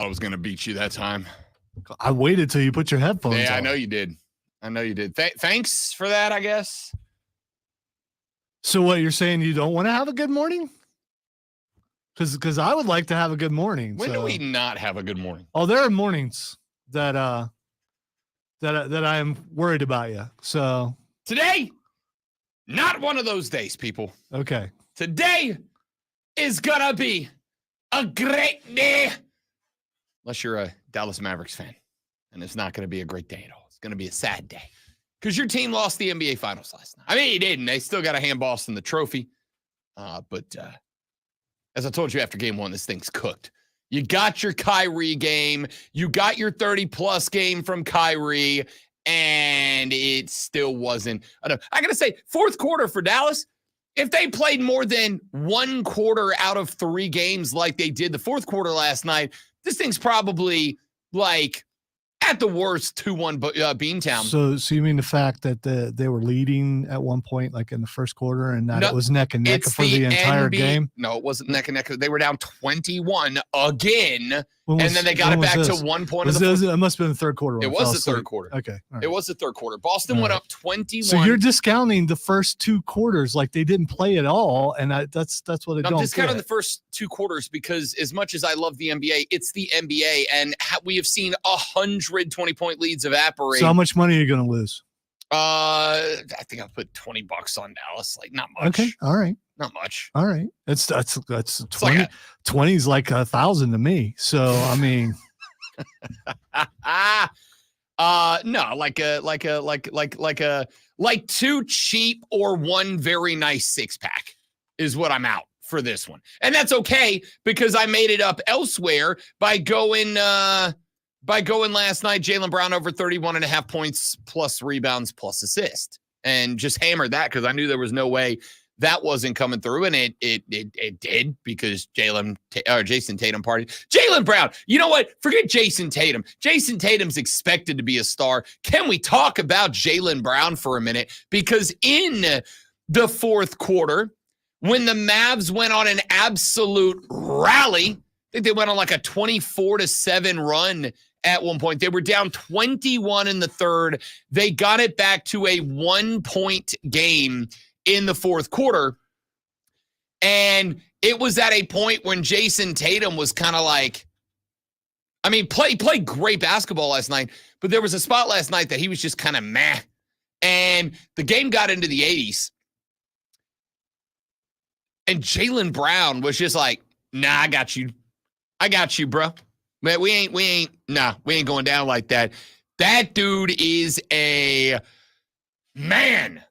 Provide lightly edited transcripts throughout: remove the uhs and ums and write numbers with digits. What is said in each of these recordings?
I was going to beat you that time. I waited till you put your headphones on. Yeah, I know you did. Thanks for that, I guess. So what, you're saying you don't want to have a good morning? Because I would like to have a good morning. When do we not have a good morning? Oh, there are mornings that I am worried about you. So today, not one of those days, people. Okay. Today is gonna be a great day. Unless you're a Dallas Mavericks fan, and it's not gonna be a great day at all. It's gonna be a sad day because your team lost the NBA Finals last night. I mean, he didn't. They still got to hand Boston the trophy, but as I told you after game one, this thing's cooked. You got your Kyrie game. You got your 30-plus game from Kyrie, and it still wasn't enough. I got to say, fourth quarter for Dallas, if they played more than one quarter out of 3 games like they did the fourth quarter last night, this thing's probably like at the worst 2-1 Beantown. So you mean the fact that they were leading at one point, like in the first quarter, and that it was neck and neck for the entire game? No, it wasn't neck and neck. They were down 21 again, and then they got it back to 1 point of the fourth. It must have been the third quarter. It was the third quarter. Okay. Right. It was the third quarter. Boston went up 21. So you're discounting the first 2 quarters like they didn't play at all, and that's what I don't get. I'm discounting the first 2 quarters because as much as I love the NBA, it's the NBA, and we have seen 120-point leads evaporate. So how much money are you going to lose? I think I put $20 on Dallas. Like, not much. Okay. All right. Not much. All right. That's 20. Like 20 is like 1,000 to me. So I mean, no, like 2 cheap or 1 very nice 6-pack is what I'm out for this one, and that's okay because I made it up elsewhere by going last night. Jaylen Brown over 31.5 points plus rebounds plus assist, and just hammered that because I knew there was no way that wasn't coming through, and it did because Jason Tatum partied. Jaylen Brown, you know what? Forget Jason Tatum. Jason Tatum's expected to be a star. Can we talk about Jaylen Brown for a minute? Because in the fourth quarter, when the Mavs went on an absolute rally, I think they went on like a 24-7 run at one point. They were down 21 in the third. They got it back to a 1-point game in the fourth quarter. And it was at a point when Jason Tatum was kind of like, I mean, played great basketball last night, but there was a spot last night that he was just kind of meh. And the game got into the 80s. And Jaylen Brown was just like, nah, I got you, bro. Man, we ain't going down like that. That dude is a man.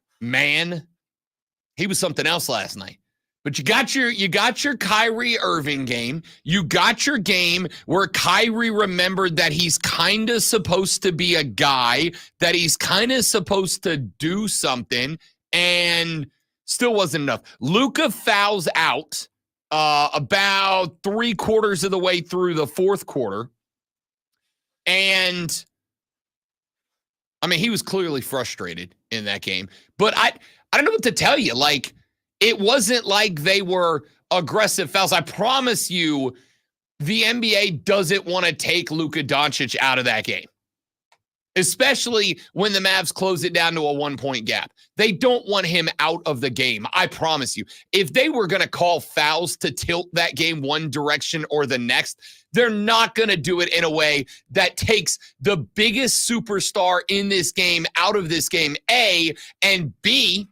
He was something else last night. But you got your Kyrie Irving game. You got your game where Kyrie remembered that he's kind of supposed to be a guy, that he's kind of supposed to do something, and still wasn't enough. Luka fouls out about 3/4 of the way through the fourth quarter. And I mean, he was clearly frustrated in that game. But I don't know what to tell you. Like, it wasn't like they were aggressive fouls. I promise you, the NBA doesn't want to take Luka Doncic out of that game, especially when the Mavs close it down to a 1-point gap. They don't want him out of the game. I promise you. If they were going to call fouls to tilt that game one direction or the next, they're not going to do it in a way that takes the biggest superstar in this game out of this game, A, and B,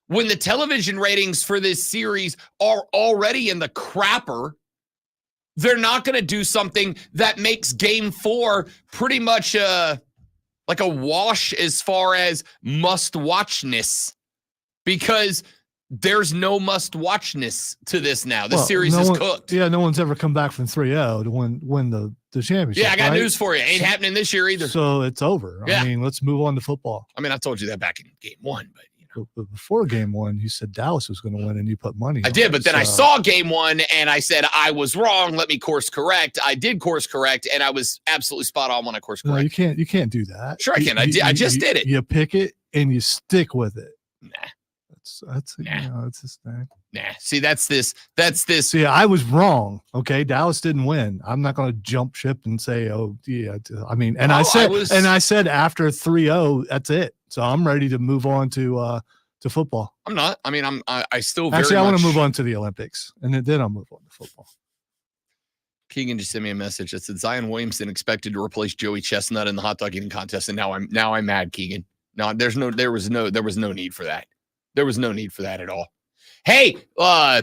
when the television ratings for this series are already in the crapper, they're not going to do something that makes game 4 pretty much like a wash as far as must-watchness, because there's no must-watchness to this now. This series is cooked. Yeah, no one's ever come back from 3-0 to win the championship. Yeah, I got news for you. Ain't happening this year either. So it's over. Yeah. I mean, let's move on to football. I mean, I told you that back in game 1, but before game 1, you said Dallas was going to win, and you put money on I did, but then so. I saw game 1, and I said I was wrong. Let me course correct. I did course correct, and I was absolutely spot on when I course correct. No, you can't do that. Sure, I can. I just did it. You pick it and you stick with it. Nah. That's his thing. Nah. See, that's this. See, I was wrong. Okay, Dallas didn't win. I'm not going to jump ship and say, "Oh, yeah." I mean, I said after 3-0, that's it. So I'm ready to move on to football. I'm not. I mean, I still actually I want to move on to the Olympics, and then I'll move on to football. Keegan just sent me a message that said Zion Williamson expected to replace Joey Chestnut in the hot dog eating contest, and now I'm mad, Keegan. No, there was no need for that. There was no need for that at all. Hey, we're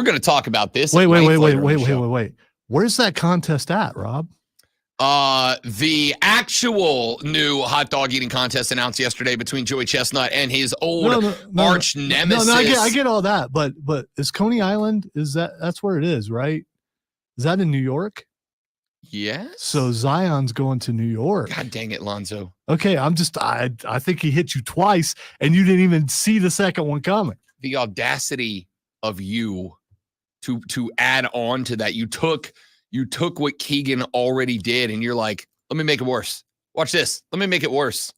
going to talk about this. Wait. Where's that contest at, Rob? The actual new hot dog eating contest announced yesterday between Joey Chestnut and his old arch nemesis. No, I get all that, but is Coney Island, that's where it is, right? Is that in New York? Yes. So Zion's going to New York. God dang it, Lonzo. Okay, I think he hit you twice and you didn't even see the second one coming. The audacity of you to add on to that. You took what Keegan already did and you're like, let me make it worse. Watch this. Let me make it worse.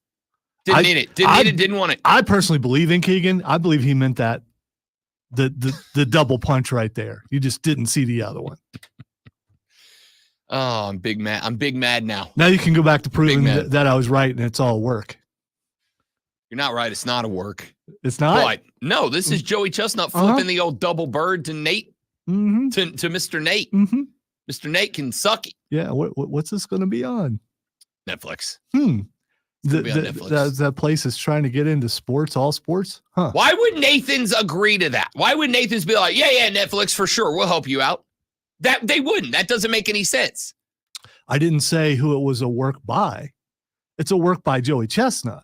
Didn't need it. Didn't want it. I personally believe in Keegan. I believe he meant that the double punch right there. You just didn't see the other one. Oh, I'm big mad. I'm big mad now. Now you can go back to proving that I was right and it's all work. You're not right. It's not a work. It's not? But no, this is Joey Chestnut flipping the old double bird to Nate, to Mr. Nate. Mm-hmm. Mr. Nate can suck it. Yeah. What's this going to be on? Netflix. That place is trying to get into sports, all sports. Huh? Why would Nathan's agree to that? Why would Nathan's be like, yeah, Netflix for sure. We'll help you out. That they wouldn't. That doesn't make any sense. I didn't say who it was a work by. It's a work by Joey Chestnut.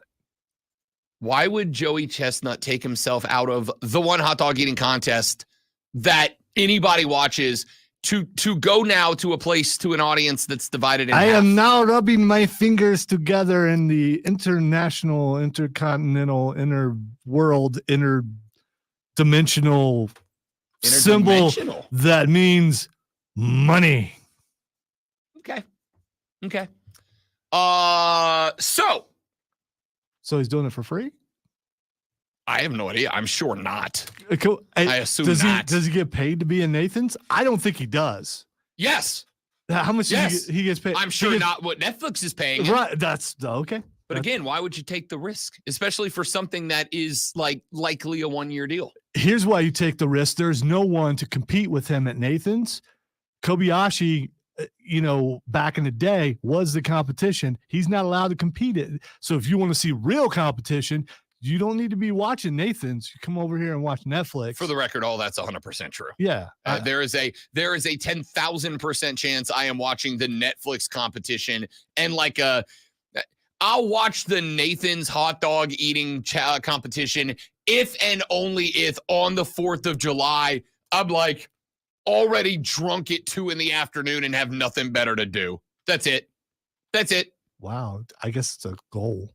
Why would Joey Chestnut take himself out of the one hot dog eating contest that anybody watches to go now to a place, to an audience that's divided in half? I am now rubbing my fingers together in the international, intercontinental, interdimensional symbol that means money. Okay. So he's doing it for free? I have no idea. I'm sure not. I assume not. Does he get paid to be in Nathan's? I don't think he does. Yes. How much he gets paid? I'm sure not what Netflix is paying. Right. That's okay. But again, why would you take the risk, especially for something that is likely a 1-year deal? Here's why you take the risk. There's no one to compete with him at Nathan's. Kobayashi, back in the day was the competition. He's not allowed to compete it. So if you want to see real competition, you don't need to be watching Nathan's. You come over here and watch Netflix. For the record, all that's 100% true. Yeah. There is a 10,000% chance I am watching the Netflix competition, and I'll watch the Nathan's hot dog eating competition if and only if on the 4th of July, I'm already drunk at 2 p.m. and have nothing better to do. That's it. Wow. I guess it's a goal.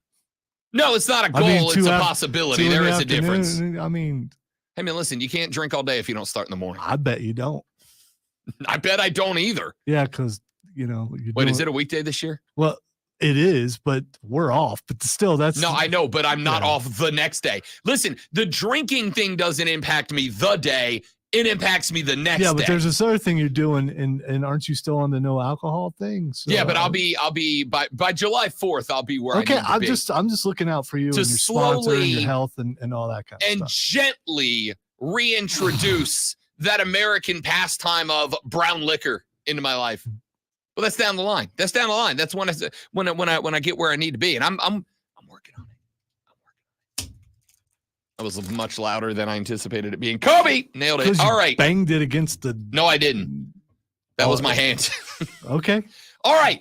No, it's not a goal. It's a possibility. There is a difference. I mean, hey, man, listen, you can't drink all day if you don't start in the morning. I bet you don't. I bet I don't either. Yeah, because, Wait, is it a weekday this year? Well, it is, but we're off. But still, that's... No, I know, but I'm not off the next day. Listen, the drinking thing doesn't impact me the day. It impacts me the next day. Yeah, but there's this other thing you're doing, and aren't you still on the no alcohol thing? So, yeah, but I'll be by July 4th. I'll be where I need to be. I'm just looking out for you and your sponsor and your health and all that kind of stuff. And gently reintroduce that American pastime of brown liquor into my life. But that's down the line. That's when I get where I need to be, and I'm working on it. That was much louder than I anticipated it being. Kobe nailed it. All right. Banged it against the... No, I didn't. That was my hand. Okay. All right.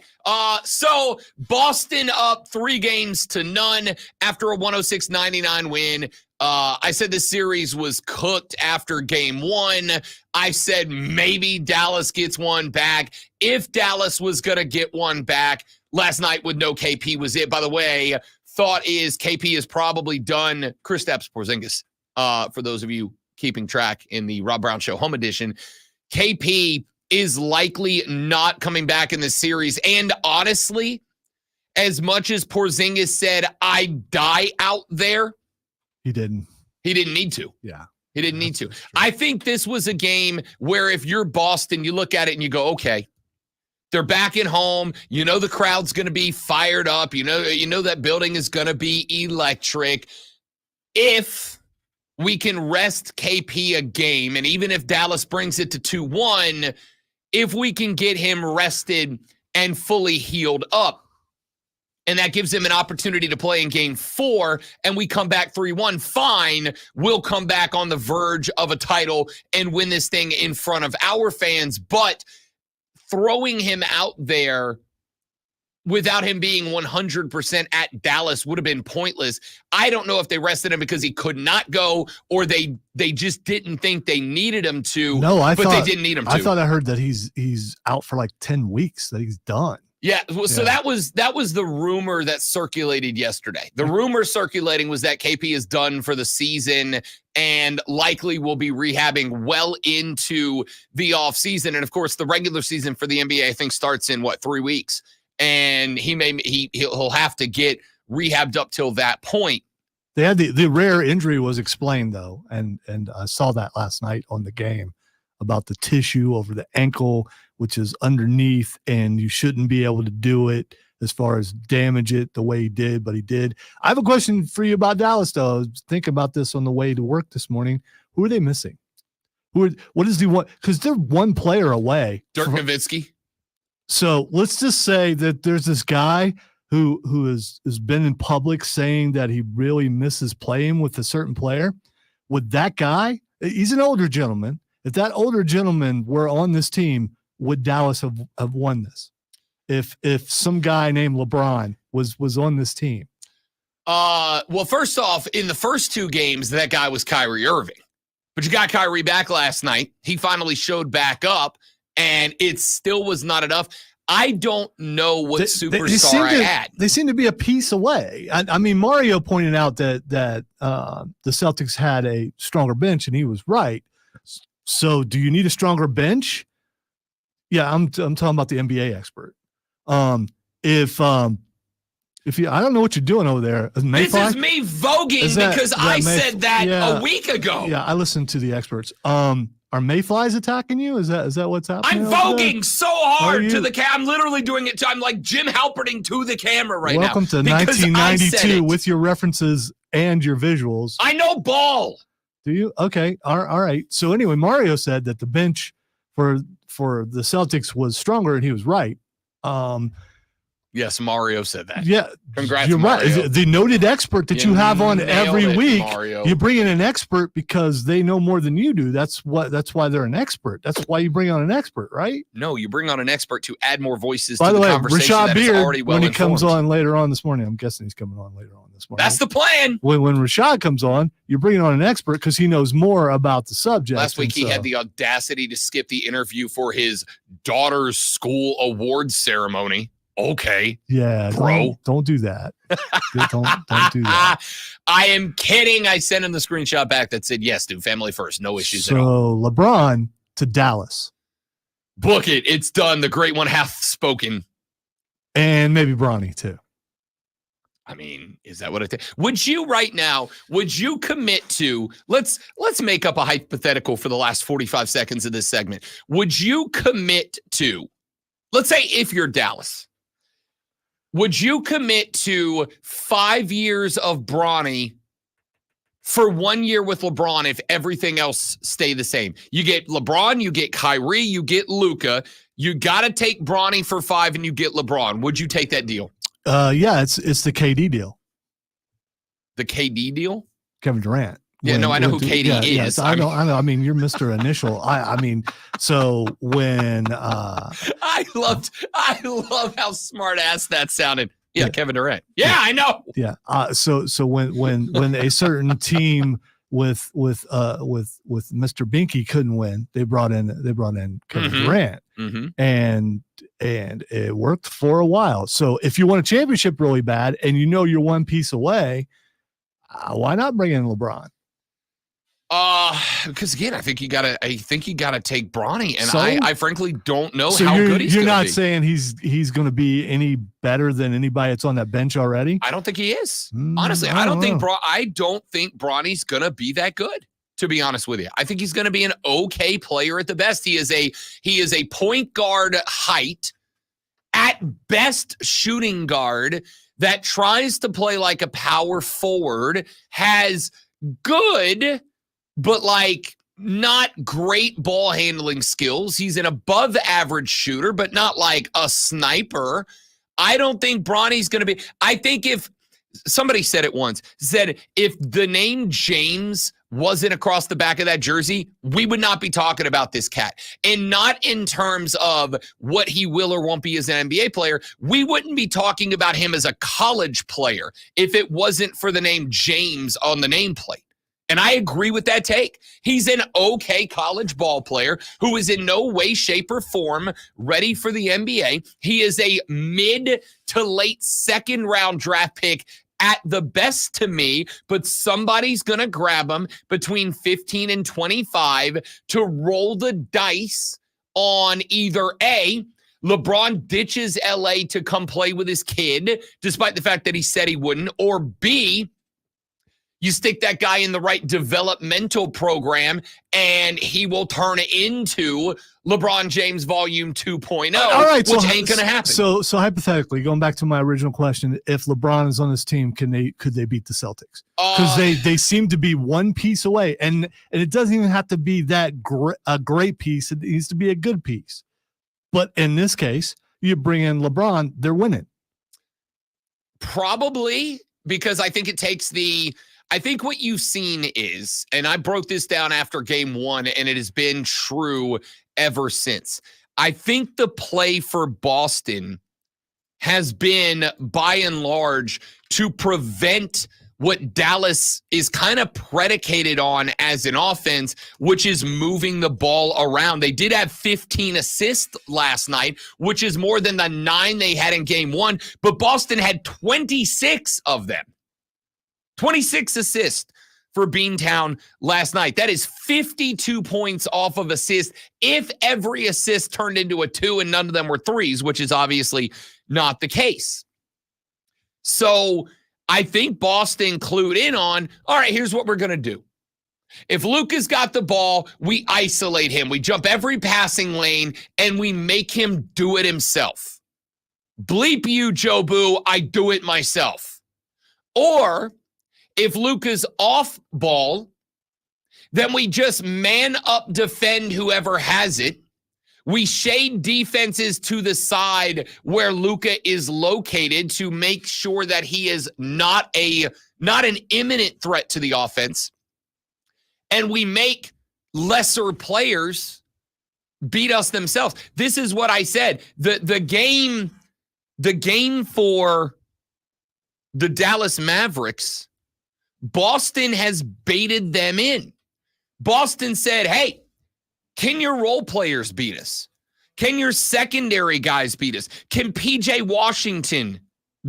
So Boston up 3-0 after a 106-99 win. I said the series was cooked after game 1. I said maybe Dallas gets one back. If Dallas was going to get one back, last night with no KP was it. By the way, thought is KP is probably done. Kristaps Porzingis, for those of you keeping track in the Rob Brown Show Home Edition, KP is likely not coming back in this series. And honestly, as much as Porzingis said, I die out there, He didn't. He didn't need to. Yeah. He didn't need to. I think this was a game where if you're Boston, you look at it and you go, okay, they're back at home. You know the crowd's going to be fired up. You know that building is going to be electric. If we can rest KP a game, and even if Dallas brings it to 2-1, if we can get him rested and fully healed up, and that gives him an opportunity to play in game 4, and we come back 3-1, fine. We'll come back on the verge of a title and win this thing in front of our fans. But throwing him out there without him being 100% at Dallas would have been pointless. I don't know if they rested him because he could not go, or they just didn't think they needed him to. No, they didn't need him to. I thought I heard that he's out for like 10 weeks, that he's done. Yeah, so that was the rumor that circulated yesterday. The rumor circulating was that KP is done for the season and likely will be rehabbing well into the offseason. And of course, the regular season for the NBA, I think, starts in 3 weeks. And he'll have to get rehabbed up till that point. They had the rare injury was explained though, and I saw that last night on the game about the tissue over the ankle, which is underneath, and you shouldn't be able to do it as far as damage it the way he did, but he did. I have a question for you about Dallas, though. I was thinking about this on the way to work this morning. Who are they missing? What is the one? Because they're one player away. Dirk Nowitzki. So let's just say that there's this guy who has been in public saying that he really misses playing with a certain player. Would that guy, he's an older gentleman, if that older gentleman were on this team, would Dallas have won this? If some guy named LeBron was on this team? Well, first off, in the first 2 games, that guy was Kyrie Irving. But you got Kyrie back last night. He finally showed back up, and it still was not enough. I don't know what superstar I had. They seem to be a piece away. I mean, Mario pointed out that the Celtics had a stronger bench, and he was right. So do you need a stronger bench? Yeah, I'm talking about the NBA expert. If you, I don't know what you're doing over there. This is me voguing because I said that a week ago. Yeah, I listened to the experts. Are mayflies attacking you? Is that what's happening? I'm voguing so hard to the camera. I'm literally doing it. I'm like Jim Halperting to the camera right Welcome now. Welcome to 1992 with your references and your visuals. I know ball. Do you? Okay. All right. So anyway, Mario said that the bench for the Celtics was stronger, and he was right. Yes, Mario said that. Yeah. Congrats, you're Mario. Right. The noted expert that you have on every week. Mario. You bring in an expert because they know more than you do. That's why they're an expert. That's why you bring on an expert, right? No, you bring on an expert to add more voices By to the way, conversation Rashad that is Beard, already well when he informed. comes on later on this morning, I'm guessing he's coming on later on this morning. That's the plan. When Rashad comes on, you're bringing on an expert because he knows more about the subject. Last week, he had the audacity to skip the interview for his daughter's school awards ceremony. Okay. Yeah, bro. Don't do that. don't do that. I am kidding. I sent him the screenshot back that said, yes, dude, family first. No issues at all. So LeBron to Dallas. Book it. It's done. The great one hath spoken. And maybe Bronny too. I mean, is that what it is? Would you commit to, let's make up a hypothetical for the last 45 seconds of this segment. Would you commit to, let's say if you're Dallas, would you commit to 5 years of Bronny for 1 year with LeBron if everything else stay the same? You get LeBron, you get Kyrie, you get Luka. You got to take Bronny for 5 and you get LeBron. Would you take that deal? Yeah, it's the KD deal. The KD deal? Kevin Durant. Yeah, no, I know who KD is. Yes, I know. I mean, you're Mr. Initial. I mean, so when I love how smart ass that sounded. Yeah, Kevin Durant. Yeah, I know. Yeah. So when a certain team with Mr. Binky couldn't win, they brought in Kevin Durant, and it worked for a while. So if you want a championship really bad and you know you're one piece away, why not bring in LeBron? Because again, I think you gotta take Bronny, and So? I frankly don't know So how good he's you're gonna not be. saying he's going to be any better than anybody that's on that bench already? I don't think he is. Honestly, I don't think Bronny's gonna be that good. To be honest with you, I think he's gonna be an okay player at the best. He is a point guard height, at best shooting guard that tries to play like a power forward, has good but like not great ball handling skills. He's an above average shooter, but not like a sniper. I don't think Bronny's going to be. I think if somebody said it once, said if the name James wasn't across the back of that jersey, we would not be talking about this cat. And not in terms of what he will or won't be as an NBA player. We wouldn't be talking about him as a college player if it wasn't for the name James on the nameplate. And I agree with that take. He's an okay college ball player who is in no way, shape, or form ready for the NBA. He is a mid to late second round draft pick at the best to me, but somebody's going to grab him between 15 and 25 to roll the dice on either A, LeBron ditches LA to come play with his kid, despite the fact that he said he wouldn't, or B, you stick that guy in the right developmental program, and he will turn into LeBron James Volume 2.0, All right, which ain't going to happen. So hypothetically, going back to my original question, if LeBron is on this team, could they beat the Celtics? Because they seem to be one piece away, and it doesn't even have to be that a great piece. It needs to be a good piece. But in this case, you bring in LeBron, they're winning. Probably, because I think it takes I think what you've seen is, and I broke this down after game one, and it has been true ever since. I think the play for Boston has been, by and large, to prevent what Dallas is kind of predicated on as an offense, which is moving the ball around. They did have 15 assists last night, which is more than the 9 they had in game one, but Boston had 26 of them. 26 assists for Beantown last night. That is 52 points off of assists if every assist turned into a 2 and none of them were 3s, which is obviously not the case. So I think Boston clued in on, all right, here's what we're going to do. If Luka's got the ball, we isolate him. We jump every passing lane, and we make him do it himself. Bleep you, Joe Boo, I do it myself. Or if Luka's off ball, then we just man up defend whoever has it. We shade defenses to the side where Luka is located to make sure that he is not an imminent threat to the offense. And we make lesser players beat us themselves. This is what I said. The game for the Dallas Mavericks, Boston has baited them in. Boston said, hey, can your role players beat us? Can your secondary guys beat us? Can PJ Washington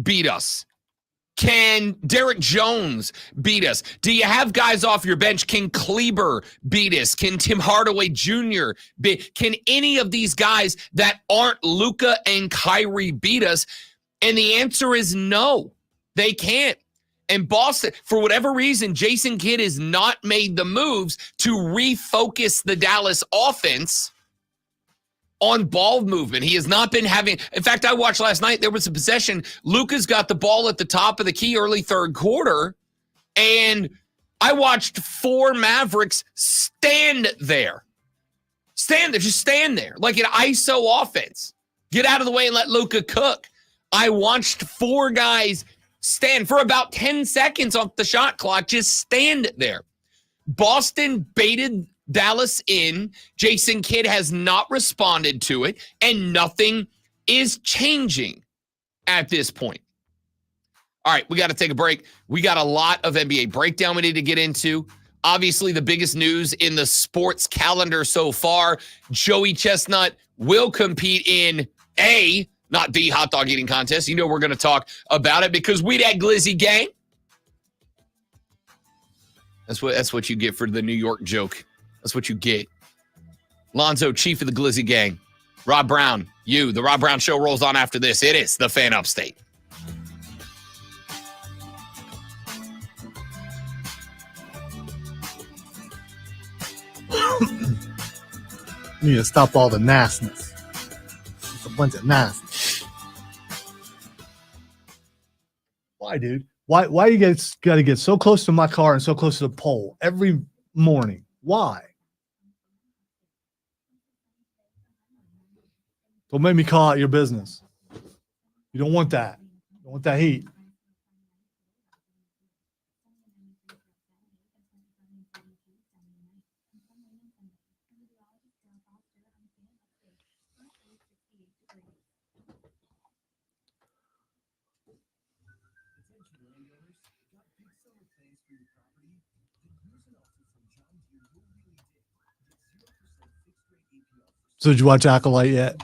beat us? Can Derek Jones beat us? Do you have guys off your bench? Can Kleber beat us? Can Tim Hardaway Jr. Can any of these guys that aren't Luka and Kyrie beat us? And the answer is no, they can't. And Boston, for whatever reason, Jason Kidd has not made the moves to refocus the Dallas offense on ball movement. He has not been having. In fact, I watched last night, there was a possession. Luka's got the ball at the top of the key early third quarter, and I watched 4 Mavericks stand there. Just stand there. Like an ISO offense. Get out of the way and let Luka cook. I watched 4 guys stand for about 10 seconds off the shot clock. Just stand there. Boston baited Dallas in. Jason Kidd has not responded to it, and nothing is changing at this point. All right, we got to take a break. We got a lot of NBA breakdown we need to get into. Obviously, the biggest news in the sports calendar so far, Joey Chestnut will compete in not the hot dog eating contest. You know we're going to talk about it because we that glizzy gang. That's what you get for the New York joke. That's what you get. Lonzo, chief of the Glizzy gang. Rob Brown, the Rob Brown Show rolls on after this. It is the Fan Upstate. You need to stop all the nastiness. It's a bunch of nasty. Why, dude? Why you guys got to get so close to my car and so close to the pole every morning? Why? Don't make me call out your business. You don't want that. You don't want that heat. So did you watch Acolyte yet?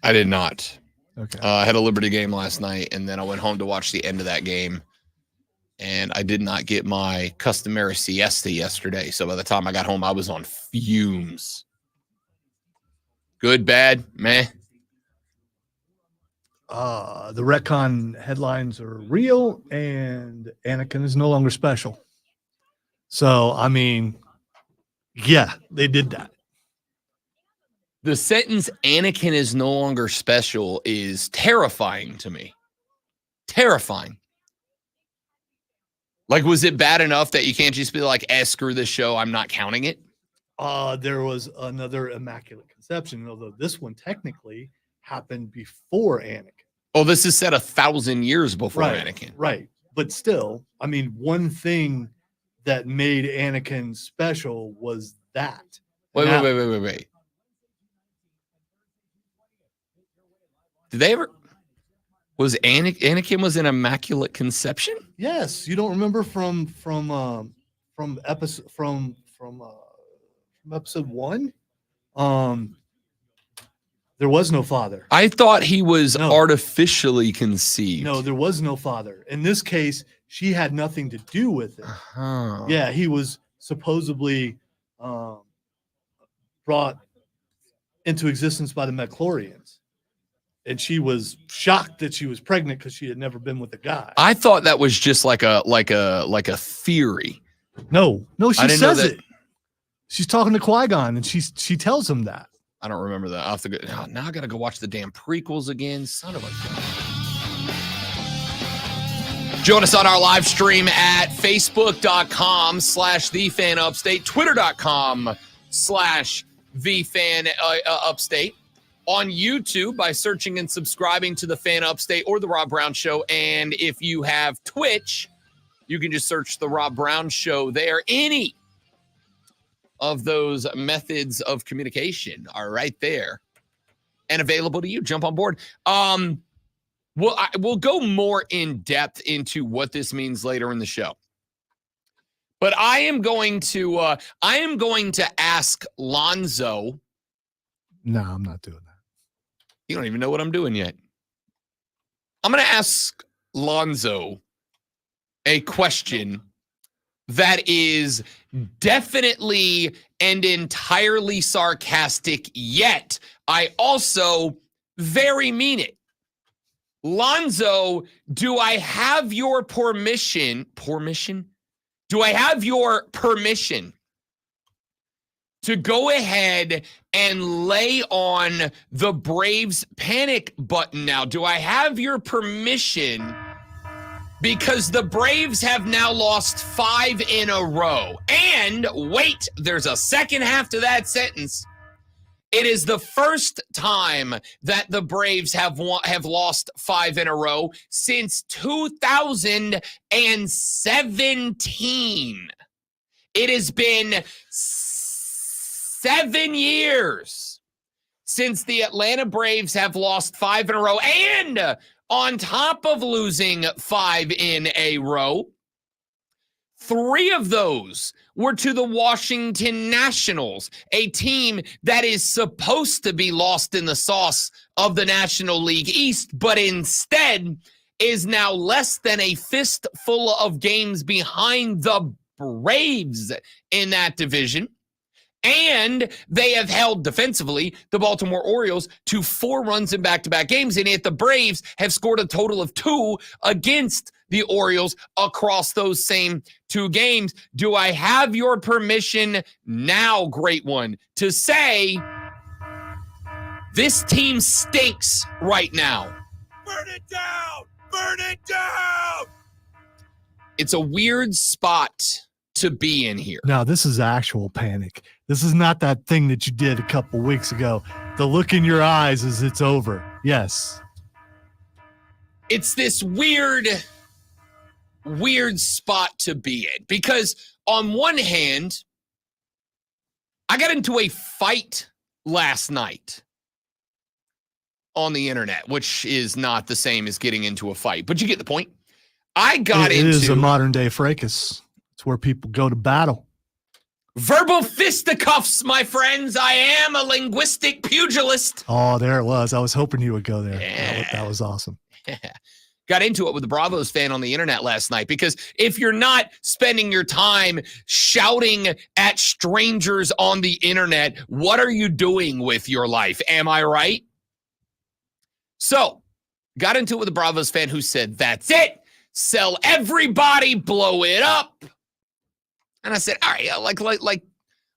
I did not. Okay. I had a Liberty game last night, and then I went home to watch the end of that game. And I did not get my customary siesta yesterday. So by the time I got home, I was on fumes. Good, bad, meh. The retcon headlines are real, and Anakin is no longer special. So, I mean, yeah, they did that. The sentence Anakin is no longer special is terrifying to me. Terrifying. Like, was it bad enough that you can't just be like, screw this show, I'm not counting it? There was another Immaculate Conception, although this one technically happened before Anakin. Oh, this is set 1,000 years before Anakin. Right. But still, I mean, one thing that made Anakin special was that. Wait. Did they ever? Was Anakin was an Immaculate Conception? Yes, you don't remember from episode from episode 1? There was no father. I thought he was artificially conceived. No, there was no father. In this case, she had nothing to do with it. Uh-huh. Yeah, he was supposedly brought into existence by the Midichlorians. And she was shocked that she was pregnant because she had never been with a guy. I thought that was just like a theory. No, she says it. She's talking to Qui-Gon, and she tells him that. I don't remember that. I'll have to go, now I got to go watch the damn prequels again. Son of a gun. Join us on our live stream at facebook.com/thefanupstate, twitter.com/thefanupstate, on YouTube by searching and subscribing to the Fan Upstate or the Rob Brown Show. And if you have Twitch, you can just search the Rob Brown Show there. Any of those methods of communication are right there and available to you. Jump on board. We'll go more in depth into what this means later in the show. But I am going to ask Lonzo. No, I'm not doing that. You don't even know what I'm doing yet. I'm going to ask Lonzo a question that is definitely and entirely sarcastic, yet I also very mean it. Lonzo, do I have your permission? Do I have your permission to go ahead and lay on the Braves panic button now? Do I have your permission? Because the Braves have now lost 5 in a row. And wait, there's a second half to that sentence. It is the first time that the Braves have lost 5 in a row since 2017. It has been 7 years since the Atlanta Braves have lost 5 in a row. And on top of losing 5 in a row, 3 of those were to the Washington Nationals, a team that is supposed to be lost in the sauce of the National League East, but instead is now less than a fistful of games behind the Braves in that division. And they have held defensively the Baltimore Orioles to 4 runs in back-to-back games. And yet the Braves have scored a total of 2 against the Orioles across those same 2 games. Do I have your permission now, great one, to say this team stinks right now? Burn it down! Burn it down! It's a weird spot to be in here. No, this is actual panic. This is not that thing that you did a couple weeks ago. The look in your eyes is it's over. Yes. It's this weird spot to be in because on one hand, I got into a fight last night on the internet, which is not the same as getting into a fight, but you get the point. It is a modern day fracas. It's where people go to battle. Verbal fisticuffs, my friends. I am a linguistic pugilist. Oh, there it was. I was hoping you would go there. Yeah. That was awesome. Got into it with the Bravos fan on the internet last night because if you're not spending your time shouting at strangers on the internet, what are you doing with your life? Am I right? So, got into it with the Bravos fan who said, that's it. Sell everybody, blow it up. And I said, all right,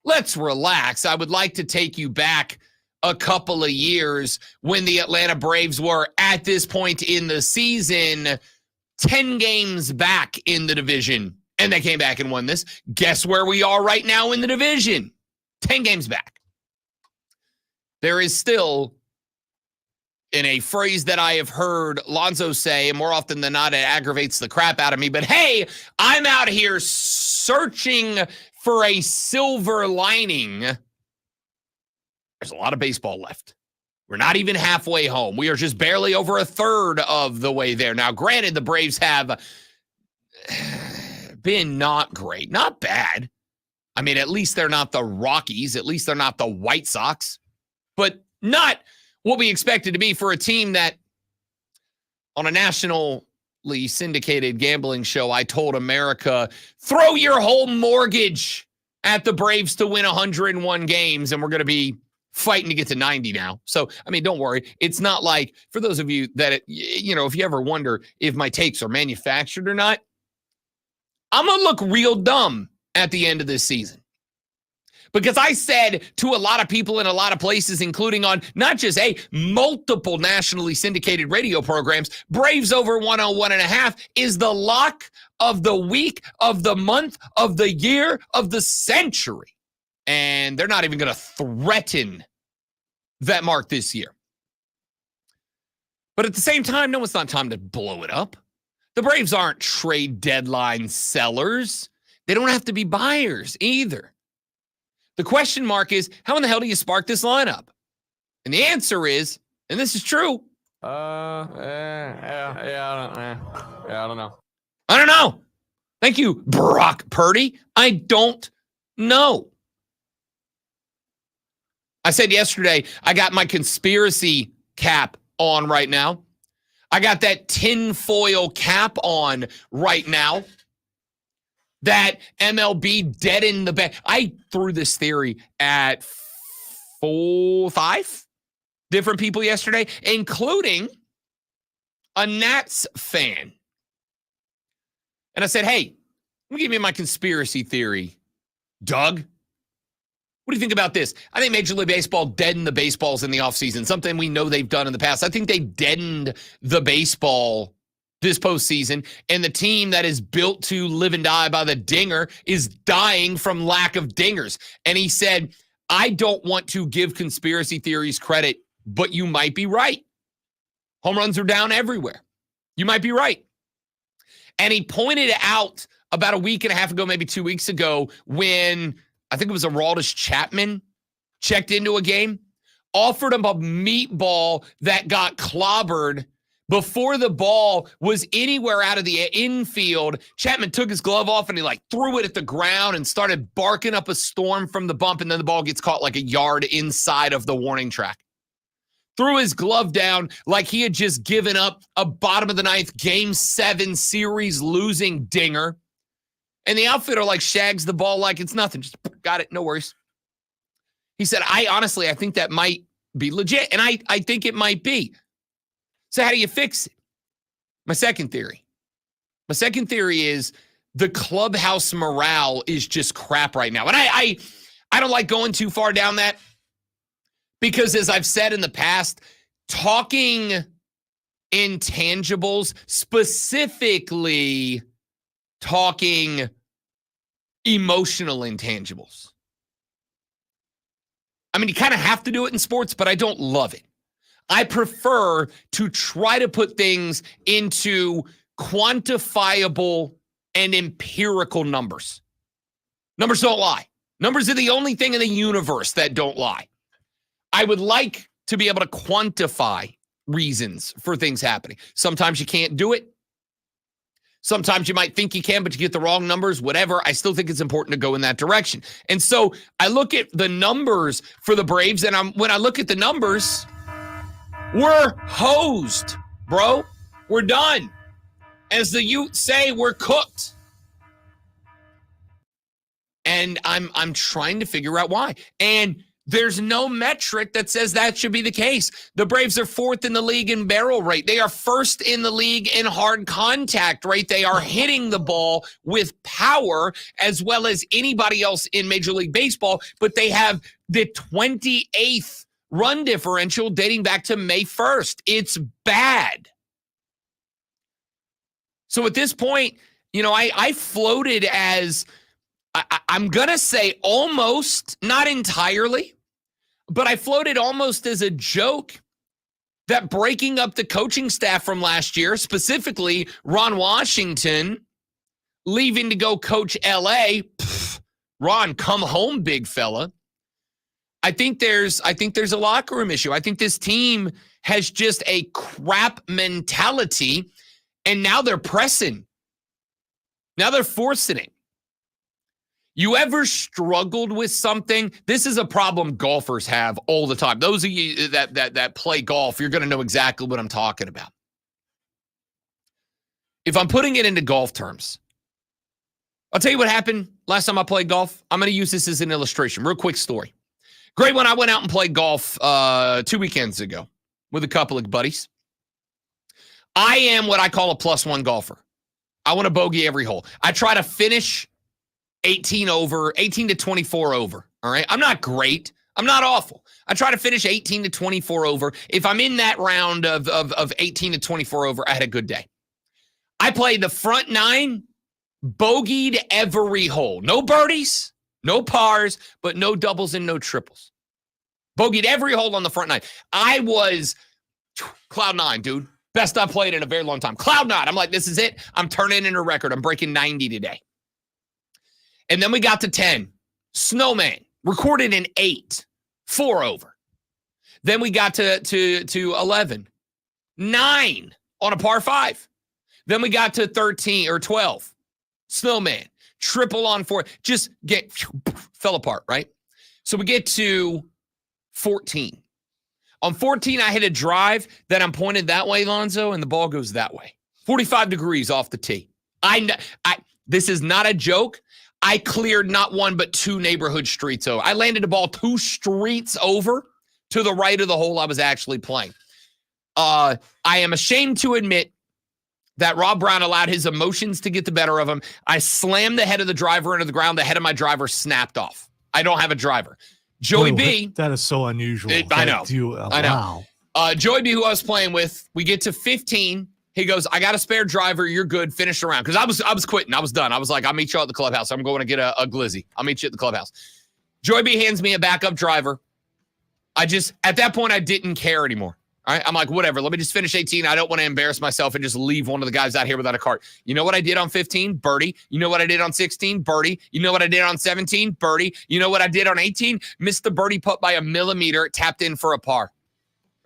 let's relax. I would like to take you back a couple of years when the Atlanta Braves were at this point in the season 10 games back in the division. And they came back and won this. Guess where we are right now in the division? 10 games back. There is still, in a phrase that I have heard Lonzo say, and more often than not, it aggravates the crap out of me, but hey, I'm out here searching for a silver lining. There's a lot of baseball left. We're not even halfway home. We are just barely over a third of the way there. Now, granted, the Braves have been not great, not bad. I mean, at least they're not the Rockies. At least they're not the White Sox, but not what we expected to be for a team that on a nationally syndicated gambling show, I told America, throw your whole mortgage at the Braves to win 101 games, and we're going to be fighting to get to 90 now. So, I mean, don't worry. It's not like, for those of you that, if you ever wonder if my takes are manufactured or not, I'm going to look real dumb at the end of this season. Because I said to a lot of people in a lot of places, including on not just multiple nationally syndicated radio programs, Braves over 101.5 is the lock of the week, of the month, of the year, of the century. And they're not even going to threaten that mark this year. But at the same time, no, it's not time to blow it up. The Braves aren't trade deadline sellers. They don't have to be buyers either. The question mark is, how in the hell do you spark this lineup? And the answer is, and this is true. I don't know. I don't know. Thank you, Brock Purdy. I don't know. I said yesterday, I got my conspiracy cap on right now. I got that tinfoil cap on right now. That MLB deadened the bet. I threw this theory at 5 different people yesterday, including a Nats fan. And I said, hey, let me give you my conspiracy theory, Doug. What do you think about this? I think Major League Baseball deadened the baseballs in the offseason, something we know they've done in the past. I think they deadened the baseball this postseason, and the team that is built to live and die by the dinger is dying from lack of dingers. And he said, I don't want to give conspiracy theories credit, but you might be right. Home runs are down everywhere. You might be right. And he pointed out about a week and a half ago, maybe 2 weeks ago, when I think it was Aroldis Chapman checked into a game, offered him a meatball that got clobbered before the ball was anywhere out of the infield. Chapman took his glove off and he threw it at the ground and started barking up a storm from the bump, and then the ball gets caught like a yard inside of the warning track. Threw his glove down like he had just given up a bottom of the ninth Game 7 series losing dinger. And the outfitter like shags the ball like it's nothing. Just got it. No worries. He said, I think that might be legit. And I think it might be. So how do you fix it? My second theory is the clubhouse morale is just crap right now. And I don't like going too far down that because, as I've said in the past, talking intangibles, specifically talking emotional intangibles. I mean, you kind of have to do it in sports, but I don't love it. I prefer to try to put things into quantifiable and empirical numbers. Numbers don't lie. Numbers are the only thing in the universe that don't lie. I would like to be able to quantify reasons for things happening. Sometimes you can't do it. Sometimes you might think you can, but you get the wrong numbers, whatever. I still think it's important to go in that direction. And so I look at the numbers for the Braves, and when I look at the numbers, we're hosed, bro. We're done. As the Utes say, we're cooked. And I'm trying to figure out why. And there's no metric that says that should be the case. The Braves are 4th in the league in barrel rate. They are 1st in the league in hard contact rate. They are hitting the ball with power as well as anybody else in Major League Baseball, but they have the 28th run differential dating back to May 1st. It's bad. So at this point, I floated as, I'm going to say almost, not entirely, but I floated almost as a joke that breaking up the coaching staff from last year, specifically Ron Washington, leaving to go coach LA, Ron, come home, big fella. I think there's a locker room issue. I think this team has just a crap mentality, and now they're pressing. Now they're forcing it. You ever struggled with something? This is a problem golfers have all the time. Those of you that play golf, you're going to know exactly what I'm talking about. If I'm putting it into golf terms, I'll tell you what happened last time I played golf. I'm going to use this as an illustration. Real quick story. Great one. I went out and played golf 2 weekends ago with a couple of buddies. I am what I call a +1 golfer. I want to bogey every hole. I try to finish 18 to 24 over. All right. I'm not great. I'm not awful. I try to finish 18 to 24 over. If I'm in that round of 18 to 24 over, I had a good day. I played the front 9, bogeyed every hole. No birdies, no pars, but no doubles and no triples. Bogeyed every hole on the front 9. I was cloud 9, dude. Best I've played in a very long time. Cloud 9. I'm like, this is it. I'm turning in a record. I'm breaking 90 today. And then we got to 10. Snowman. Recorded an 8. 4 over. Then we got to 11. 9 on a par 5. Then we got to 13 or 12. Snowman. Triple on 4. Just fell apart, right? So we get to 14. On 14, I hit a drive that I'm pointed that way, Lonzo, and the ball goes that way. 45 degrees off the tee. This is not a joke. I cleared not 1 but 2 neighborhood streets over. I landed the ball 2 streets over to the right of the hole I was actually playing. I am ashamed to admit that Rob Brown allowed his emotions to get the better of him. I slammed the head of the driver into the ground. The head of my driver snapped off. I don't have a driver. Joey B. That is so unusual. I know. I know. Joey B, who I was playing with, we get to 15. He goes, I got a spare driver. You're good. Finish around. Because I was quitting. I was done. I was like, I'll meet you at the clubhouse. I'm going to get a glizzy. I'll meet you at the clubhouse. Joey B hands me a backup driver. At that point, I didn't care anymore. All right. I'm like, whatever. Let me just finish 18. I don't want to embarrass myself and just leave one of the guys out here without a cart. You know what I did on 15? Birdie. You know what I did on 16? Birdie. You know what I did on 17? Birdie. You know what I did on 18? Missed the birdie putt by a millimeter. Tapped in for a par.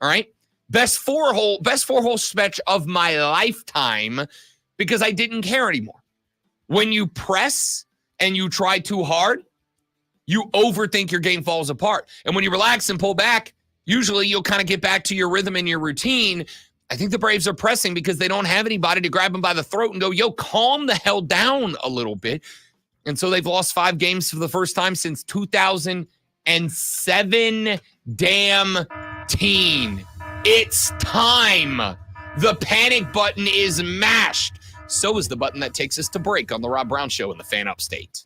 All right. Best four hole stretch of my lifetime because I didn't care anymore. When you press and you try too hard, you overthink your game falls apart. And when you relax and pull back, usually you'll kind of get back to your rhythm and your routine. I think the Braves are pressing because they don't have anybody to grab them by the throat and go, yo, calm the hell down a little bit. And so they've lost 5 games for the first time since 2007. Damn teen. It's time. The panic button is mashed. So is the button that takes us to break on the Rob Brown Show in the Fan Upstate.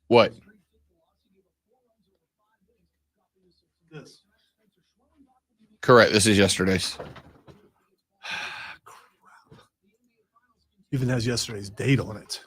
What? This. Correct. This is yesterday's. Even has yesterday's date on it.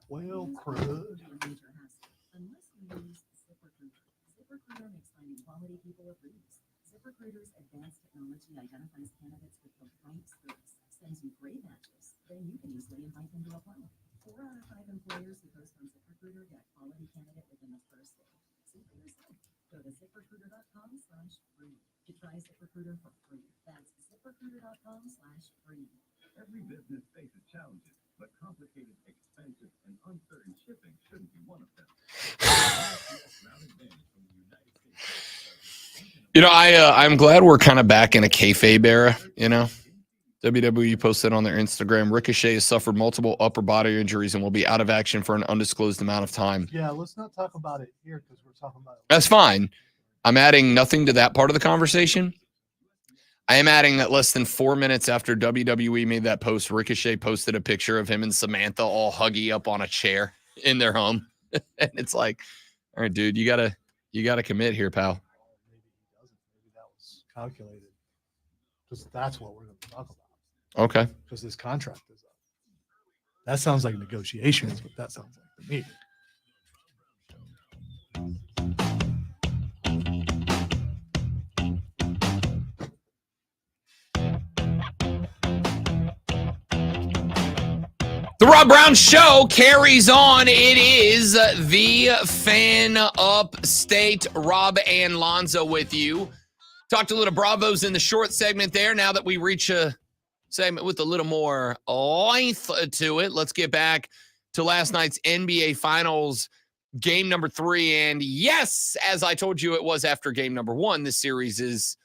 Well, crud. ZipRecruiter makes finding quality people a breeze. ZipRecruiter's advanced technology identifies candidates with the right skills, sends you great matches, then you can easily invite them to apply. 4 out of 5 employers who post on ZipRecruiter get a quality candidate within the first day. See for yourself. Go to ZipRecruiter.com/free to try ZipRecruiter for free. That's ZipRecruiter.com/free. Every business faces challenges, but complicated, expensive, and uncertain shipping shouldn't be one of them. You know, I'm glad we're kind of back in a kayfabe era, you know. WWE posted on their Instagram, Ricochet has suffered multiple upper body injuries and will be out of action for an undisclosed amount of time. Yeah, let's not talk about it here because we're talking about it. That's fine. I'm adding nothing to that part of the conversation. I am adding that less than 4 minutes after WWE made that post, Ricochet posted a picture of him and Samantha all huggy up on a chair in their home. And it's like, all right, dude, you gotta commit here, pal. Maybe he doesn't. Maybe that was calculated. Because that's what we're going to talk about. Okay. Because this contract is up. That sounds like negotiations, but that sounds like to me. The Rob Brown Show carries on. It is the Fan Upstate. Rob and Lonzo with you. Talked a little Bravos in the short segment there. Now that we reach a segment with a little more length to it, let's get back to last night's NBA Finals, game number 3. And yes, as I told you, it was after game number 1. This series is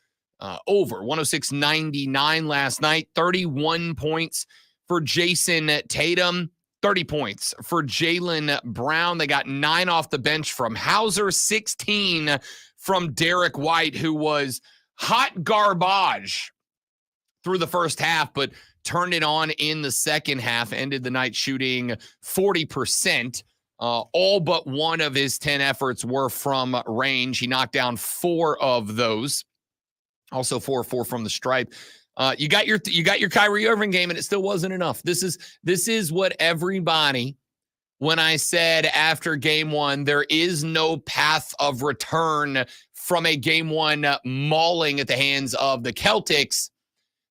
over. 106-99 last night. 31 points for Jason Tatum, 30 points for Jaylen Brown. They got 9 off the bench from Hauser, 16 from Derek White, who was hot garbage through the first half, but turned it on in the second half, ended the night shooting 40%. All but one of his 10 efforts were from range. He knocked down 4 of those. Also 4-4 from the stripe. You got your Kyrie Irving game, and it still wasn't enough. This is what everybody, when I said after game 1, there is no path of return from a game 1 mauling at the hands of the Celtics.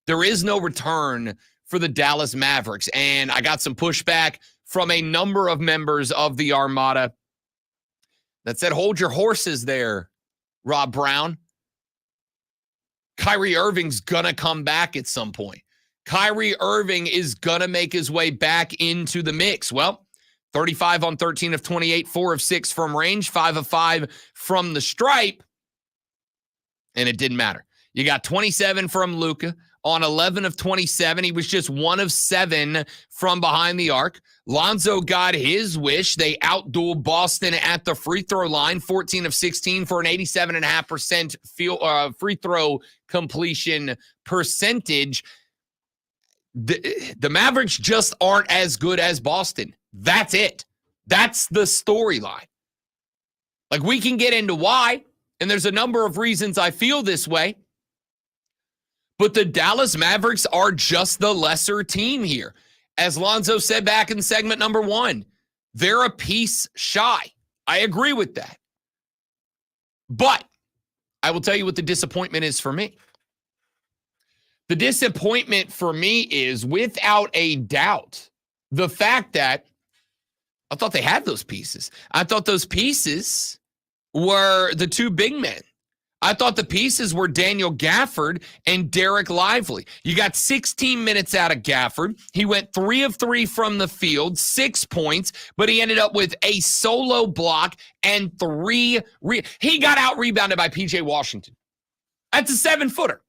There is no return for the Dallas Mavericks. And I got some pushback from a number of members of the Armada that said, hold your horses there, Rob Brown. Kyrie Irving's going to come back at some point. Kyrie Irving is going to make his way back into the mix. Well, 35 on 13 of 28, 4 of 6 from range, 5 of 5 from the stripe, and it didn't matter. You got 27 from Luka on 11 of 27. He was just 1 of 7 from behind the arc. Lonzo got his wish. They outdueled Boston at the free throw line, 14 of 16 for an 87.5% free throw completion percentage. The Mavericks just aren't as good as Boston. That's it. That's the storyline. Like, we can get into why, and there's a number of reasons I feel this way, but the Dallas Mavericks are just the lesser team here. As Lonzo said back in segment number 1, they're a piece shy. I agree with that. But I will tell you what the disappointment is for me. The disappointment for me is, without a doubt, the fact that I thought they had those pieces. I thought those pieces were the 2 big men. I thought the pieces were Daniel Gafford and Derek Lively. You got 16 minutes out of Gafford. He went 3 of 3 from the field, 6 points, but he ended up with a solo block and 3. He got out-rebounded by P.J. Washington. That's a 7-footer.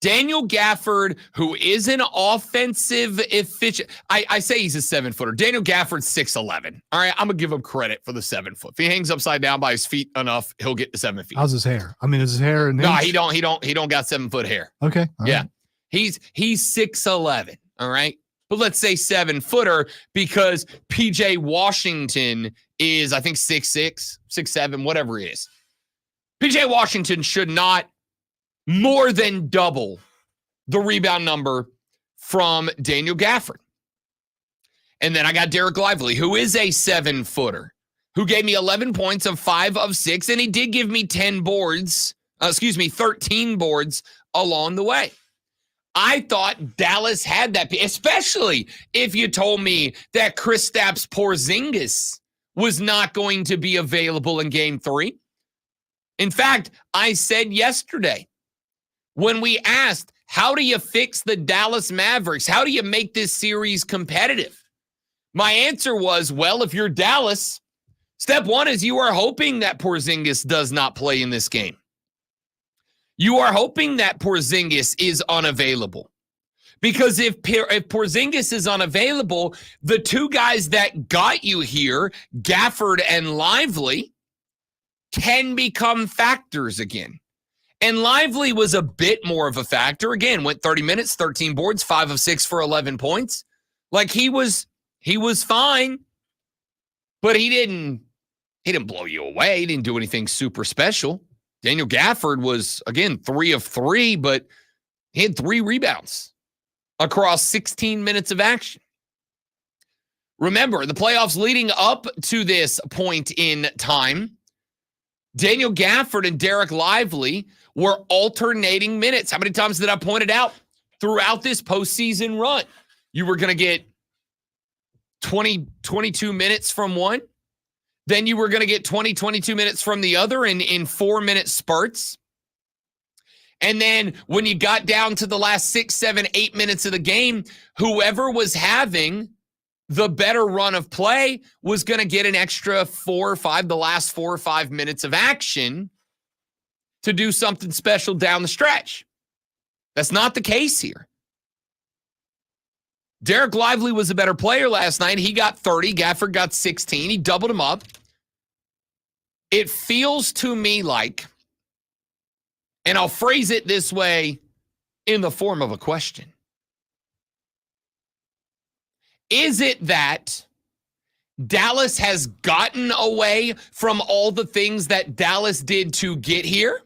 Daniel Gafford, who is an offensive efficient, I say he's a 7-footer. Daniel Gafford's 6'11". All right, I'm going to give him credit for the 7 foot. If he hangs upside down by his feet enough, he'll get to 7 feet. How's his hair? I mean, is his hair an No, inch? he don't got 7-foot hair. Okay. All Yeah. right. He's 6'11", all right? But let's say 7-footer, because PJ Washington is, I think, 6'6", 6'7", whatever he is. PJ Washington should not more than double the rebound number from Daniel Gafford. And then I got Derek Lively, who is a 7-footer, who gave me 11 points of 5 of 6, and he did give me 13 boards along the way. I thought Dallas had that, especially if you told me that Kristaps Porzingis was not going to be available in Game 3. In fact, I said yesterday, when we asked, how do you fix the Dallas Mavericks? How do you make this series competitive? My answer was, well, if you're Dallas, step 1 is you are hoping that Porzingis does not play in this game. You are hoping that Porzingis is unavailable. Because if Porzingis is unavailable, the 2 guys that got you here, Gafford and Lively, can become factors again. And Lively was a bit more of a factor. Again, went 30 minutes, 13 boards, 5 of 6 for 11 points. Like, he was fine, but he didn't blow you away. He didn't do anything super special. Daniel Gafford was, again, 3 of 3, but he had 3 rebounds across 16 minutes of action. Remember, the playoffs leading up to this point in time, Daniel Gafford and Derek Lively were alternating minutes. How many times did I point it out throughout this postseason run? You were going to get 22 minutes from one. Then you were going to get 22 minutes from the other in 4-minute spurts. And then when you got down to the last 6, 7, 8 minutes of the game, whoever was having the better run of play was going to get an extra 4 or 5, the last 4 or 5 minutes of action to do something special down the stretch. That's not the case here. Derek Lively was a better player last night. He got 30. Gafford got 16. He doubled him up. It feels to me like, and I'll phrase it this way in the form of a question. Is it that Dallas has gotten away from all the things that Dallas did to get here?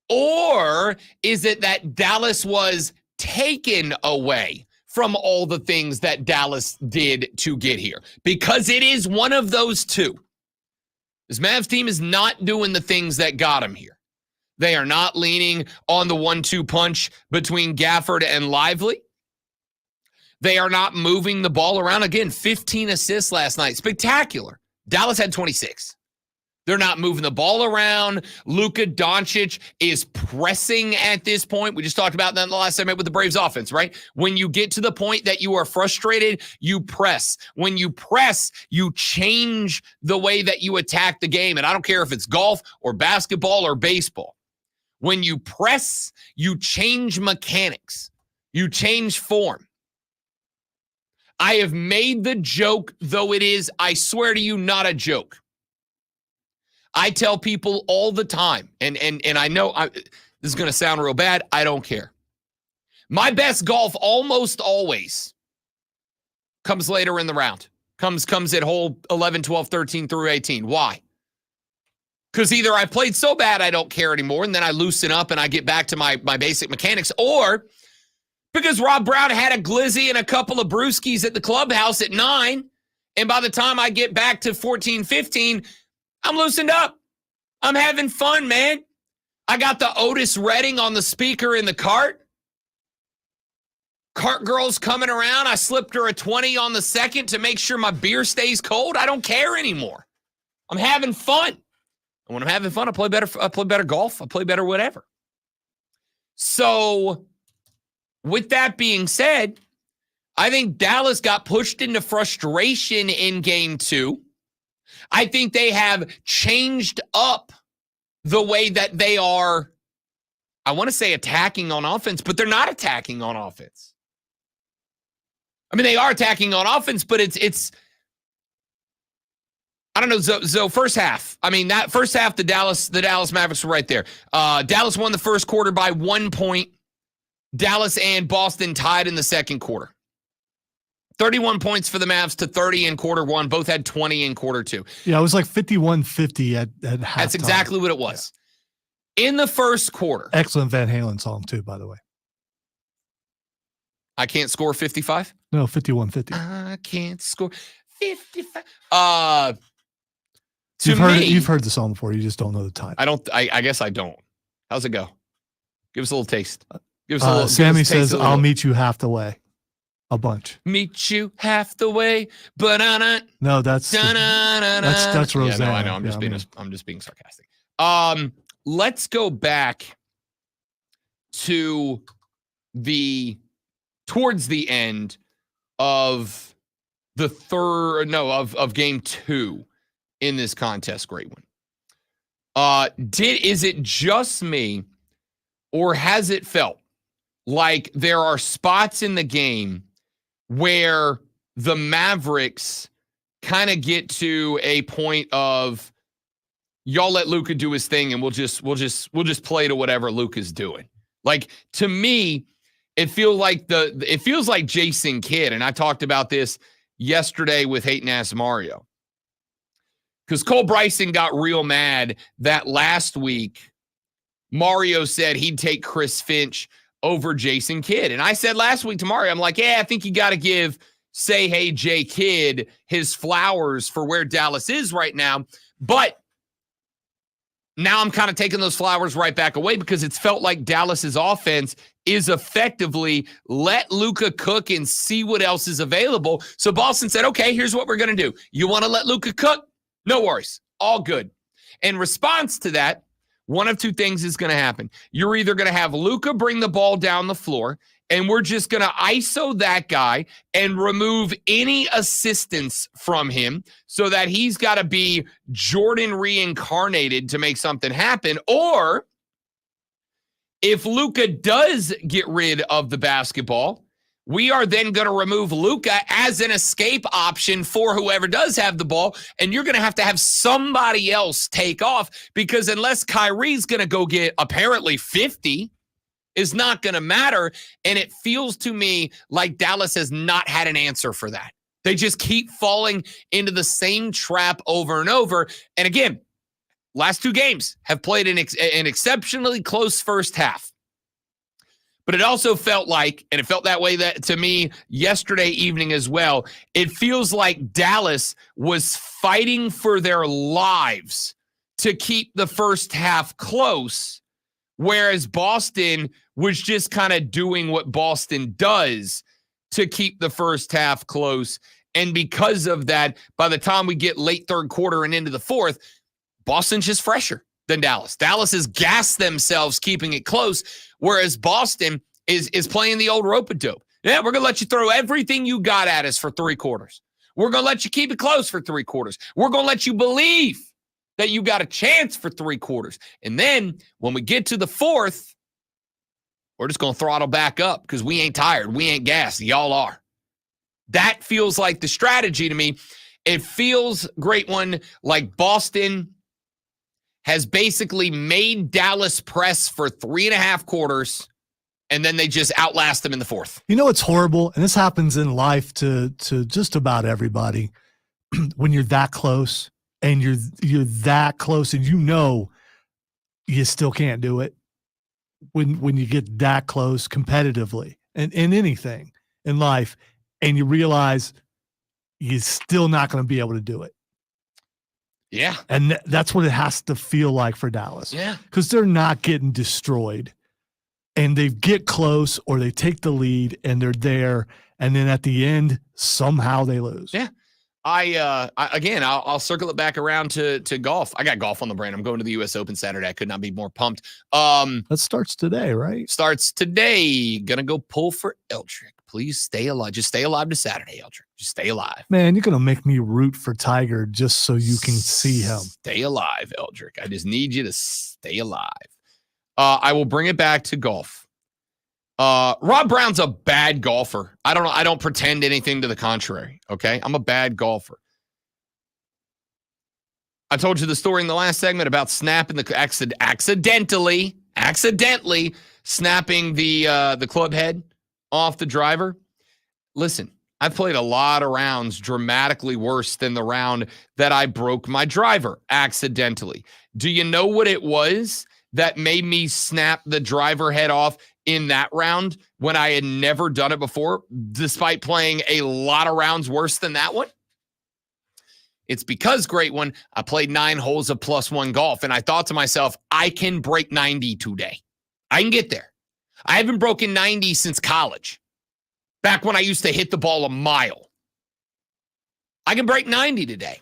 Or is it that Dallas was taken away from all the things that Dallas did to get here? Because it is one of those two. This Mavs team is not doing the things that got him here. They are not leaning on the 1-2 punch between Gafford and Lively. They are not moving the ball around. Again, 15 assists last night. Spectacular. Dallas had 26. They're not moving the ball around. Luka Doncic is pressing at this point. We just talked about that in the last segment with the Braves offense, right? When you get to the point that you are frustrated, you press. When you press, you change the way that you attack the game. And I don't care if it's golf or basketball or baseball. When you press, you change mechanics. You change form. I have made the joke, though it is, I swear to you, not a joke. I tell people all the time, and I know this is going to sound real bad. I don't care. My best golf almost always comes later in the round. Comes at hole 11, 12, 13 through 18. Why? Because either I played so bad I don't care anymore, and then I loosen up and I get back to my basic mechanics, or because Rob Brown had a glizzy and a couple of brewskis at the clubhouse at 9, and by the time I get back to 14, 15, I'm loosened up. I'm having fun, man. I got the Otis Redding on the speaker in the cart. Cart girl's coming around. I slipped her a 20 on the second to make sure my beer stays cold. I don't care anymore. I'm having fun. And when I'm having fun, I play better golf. I play better whatever. So with that being said, I think Dallas got pushed into frustration in game 2. I think they have changed up the way that they are, I want to say attacking on offense, but they're not attacking on offense. I mean, they are attacking on offense, but it's I don't know, so first half. I mean, that first half, the Dallas Mavericks were right there. Dallas won the first quarter by 1 point. Dallas and Boston tied in the second quarter. 31 points for the Mavs to 30 in quarter 1. Both had 20 in quarter 2. Yeah, it was like 51-50 at halftime. That's exactly what it was. Yeah. In the first quarter. Excellent Van Halen song, too, by the way. I can't score 55? No, 51-50. I can't score 55. You've heard the song before. You just don't know the title. I guess I don't. How's it go? Give us a little taste. Give us a little. Sammy says, "I'll meet you half the way." A bunch. Meet you half the way, but no, that's Roseanne. Yeah, no, I know. I'm just being sarcastic. Let's go back to towards the end of of game 2 in this contest. Great one. Is it just me, or has it felt like there are spots in the game where the Mavericks kind of get to a point of, y'all let Luka do his thing and we'll just play to whatever Luka's doing? Like, to me, it feels like Jason Kidd, and I talked about this yesterday with Hate and Ass Mario. Because Cole Bryson got real mad that last week Mario said he'd take Chris Finch over Jason Kidd. And I said last week to Mario, I'm like, yeah, I think you got to give Say Hey J Kidd his flowers for where Dallas is right now. But now I'm kind of taking those flowers right back away, because it's felt like Dallas's offense is effectively let Luka cook and see what else is available. So Boston said, okay, here's what we're going to do. You want to let Luka cook? No worries. All good. In response to that, one of two things is going to happen. You're either going to have Luka bring the ball down the floor, and we're just going to ISO that guy and remove any assistance from him so that he's got to be Jordan reincarnated to make something happen. Or if Luka does get rid of the basketball, we are then going to remove Luka as an escape option for whoever does have the ball, and you're going to have somebody else take off, because unless Kyrie's going to go get apparently 50, is not going to matter. And it feels to me like Dallas has not had an answer for that. They just keep falling into the same trap over and over. And again, last 2 games have played an exceptionally close first half. But it also felt like, and it felt that way to me yesterday evening as well, it feels like Dallas was fighting for their lives to keep the first half close, whereas Boston was just kind of doing what Boston does to keep the first half close. And because of that, by the time we get late third quarter and into the fourth, Boston's just fresher than Dallas. Dallas has gassed themselves keeping it close, whereas Boston is playing the old rope-a-dope. Yeah, we're going to let you throw everything you got at us for 3 quarters. We're going to let you keep it close for 3 quarters. We're going to let you believe that you got a chance for 3 quarters. And then when we get to the 4th, we're just going to throttle back up because we ain't tired. We ain't gassed. Y'all are. That feels like the strategy to me. It feels, great one, like Boston has basically made Dallas press for 3.5 quarters, and then they just outlast them in the 4th. You know, it's horrible, and this happens in life to just about everybody. When you're that close, and you're that close, and you know you still can't do it. When you get that close competitively, and in anything in life, and you realize you're still not going to be able to do it. Yeah. And that's what it has to feel like for Dallas. Yeah. Because they're not getting destroyed. And they get close or they take the lead and they're there. And then at the end, somehow they lose. Yeah. I'll circle it back around to golf. I got golf on the brain. I'm going to the U.S. Open Saturday. I could not be more pumped. That starts today, right? Starts today. Gonna go pull for Eldrick. Please stay alive. Just stay alive to Saturday, Eldrick. Just stay alive. Man, you're going to make me root for Tiger just so you can see him. Stay alive, Eldrick. I just need you to stay alive. I will bring it back to golf. Rob Brown's a bad golfer. I don't pretend anything to the contrary. Okay. I'm a bad golfer. I told you the story in the last segment about snapping the accidentally snapping the club head off the driver. Listen, I've played a lot of rounds dramatically worse than the round that I broke my driver accidentally. Do you know what it was that made me snap the driver head off in that round when I had never done it before, despite playing a lot of rounds worse than that one? It's because, great one, I played 9 holes of +1 golf, and I thought to myself, I can break 90 today. I can get there. I haven't broken 90 since college, back when I used to hit the ball a mile. I can break 90 today.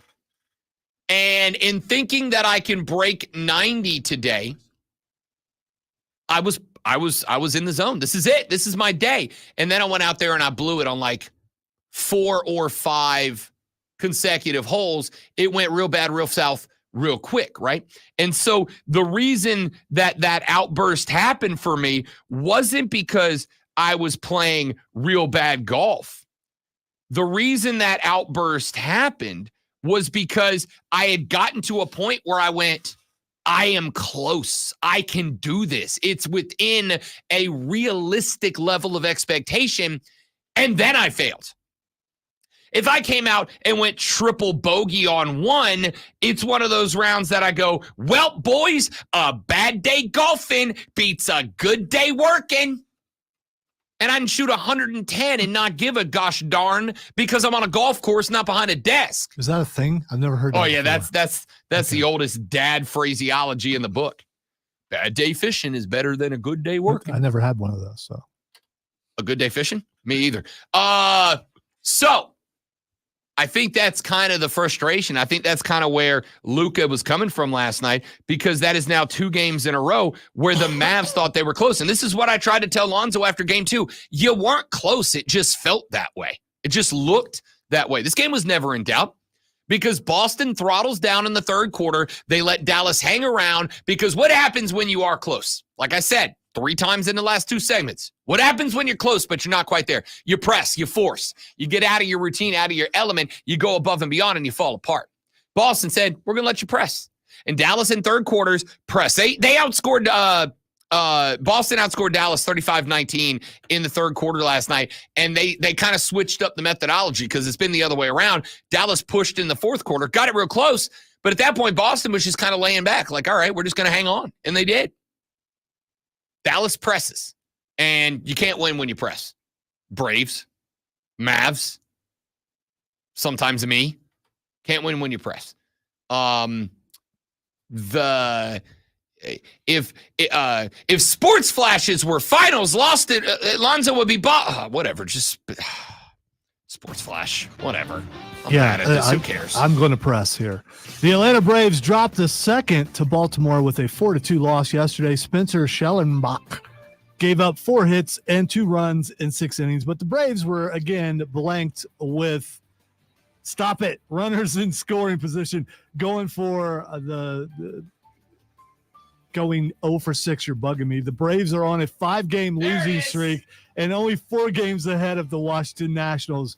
And in thinking that I can break 90 today, I was in the zone. This is it. This is my day. And then I went out there and I blew it on like 4 or 5 consecutive holes. It went real bad, real south, real quick, right? And so the reason that outburst happened for me wasn't because I was playing real bad golf. The reason that outburst happened was because I had gotten to a point where I went, I am close. I can do this. It's within a realistic level of expectation. And then I failed. If I came out and went triple bogey on 1, it's one of those rounds that I go, well, boys, a bad day golfing beats a good day working. And I can shoot 110 and not give a gosh darn because I'm on a golf course, not behind a desk. Is that a thing? I've never heard that. Oh, yeah, before. that's Okay. the oldest dad phraseology in the book. Bad day fishing is better than a good day working. I never had one of those. So A good day fishing? Me either. So I think that's kind of the frustration. I think that's kind of where Luka was coming from last night, because that is now 2 games in a row where the Mavs thought they were close. And this is what I tried to tell Lonzo after game 2. You weren't close. It just felt that way. It just looked that way. This game was never in doubt because Boston throttles down in the 3rd quarter. They let Dallas hang around because what happens when you are close? Like I said, 3 times in the last 2 segments. What happens when you're close, but you're not quite there? You press, you force, you get out of your routine, out of your element, you go above and beyond, and you fall apart. Boston said, we're going to let you press. And Dallas in 3rd quarters, press. They outscored, Boston outscored Dallas 35-19 in the 3rd quarter last night, and they kind of switched up the methodology because it's been the other way around. Dallas pushed in the 4th quarter, got it real close, but at that point, Boston was just kind of laying back, like, all right, we're just going to hang on, and they did. Dallas presses, and you can't win when you press. Braves, Mavs, sometimes me, can't win when you press. If sports flashes were finals, lost it, Lonzo would be whatever. Just Sports Flash, whatever. I'm Yeah, bad at this. Who cares? I'm going to press here. The Atlanta Braves dropped the second to Baltimore with a 4-2 loss yesterday. Spencer Schellenbach gave up 4 hits and 2 runs in 6 innings, but the Braves were again blanked with runners in scoring position, going for going 0 for 6. You're bugging me. The Braves are on a 5-game losing streak and only 4 games ahead of the Washington Nationals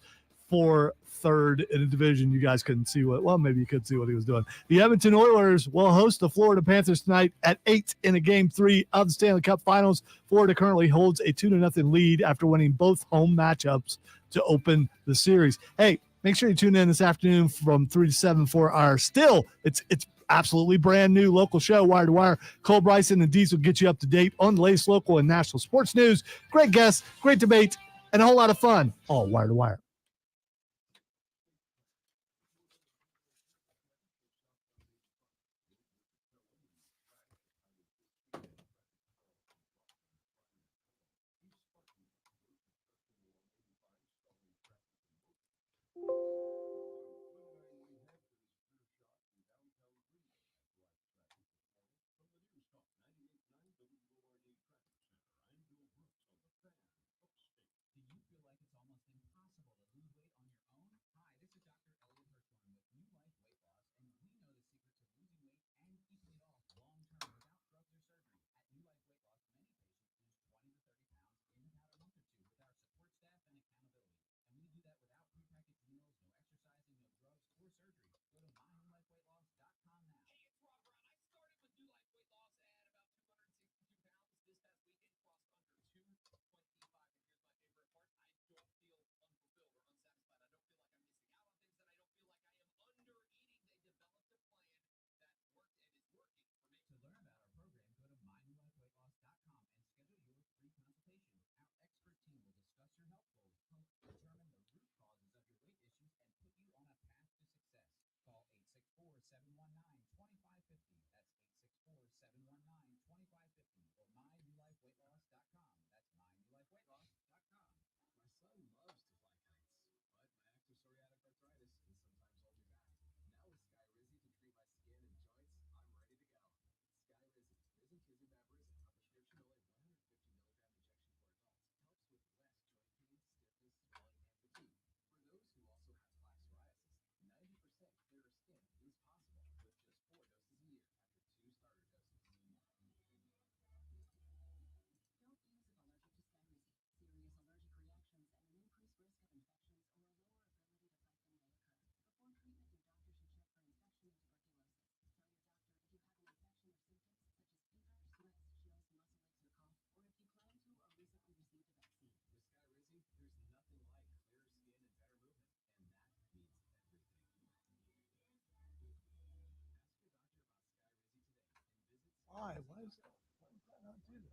for third in the division. You guys couldn't see maybe you could see what he was doing. The Edmonton Oilers will host the Florida Panthers tonight at 8 in a game 3 of the Stanley Cup Finals. Florida currently holds a 2-0 lead after winning both home matchups to open the series. Hey, make sure you tune in this afternoon from 3 to 7 for our it's absolutely brand new local show, Wire to Wire. Cole Bryson and Dees will get you up to date on the latest local and national sports news. Great guests, great debate, and a whole lot of fun. All Wire to Wire. Why? Why does that not do that?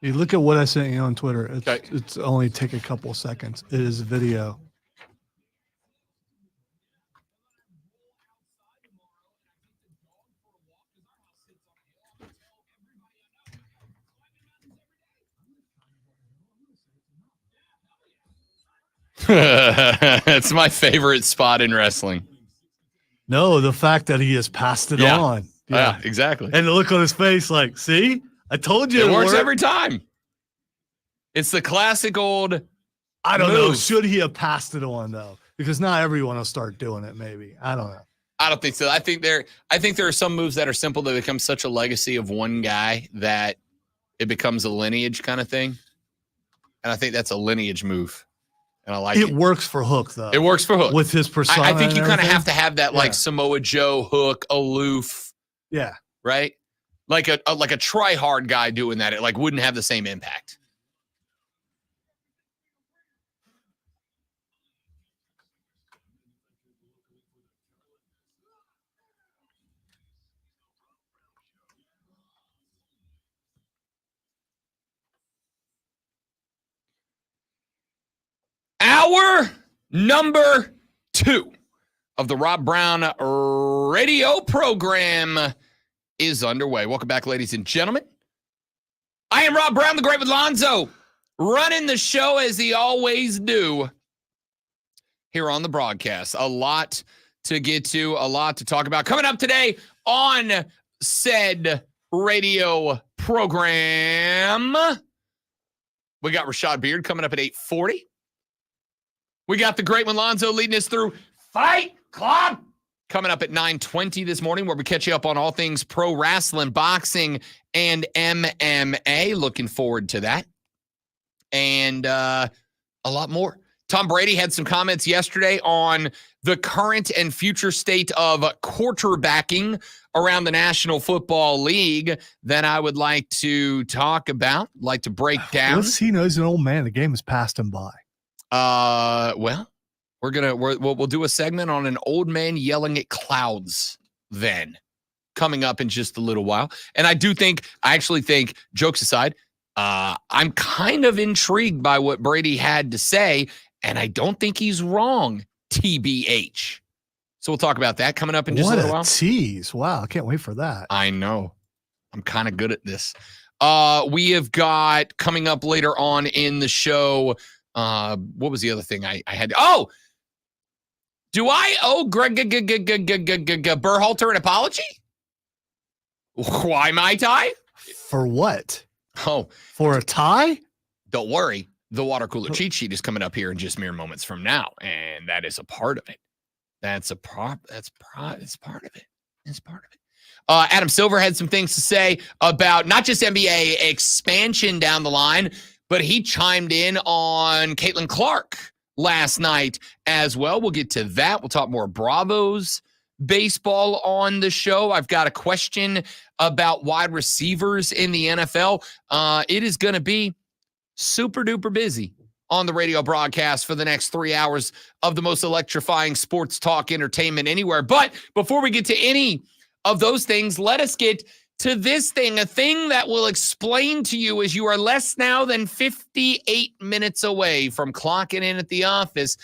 You look at what I sent you on Twitter. It's only take a couple seconds. It is a video. It's my favorite spot in wrestling. No, the fact that he has passed it on. Yeah, exactly. And the look on his face, like, see, I told you it works every time. It's the classic old. I don't know. Should he have passed it on though? Because not everyone will start doing it. Maybe I don't know. I don't think so. I think there are some moves that are simple that become such a legacy of one guy that it becomes a lineage kind of thing. And I think that's a lineage move. And I like It it. works for Hook, though. It works for Hook. With his persona. I think you and kind of have everything. to have that, like, Yeah. Samoa Joe, Hook, aloof, Yeah. right? Like a try-hard guy doing that. It, like, wouldn't have the same impact. Hour number 2 of the Rob Brown radio program is underway. Welcome back, ladies and gentlemen. I am Rob Brown, the Great with Lonzo, running the show as he always do here on the broadcast. A lot to get to, a lot to talk about. Coming up today on said radio program, we got Rashad Beard coming up at 8:40. We got the Great with Lonzo leading us through Fight Club coming up at 9:20 this morning, where we catch you up on all things pro wrestling, boxing, and MMA. Looking forward to that. And a lot more. Tom Brady had some comments yesterday on the current and future state of quarterbacking around the National Football League that I would like to talk about, like to break down. What's he knows an old man? The game has passed him by. Well, we'll do a segment on an old man yelling at clouds then coming up in just a little while. And I actually think, jokes aside, I'm kind of intrigued by what Brady had to say, and I don't think he's wrong, TBH. So we'll talk about that coming up in just a little while. What a tease. Wow, I can't wait for that. I know. I'm kind of good at this. We have got coming up later on in the show, what was the other thing I had? Oh, do I owe Greggggg Berhalter an apology? Why might I? For what? Oh, For a tie? don't worry. The water cooler cheat sheet is coming up here in just mere moments from now, and that is a part of it. It's part of it. It's part of it. Adam Silver had some things to say about not just NBA expansion down the line, but he chimed in on Caitlin Clark last night as well. We'll get to that. We'll talk more Bravos baseball on the show. I've got a question about wide receivers in the NFL. It is going to be super duper busy on the radio broadcast for the next 3 hours of the most electrifying sports talk entertainment anywhere. But before we get to any of those things, let us get to this thing, a thing that will explain to you as you are less now than 58 minutes away from clocking in at the office,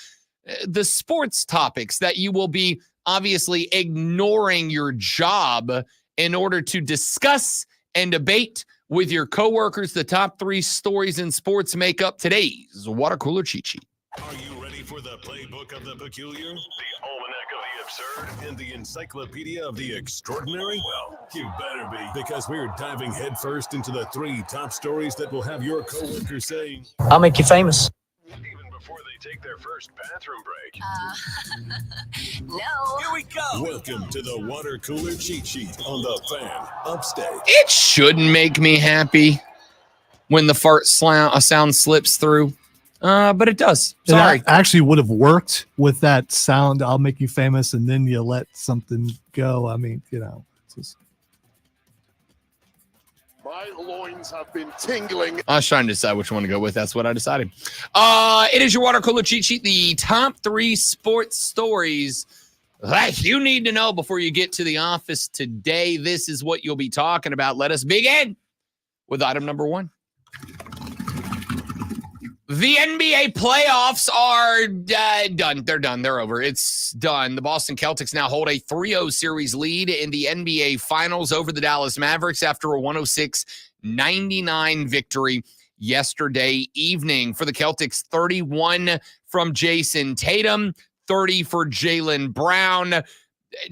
the sports topics that you will be obviously ignoring your job in order to discuss and debate with your coworkers. The top 3 stories in sports make up today's water cooler cheat sheet. Are you ready for the playbook of the peculiar, the almanac of the absurd, and the encyclopedia of the extraordinary? Well, you better be, because we're diving headfirst into the 3 top stories that will have your coworkers saying, I'll make you famous. even before they take their first bathroom break. No. Here we go. Welcome to the water cooler cheat sheet on the Fan Upstate. It shouldn't make me happy when the fart sound slips through, but it does. Sorry. It actually would have worked with that sound, I'll make you famous, and then you let something go. I mean, it's just... My loins have been tingling. I was trying to decide which one to go with. That's what I decided. It is your water cooler cheat sheet, the top 3 sports stories that you need to know before you get to the office today. This is what you'll be talking about. Let us begin with item number 1. The NBA playoffs are done. They're done. They're over. It's done. The Boston Celtics now hold a 3-0 series lead in the NBA Finals over the Dallas Mavericks after a 106-99 victory yesterday evening. For the Celtics, 31 from Jason Tatum, 30 for Jaylen Brown.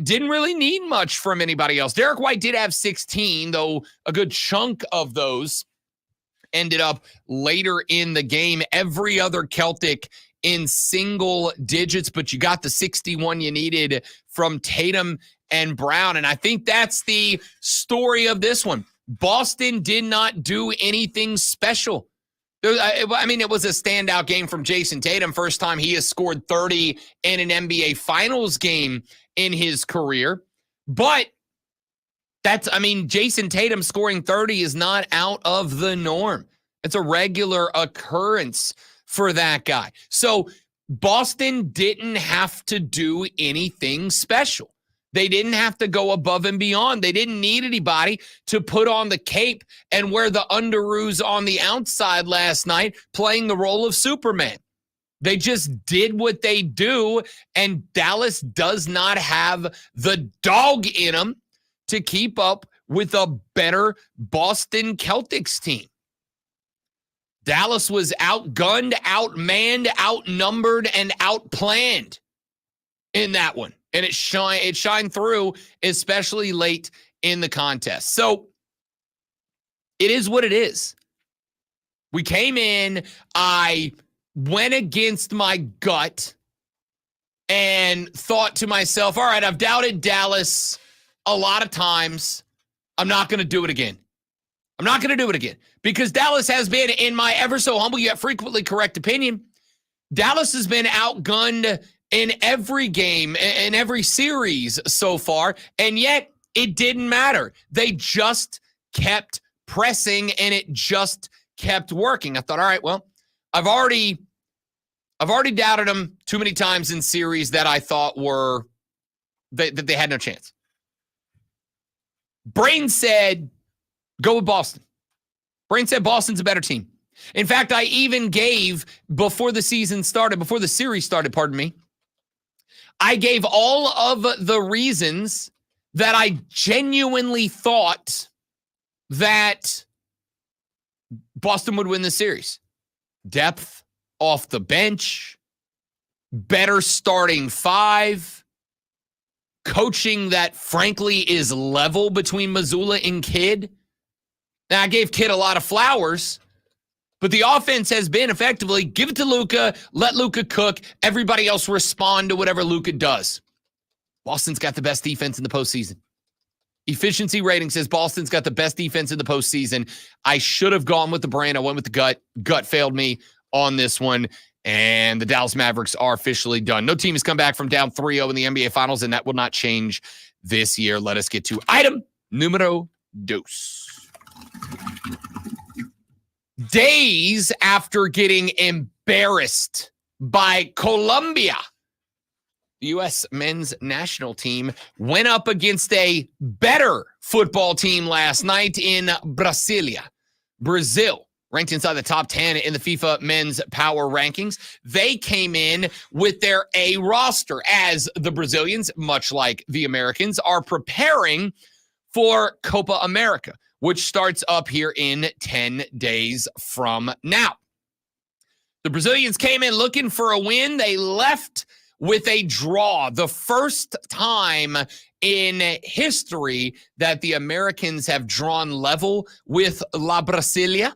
Didn't really need much from anybody else. Derek White did have 16, though a good chunk of those ended up later in the game. Every other Celtic in single digits, but you got the 61 you needed from Tatum and Brown. And I think that's the story of this one. Boston did not do anything special. It was a standout game from Jason Tatum. First time he has scored 30 in an NBA Finals game in his career. But Jason Tatum scoring 30 is not out of the norm. It's a regular occurrence for that guy. So Boston didn't have to do anything special. They didn't have to go above and beyond. They didn't need anybody to put on the cape and wear the underoos on the outside last night, playing the role of Superman. They just did what they do, and Dallas does not have the dog in them to keep up with a better Boston Celtics team. Dallas was outgunned, outmanned, outnumbered, and outplanned in that one. And it shined through, especially late in the contest. So it is what it is. We came in, I went against my gut and thought to myself, all right, I've doubted Dallas a lot of times. I'm not going to do it again. Because Dallas has been, in my ever so humble yet frequently correct opinion, Dallas has been outgunned in every game, in every series so far, and yet it didn't matter. They just kept pressing, and it just kept working. I thought, all right, well, I've already doubted them too many times in series that I thought were that they had no chance. Brain said, go with Boston. Brain said Boston's a better team. In fact, I even gave, before the series started, I gave all of the reasons that I genuinely thought that Boston would win the series. Depth off the bench, better starting five, coaching that frankly is level between Mazzulla and Kidd. Now, I gave Kidd a lot of flowers, but the offense has been effectively give it to Luka, let Luka cook, everybody else respond to whatever Luka does. Boston's got the best defense in the postseason. Efficiency rating says Boston's got the best defense in the postseason. I should have gone with the brain. I went with the gut. Gut failed me on this one, and the Dallas Mavericks are officially done. No team has come back from down 3-0 in the NBA Finals, and that will not change this year. Let us get to item numero dos. Days after getting embarrassed by Colombia, the U.S. men's national team went up against a better football team last night in Brasilia. Brazil, ranked inside the top 10 in the FIFA men's power rankings. They came in with their A roster as the Brazilians, much like the Americans, are preparing for Copa America, which starts up here in 10 days from now. The Brazilians came in looking for a win. They left with a draw. The first time in history that the Americans have drawn level with La Brasilia.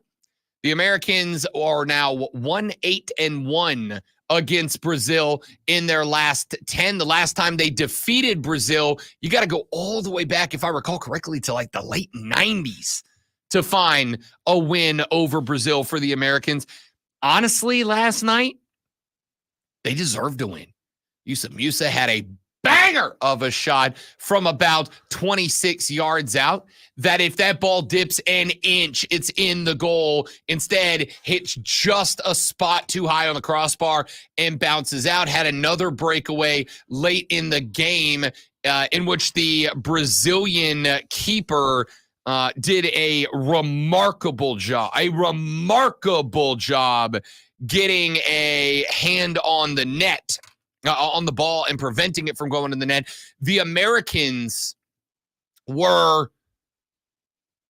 The Americans are now 1-8-1 against Brazil in their last 10. The last time they defeated Brazil, you got to go all the way back, if I recall correctly, to like the late 90s to find a win over Brazil for the Americans. Honestly, last night, they deserved to win. Yusuf Musa had a banger of a shot from about 26 yards out that if that ball dips an inch, it's in the goal. Instead, hits just a spot too high on the crossbar and bounces out. Had another breakaway late in the game in which the Brazilian keeper did a remarkable job getting a hand on the net, on the ball, and preventing it from going in the net. The Americans were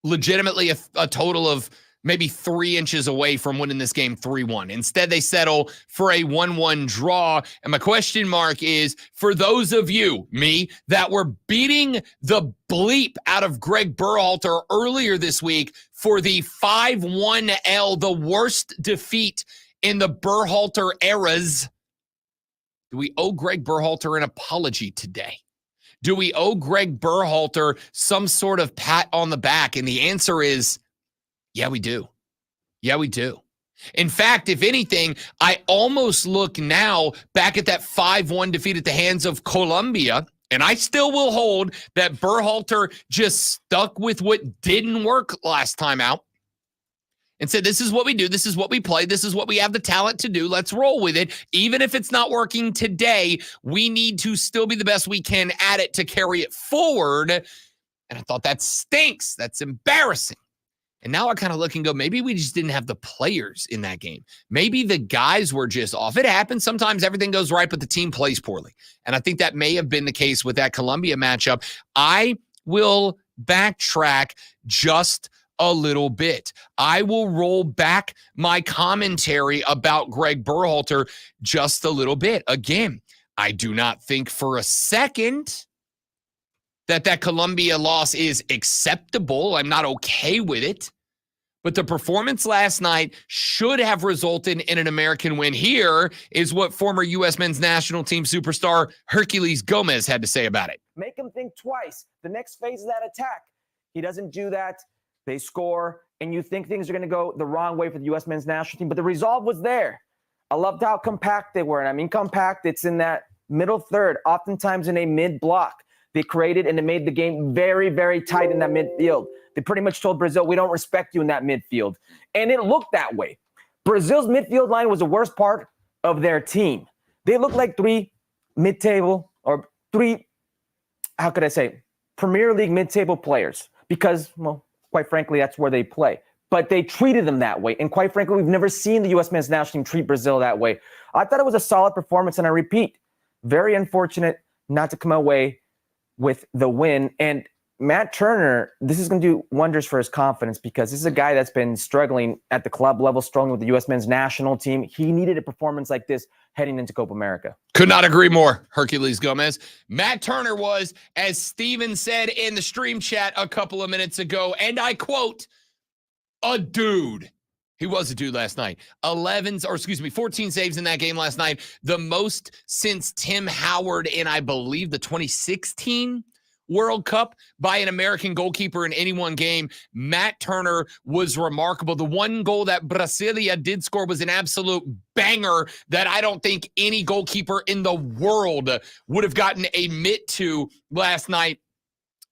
legitimately a total of maybe 3 inches away from winning this game 3-1. Instead, they settle for a 1-1 draw. And my question mark is, for those of you, me, that were beating the bleep out of Greggggg Berhalter earlier this week for the 5-1 L, the worst defeat in the Berhalter eras, do we owe Greggg Berhalter an apology today? Do we owe Greggg Berhalter some sort of pat on the back? And the answer is, yeah, we do. Yeah, we do. In fact, if anything, I almost look now back at that 5-1 defeat at the hands of Colombia, and I still will hold that Berhalter just stuck with what didn't work last time out and said, this is what we do, this is what we play, this is what we have the talent to do, let's roll with it. Even if it's not working today, we need to still be the best we can at it to carry it forward. And I thought that stinks. That's embarrassing. And now I kind of look and go, maybe we just didn't have the players in that game. Maybe the guys were just off. It happens. Sometimes everything goes right, but the team plays poorly. And I think that may have been the case with that Colombia matchup. I will backtrack just a little bit. I will roll back my commentary about Greggggg Berhalter just a little bit. Again, I do not think for a second that Colombia loss is acceptable. I'm not okay with it. But the performance last night should have resulted in an American win. Here is what former U.S. men's national team superstar Herculez Gomez had to say about it. Make him think twice. The next phase of that attack. He doesn't do that. They score, and you think things are going to go the wrong way for the U.S. men's national team. But the resolve was there. I loved how compact they were. And I mean compact, it's in that middle third, oftentimes in a mid-block. They created and it made the game very, very tight in that midfield. They pretty much told Brazil, we don't respect you in that midfield. And it looked that way. Brazil's midfield line was the worst part of their team. They looked like three mid-table or three, how could I say, Premier League mid-table players because, well, quite frankly, that's where they play. But they treated them that way. And quite frankly, we've never seen the U.S. men's national team treat Brazil that way. I thought it was a solid performance, and I repeat, very unfortunate not to come away with the win. And Matt Turner, this is going to do wonders for his confidence because this is a guy that's been struggling at the club level, struggling with the U.S. men's national team. He needed a performance like this heading into Copa America. Could not agree more, Herculez Gomez. Matt Turner was, as Steven said in the stream chat a couple of minutes ago, and I quote, a dude. He was a dude last night. 14 saves in that game last night. The most since Tim Howard in, I believe, the 2016 World Cup by an American goalkeeper in any one game. Matt Turner was remarkable. The one goal that Brasilia did score was an absolute banger that I don't think any goalkeeper in the world would have gotten a mitt to last night.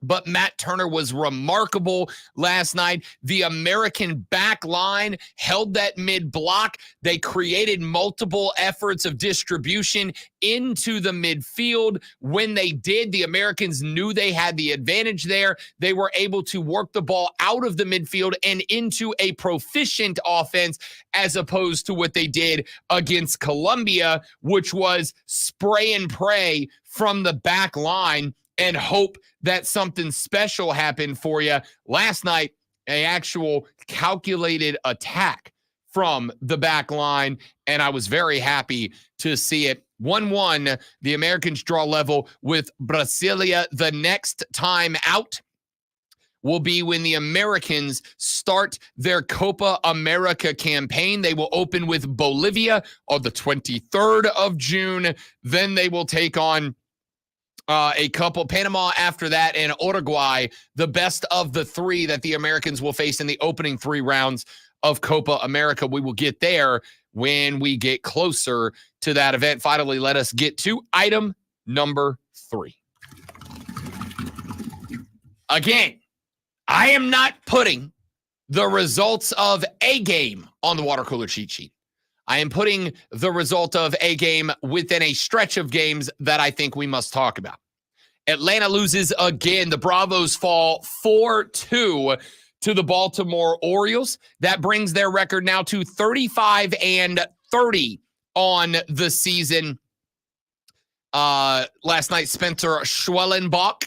But Matt Turner was remarkable last night. The American back line held that mid-block. They created multiple efforts of distribution into the midfield. When they did, the Americans knew they had the advantage there. They were able to work the ball out of the midfield and into a proficient offense as opposed to what they did against Colombia, which was spray and pray from the back line and hope that something special happened for you. Last night, an actual calculated attack from the back line, and I was very happy to see it. 1-1, the Americans draw level with Brasilia. The next time out will be when the Americans start their Copa America campaign. They will open with Bolivia on the 23rd of June. Then they will take on a couple, Panama after that, and Uruguay, the best of the three that the Americans will face in the opening 3 rounds of Copa America. We will get there when we get closer to that event. Finally, let us get to item number 3. Again, I am not putting the results of a game on the water cooler cheat sheet. I am putting the result of a game within a stretch of games that I think we must talk about. Atlanta loses again. The Bravos fall 4-2 to the Baltimore Orioles. That brings their record now to 35-30 on the season. Last night, Spencer Schwellenbach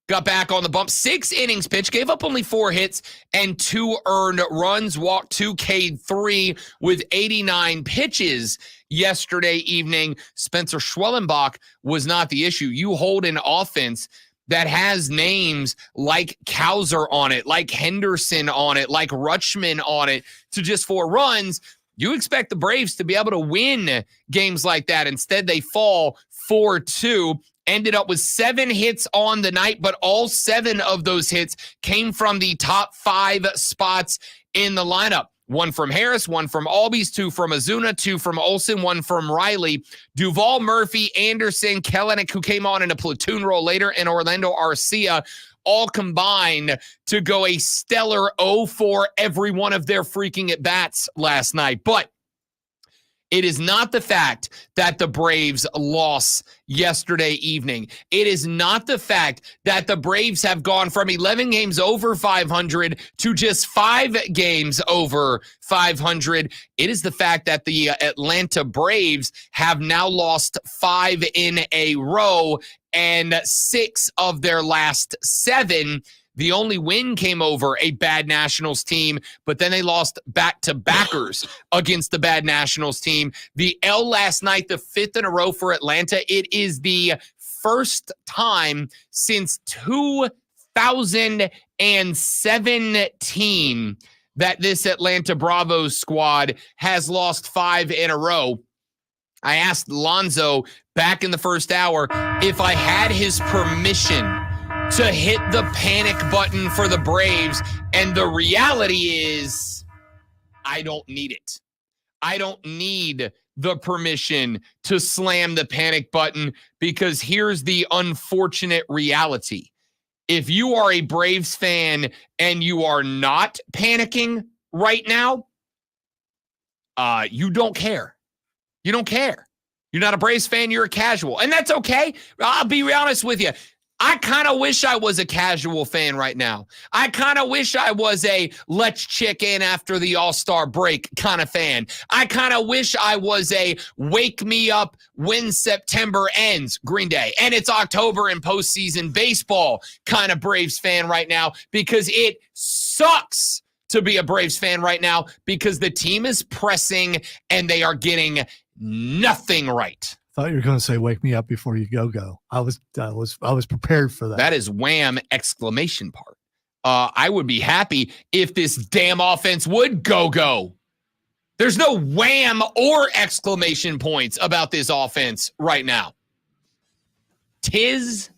got back on the bump. 6 innings pitched, gave up only 4 hits and 2 earned runs, walked 2, K'd 3 with 89 pitches yesterday evening. Spencer Schwellenbach was not the issue. You hold an offense that has names like Kowser on it, like Henderson on it, like Rutschman on it, to just 4 runs. You expect the Braves to be able to win games like that. Instead, they fall 4-2. Ended up with 7 hits on the night, but all 7 of those hits came from the top 5 spots in the lineup. 1 from Harris, 1 from Albies, 2 from Azuna, 2 from Olsen, 1 from Riley. Duvall, Murphy, Anderson, Kellenick, who came on in a platoon role later, and Orlando Arcia all combined to go a stellar 0 for every one of their freaking at-bats last night. But it is not the fact that the Braves lost yesterday evening. It is not the fact that the Braves have gone from 11 games over 500 to just 5 games over 500. It is the fact that the Atlanta Braves have now lost 5 in a row, and 6 of their last 7. The only win came over a bad Nationals team, but then they lost back-to-backers against the bad Nationals team. The L last night, the 5th in a row for Atlanta. It is the first time since 2017 that this Atlanta Bravos squad has lost 5 in a row. I asked Lonzo back in the first hour if I had his permission to hit the panic button for the Braves, and the reality is I don't need it. I don't need the permission to slam the panic button, because here's the unfortunate reality. If you are a Braves fan and you are not panicking right now, you don't care. You don't care. You're not a Braves fan, you're a casual. And that's okay. I'll be honest with you. I kind of wish I was a casual fan right now. I kind of wish I was a let's check in after the All-Star break kind of fan. I kind of wish I was a wake me up when September ends, Green Day, and it's October in postseason baseball kind of Braves fan right now, because it sucks to be a Braves fan right now because the team is pressing and they are getting nothing right. Thought you were going to say "Wake me up before you go." I was prepared for that. That is wham! Exclamation part. I would be happy if this damn offense would go. There's no wham or exclamation points about this offense right now. Tis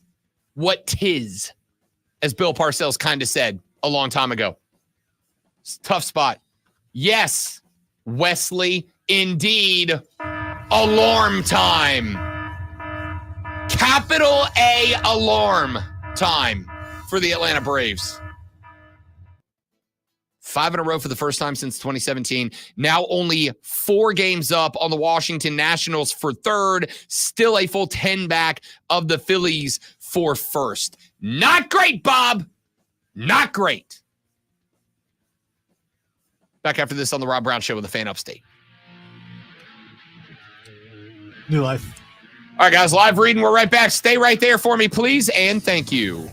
what tis, as Bill Parcells kind of said a long time ago. It's a tough spot. Yes, Wesley, indeed. Alarm time. Capital A alarm time for the Atlanta Braves. 5 in a row for the first time since 2017. Now only 4 games up on the Washington Nationals for 3rd. Still a full 10 back of the Phillies for 1st. Not great, Bob. Not great. Back after this on the Rob Brown Show with a Fan Upstate. New life. All right, guys, live reading. We're right back. Stay right there for me, please, and thank you.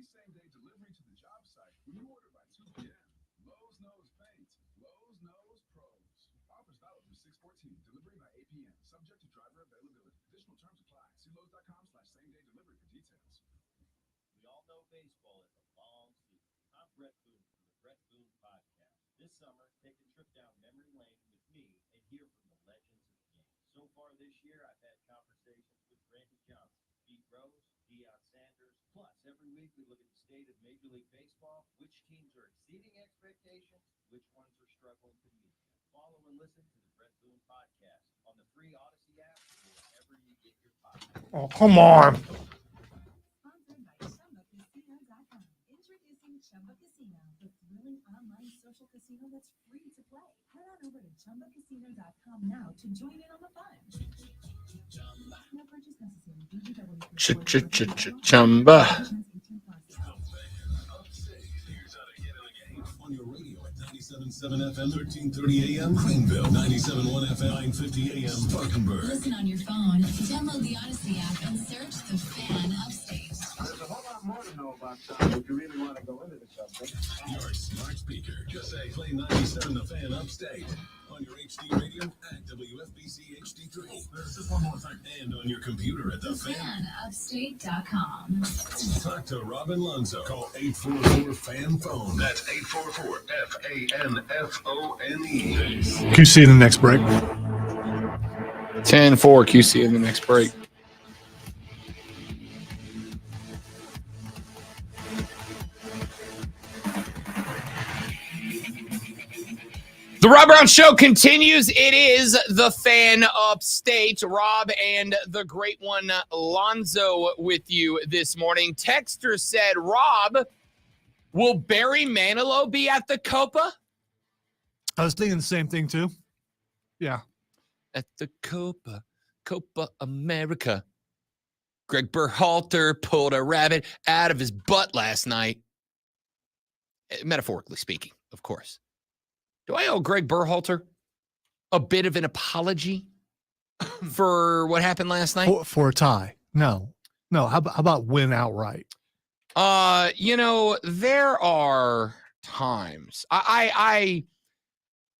same-day delivery to the job site when you order by 2 p.m. Lowe's knows paint. Lowe's knows pros. Offers valid through 6/14. Delivery by 8 p.m. Subject to driver availability. Additional terms apply. See Lowe's.com/same-day delivery for details. We all know baseball is a long season. I'm Brett Boone from the Brett Boone Podcast. This summer, take a trip down memory lane with me and hear from the legends of the game. So far this year, I've had conversations with Randy Johnson, Pete Rose, Deion Sanders. Plus, every week we look at the state of Major League Baseball, which teams are exceeding expectations, which ones are struggling to meet them. Follow and listen to the Brett Boone Podcast on the free Odyssey app or wherever you get your podcasts. Oh, come on. Sponsored by ChumbaCasino.com. Introducing Chumba Casino, the thrilling online social casino that's free to play. Head on over to ChumbaCasino.com now to join in on the fun. No purchase necessary. Chumba. Here's how to get in the game. On your radio at 97.7 FM, 1330 AM, Greenville, 97.1 FM, 950 AM, Spartanburg. Listen on your phone, download the Odyssey app, and search The Fan Upstate. There's a whole lot more to know about Tom if you really want to go into the subject. Your smart speaker. Just say play 97 The Fan Upstate. On your HD radio at WFBC HD3. Just one more time. And on your computer at TheFanUpstate.com. Talk to Robin Lonzo. Call 844-FAN-PHONE. That's 844-FANFONE. QC in the next break. 10-4 QC in the next break. The Rob Brown Show continues. It is the Fan Upstate. Rob and the great one, Lonzo, with you this morning. Texter said, Rob, will Barry Manilow be at the Copa? I was thinking the same thing, too. Yeah. At the Copa America. Greggggggg Berhalter pulled a rabbit out of his butt last night. Metaphorically speaking, of course. Do I owe Greggggg Berhalter a bit of an apology for what happened last night? For a tie. No. How about win outright? There are times.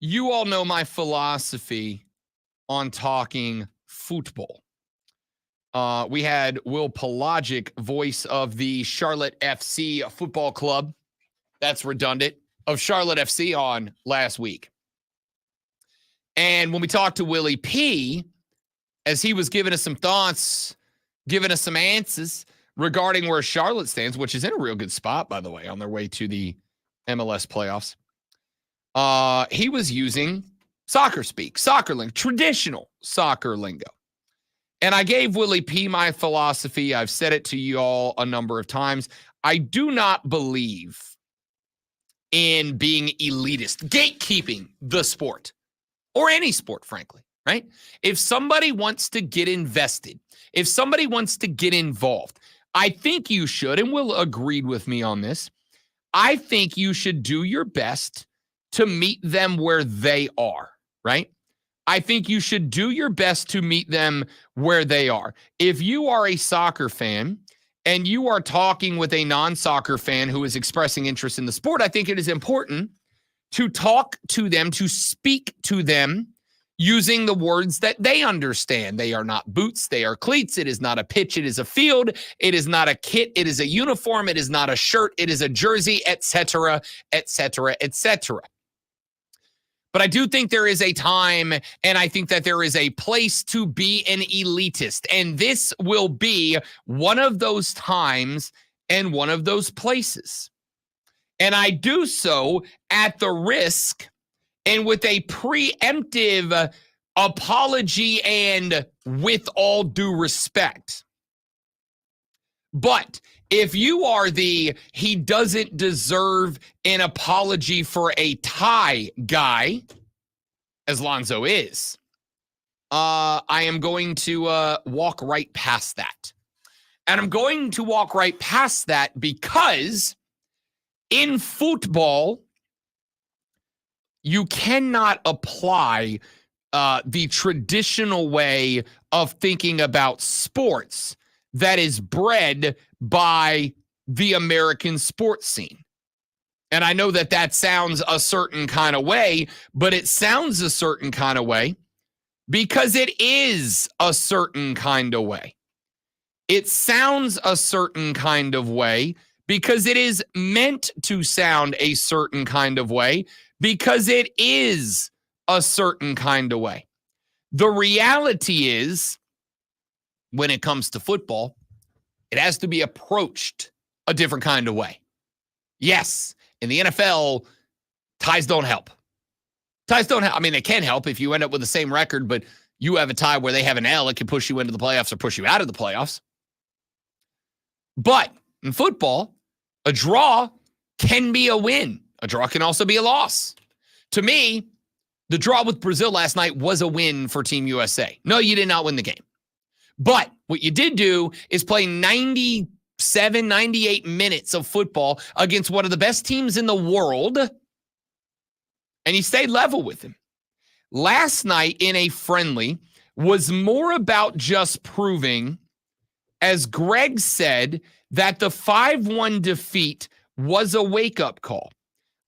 You all know my philosophy on talking football. We had Will Pelagic, voice of the Charlotte FC Football Club. That's redundant. Of Charlotte FC on last week. And when we talked to Willie P, as he was giving us some thoughts, giving us some answers regarding where Charlotte stands, which is in a real good spot, by the way, on their way to the MLS playoffs, he was using soccer speak, soccer lingo, traditional soccer lingo. And I gave Willie P my philosophy. I've said it to you all a number of times. I do not believe in being elitist, gatekeeping the sport, or any sport, frankly, right? If somebody wants to get invested, if somebody wants to get involved, I think you should, and Will agreed with me on this, I think you should do your best to meet them where they are, right? I think you should do your best to meet them where they are. If you are a soccer fan, and you are talking with a non-soccer fan who is expressing interest in the sport, I think it is important to talk to them, to speak to them using the words that they understand. They are not boots, they are cleats. It is not a pitch, it is a field. It is not a kit, it is a uniform. It is not a shirt, it is a jersey, etc., etc., etc. But I do think there is a time, and I think that there is a place to be an elitist. And this will be one of those times and one of those places. And I do so at the risk and with a preemptive apology and with all due respect. But if you are he doesn't deserve an apology for a tie guy, as Lonzo is, I am going to walk right past that. And I'm going to walk right past that because in football, you cannot apply the traditional way of thinking about sports that is bred by the American sports scene. And I know that that sounds a certain kind of way, but it sounds a certain kind of way because it is a certain kind of way. It sounds a certain kind of way because it is meant to sound a certain kind of way because it is a certain kind of way. The reality is, when it comes to football, it has to be approached a different kind of way. Yes, in the NFL, ties don't help. Ties don't help. I mean, they can help if you end up with the same record, but you have a tie where they have an L, it can push you into the playoffs or push you out of the playoffs. But in football, a draw can be a win. A draw can also be a loss. To me, the draw with Brazil last night was a win for Team USA. No, you did not win the game. But what you did do is play 97, 98 minutes of football against one of the best teams in the world, and you stayed level with him. Last night in a friendly was more about just proving, as Greg said, that the 5-1 defeat was a wake-up call.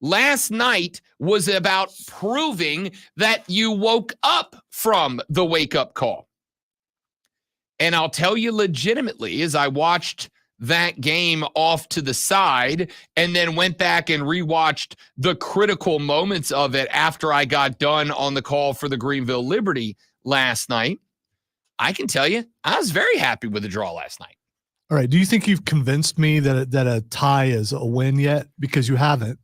Last night was about proving that you woke up from the wake-up call. And I'll tell you legitimately, as I watched that game off to the side and then went back and rewatched the critical moments of it after I got done on the call for the Greenville Liberty last night, I can tell you I was very happy with the draw last night. All right. Do you think you've convinced me that a tie is a win yet? Because you haven't.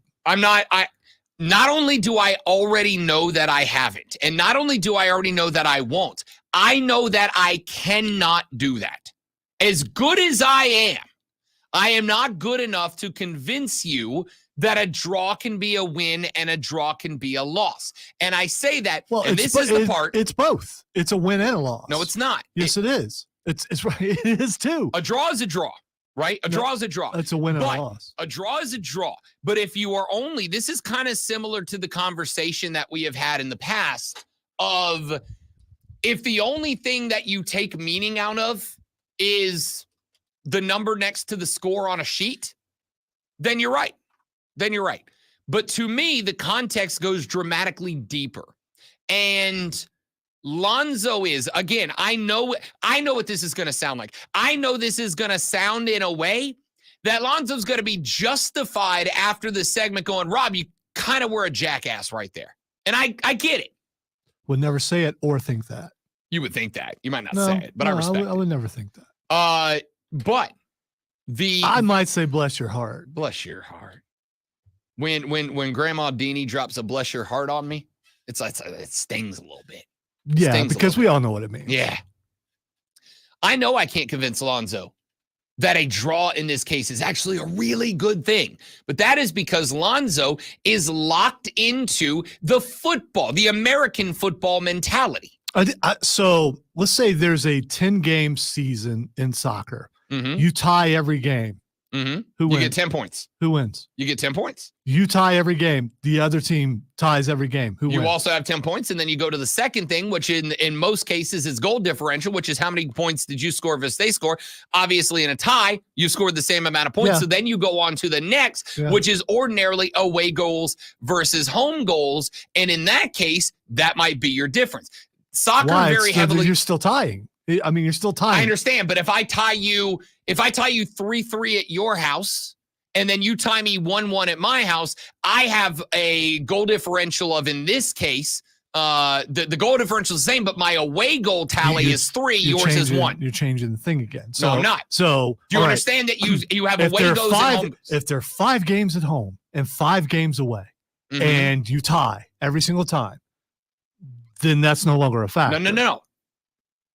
Not only do I already know that I haven't, and not only do I already know that I won't, I know that I cannot do that. As good as I am not good enough to convince you that a draw can be a win and a draw can be a loss. And I say that, well, and this is the part. It's both. It's a win and a loss. No, it's not. Yes, it is. It's right. It is too. A draw is a draw, right? A draw is a draw. It's a win and a loss. A draw is a draw. But if you are only, this is kind of similar to the conversation that we have had in the past of if the only thing that you take meaning out of is the number next to the score on a sheet, then you're right. But to me, the context goes dramatically deeper. And Lonzo is, again, I know what this is going to sound like. I know this is going to sound in a way that Lonzo's going to be justified after the segment going, Rob, you kind of were a jackass right there. And I get it. Would never say it or think that. You would think that. You might not say it, but I respect it. I would never think that. But I might say bless your heart. Bless your heart. When Grandma Deanie drops a bless your heart on me, it stings a little bit. Yeah, because we all know what it means. Yeah. I know I can't convince Lonzo that a draw in this case is actually a really good thing. But that is because Lonzo is locked into the football, the American football mentality. So let's say there's a 10-game season in soccer. Mm-hmm. You tie every game. Mm-hmm. Who wins? You get 10 points. Who wins? You get 10 points. You tie every game. The other team ties every game. Who wins? You also have 10 points, and then you go to the second thing, which in most cases is goal differential, which is how many points did you score versus they score. Obviously, in a tie, you scored the same amount of points. Yeah. So then you go on to the next, which is ordinarily away goals versus home goals. And in that case, that might be your difference. Soccer very heavily. You're still tying. I mean, you're still tying. I understand, but if I tie you 3-3 at your house, and then you tie me 1-1 at my house, I have a goal differential of, in this case, the goal differential is the same, but my away goal tally is 3, yours is 1. You're changing the thing again. So, no, I'm not. So do you understand that you have away goals at home? If there are 5 games at home and 5 games away, mm-hmm. and you tie every single time, then that's no longer a fact. No.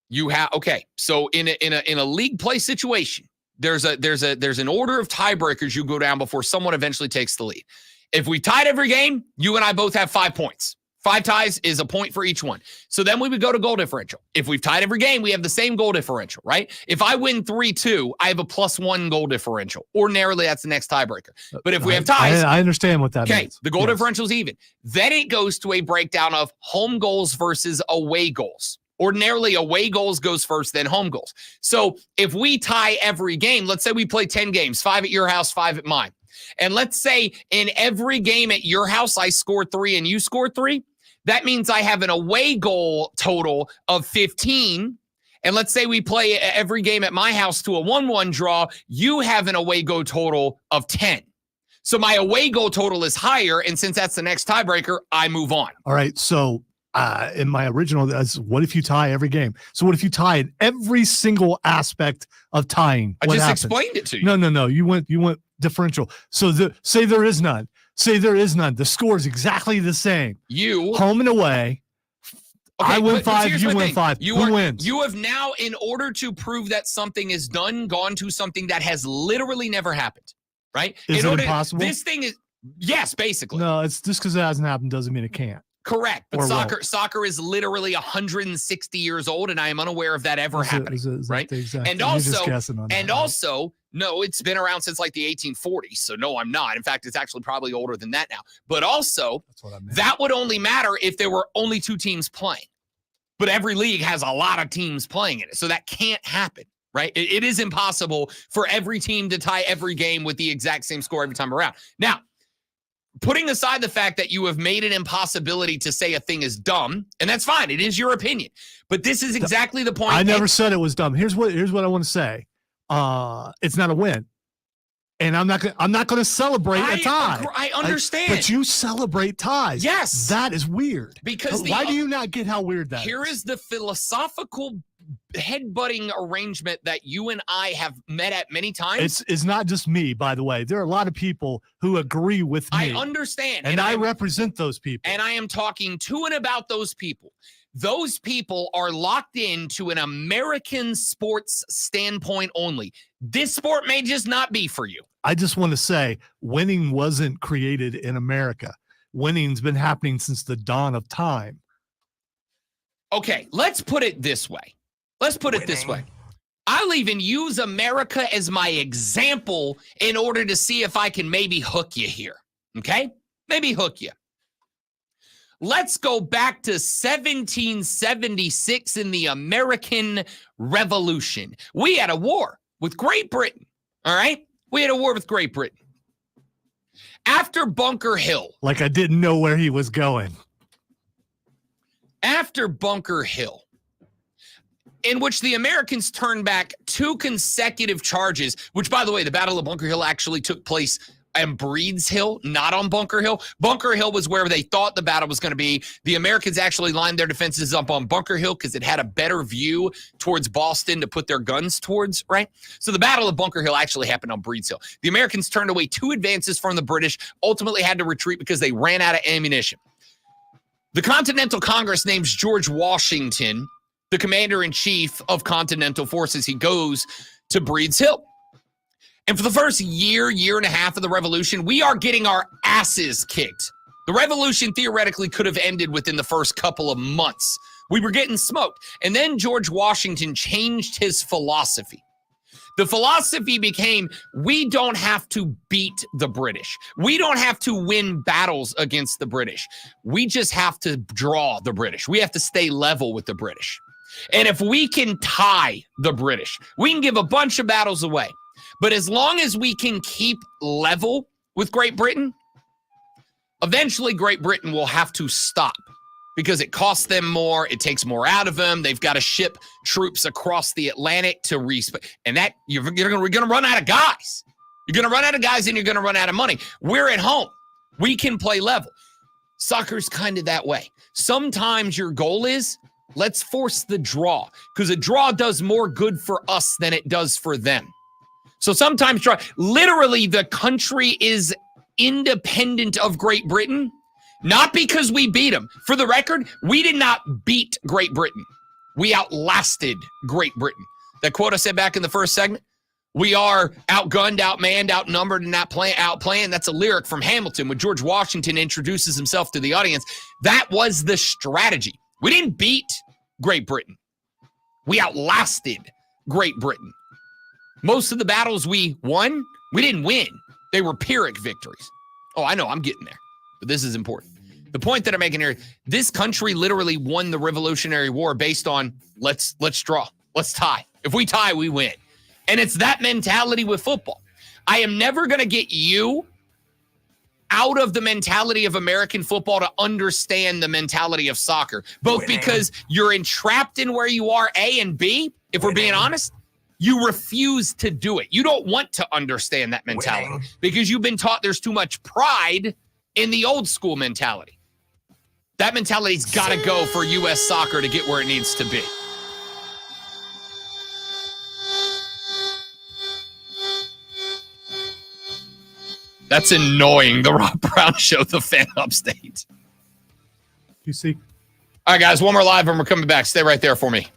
You have so in a league play situation, there's an order of tiebreakers you go down before someone eventually takes the lead. If we tied every game, you and I both have 5 points. 5 ties is a point for each one. So then we would go to goal differential. If we've tied every game, we have the same goal differential, right? If I win 3-2, I have a +1 goal differential. Ordinarily, that's the next tiebreaker. But if we have ties, I understand what that means. The goal differential is even. Then it goes to a breakdown of home goals versus away goals. Ordinarily, away goals goes first, then home goals. So if we tie every game, let's say we play 10 games, 5 at your house, 5 at mine. And let's say in every game at your house, I score 3 and you score 3. That means I have an away goal total of 15. And let's say we play every game at my house to a 1-1 draw. You have an away goal total of 10. So my away goal total is higher. And since that's the next tiebreaker, I move on. All right. So in my original, what if you tie every game? So what if you tie in every single aspect of tying? I What just happens? explained it to you. No. You went differential. So say there is none. Say there is none. The score is exactly the same. You Home and away. Okay, I win but 5. here's You my win thing. 5. Who wins? You have now, in order to prove that something is done, gone to something that has literally never happened, right? Is it impossible? This thing is, yes, basically. No, it's just because it hasn't happened doesn't mean it can't. Correct. But Or soccer is literally 160 years old, and I am unaware of that ever happening. right? And You're just also, guessing on and that, right? also, no, it's been around since like the 1840s. So no, I'm not. In fact, it's actually probably older than that now. But also, That's what I meant. that would only matter if there were only 2 teams playing. But every league has a lot of teams playing in it. So that can't happen, right? It is impossible for every team to tie every game with the exact same score every time around. Now, putting aside the fact that you have made an impossibility to say a thing is dumb, and that's fine. It is your opinion. But this is exactly the point. I never said it was dumb. Here's what I want to say. It's not a win. And I'm not going to celebrate a tie. I understand. But you celebrate ties. Yes. That is weird. Because why do you not get how weird that Here is the philosophical headbutting arrangement that you and I have met at many times. It's not just me, by the way. There are a lot of people who agree with me. I understand. And I represent those people. And I am talking to and about those people. Those people are locked into an American sports standpoint only. This sport may just not be for you. I just want to say winning wasn't created in America. Winning's been happening since the dawn of time. Okay, let's put it this way. I'll even use America as my example in order to see if I can maybe hook you here. Okay? Maybe hook you. Let's go back to 1776 in the American Revolution. We had a war with Great Britain. All right? We had a war with Great Britain. After Bunker Hill. Like I didn't know where he was going. After Bunker Hill, in which the Americans turned back 2 consecutive charges, which, by the way, the Battle of Bunker Hill actually took place on Breed's Hill, not on Bunker Hill. Bunker Hill was where they thought the battle was going to be. The Americans actually lined their defenses up on Bunker Hill because it had a better view towards Boston to put their guns towards, right? So the Battle of Bunker Hill actually happened on Breed's Hill. The Americans turned away 2 advances from the British, ultimately had to retreat because they ran out of ammunition. The Continental Congress names George Washington the commander-in-chief of Continental Forces. He goes to Breed's Hill. And for the first year and a half of the revolution, we are getting our asses kicked. The revolution theoretically could have ended within the first couple of months. We were getting smoked. And then George Washington changed his philosophy. The philosophy became, we don't have to beat the British. We don't have to win battles against the British. We just have to draw the British. We have to stay level with the British. And if we can tie the British, we can give a bunch of battles away. But as long as we can keep level with Great Britain, eventually Great Britain will have to stop because it costs them more. It takes more out of them. They've got to ship troops across the Atlantic to and that you're going to run out of guys. You're going to run out of guys and you're going to run out of money. We're at home. We can play level. Soccer's kind of that way. Sometimes your goal is, let's force the draw because a draw does more good for us than it does for them. So sometimes literally the country is independent of Great Britain, not because we beat them. For the record, we did not beat Great Britain. We outlasted Great Britain. That quote I said back in the first segment, we are outgunned, outmanned, outnumbered, and outplaying. That's a lyric from Hamilton when George Washington introduces himself to the audience. That was the strategy. We didn't beat Great Britain. We outlasted Great Britain. Most of the battles we won, we didn't win. They were Pyrrhic victories. Oh, I know, I'm getting there. But this is important. The point that I'm making here, this country literally won the Revolutionary War based on let's draw, let's tie. If we tie, we win. And it's that mentality with football. I am never going to get you out of the mentality of American football to understand the mentality of soccer, both because you're entrapped in where you are, A, and B, if we're being honest, you refuse to do it. You don't want to understand that mentality because you've been taught there's too much pride in the old school mentality. That mentality's got to go for U.S. soccer to get where it needs to be. That's annoying. The Rob Brown Show, the fan upstate. You see? All right, guys, one more live and we're coming back. Stay right there for me.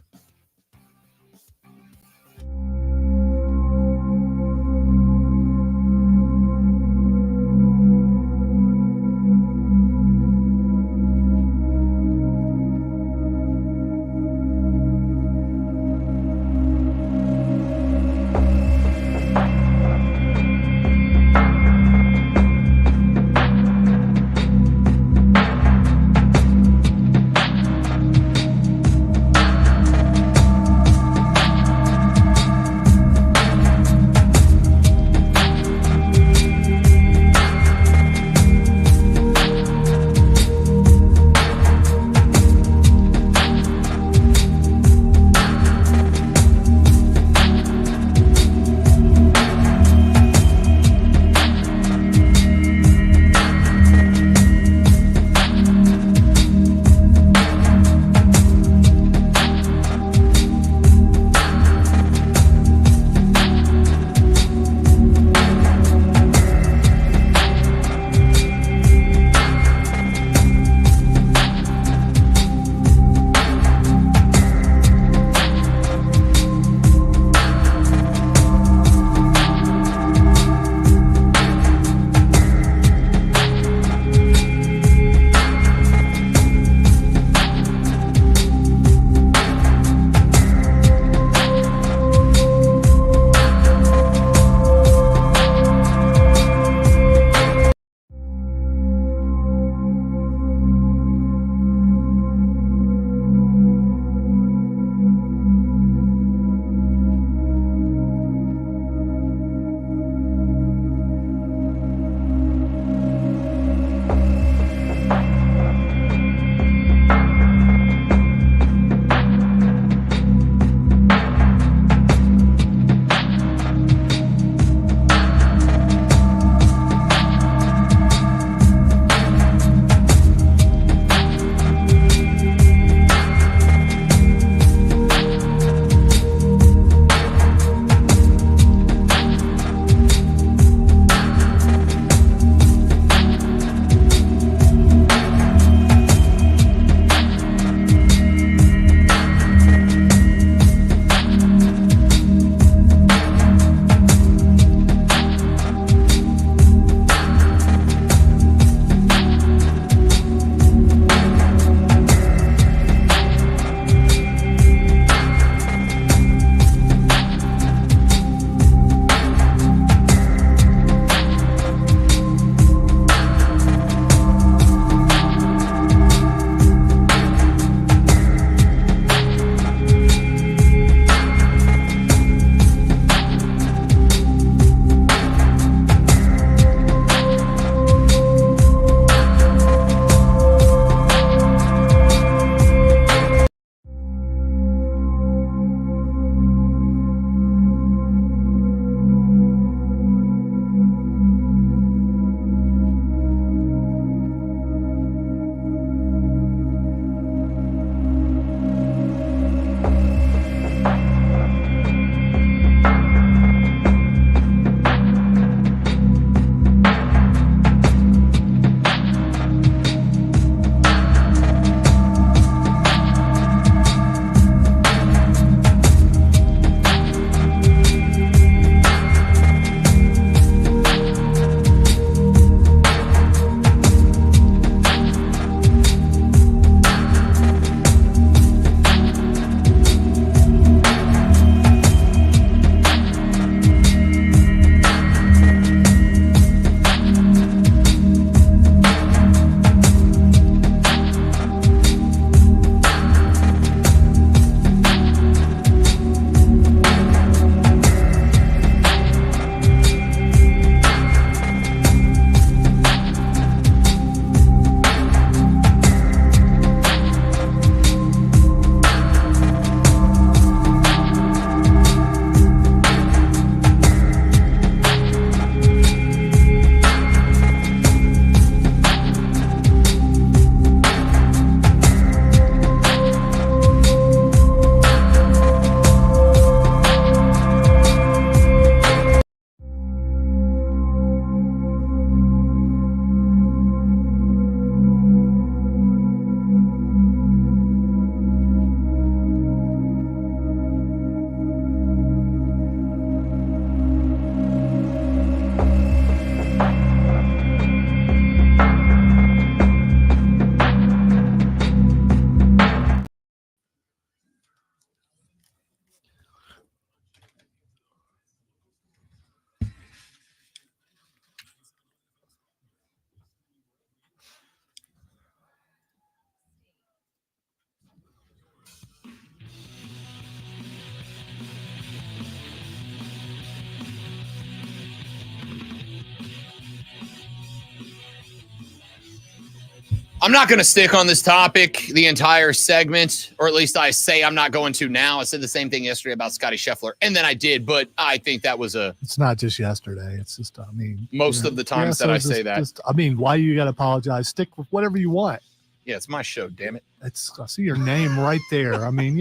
I'm not going to stick on this topic the entire segment, or at least I say I'm not going to now. I said the same thing yesterday about Scotty Scheffler, and then I did, but I think that was It's not just yesterday. It's just, I mean. most of the times that I say that. I mean, why you got to apologize? Stick with whatever you want. Yeah, it's my show, damn it. I see your name right there. I mean,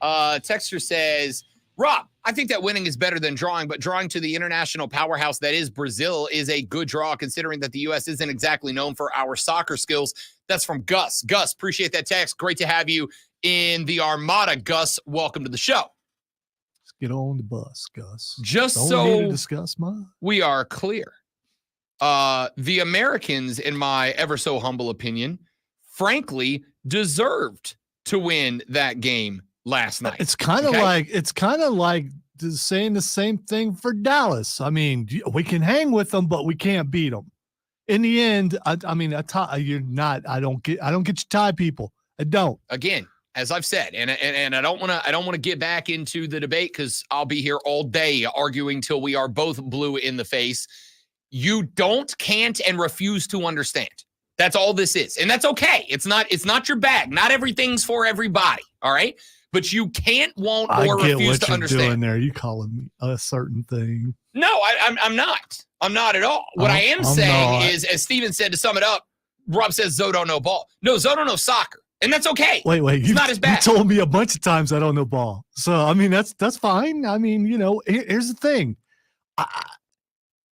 Texter says, Rob, I think that winning is better than drawing, but drawing to the international powerhouse that is Brazil is a good draw, considering that the U.S. isn't exactly known for our soccer skills. That's from Gus. Gus, appreciate that text. Great to have you in the Armada. Gus, welcome to the show. Let's get on the bus, Gus. Just Don't so need to discuss mine. We are clear. The Americans, in my ever so humble opinion, frankly, deserved to win that game last night. It's kind of like saying the same thing for Dallas. I mean, we can hang with them, but we can't beat them. In the end, I mean, you're not. I don't get you tie people. I don't. Again, as I've said, and I don't want to get back into the debate because I'll be here all day arguing till we are both blue in the face. You can't, and refuse to understand. That's all this is, and that's okay. It's not your bag. Not everything's for everybody. All right. But you can't, won't, or refuse to understand. I get what you're doing there. You calling me a certain thing. No, I'm not. I'm not at all. What I am saying is, as Steven said, to sum it up, Rob says Zoe don't know ball. No, Zoe don't know soccer. And that's okay. Wait. It's not as bad. You told me a bunch of times I don't know ball. So, I mean, that's fine. I mean, here's the thing.